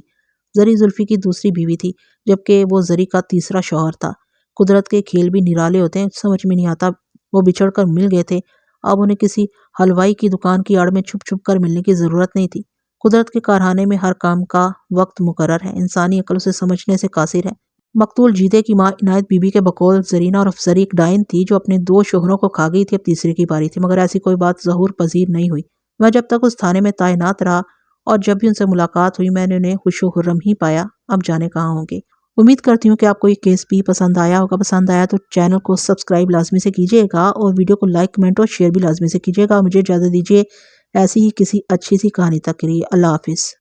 زری زلفی کی دوسری بیوی تھی، جبکہ وہ زری کا تیسرا شوہر تھا۔ قدرت کے کھیل بھی نرالے ہوتے ہیں، سمجھ میں نہیں آتا وہ بچھڑ کر مل گئے تھے۔ اب انہیں کسی حلوائی کی دکان کی آڑ میں چھپ چھپ کر ملنے کی ضرورت نہیں تھی۔ قدرت کے کارخانے میں ہر کام کا وقت مقرر ہے، انسانی عقل اسے سمجھنے سے قاصر ہے۔ مقتول جیدے کی ماں عنایت بی بی کے بقول زرینہ اور افسری ایک ڈائن تھی جو اپنے 2 شوہروں کو کھا گئی تھی۔ اب تیسرے کی باری تھی، مگر ایسی کوئی بات ظہور پذیر نہیں ہوئی۔ میں جب تک اس تھانے میں تعینات رہا اور جب بھی ان سے ملاقات ہوئی میں نے انہیں خوش و خرم ہی پایا۔ اب جانے کہاں ہوں گے۔ امید کرتی ہوں کہ آپ کو یہ کیس بھی پسند آیا ہوگا۔ پسند آیا تو چینل کو سبسکرائب لازمی سے کیجیے گا اور ویڈیو کو لائک، کمنٹ اور شیئر بھی لازمی سے کیجیے گا۔ مجھے اجازت دیجیے ایسی ہی کسی اچھی سی کہانی تک کے لیے۔ اللہ حافظ۔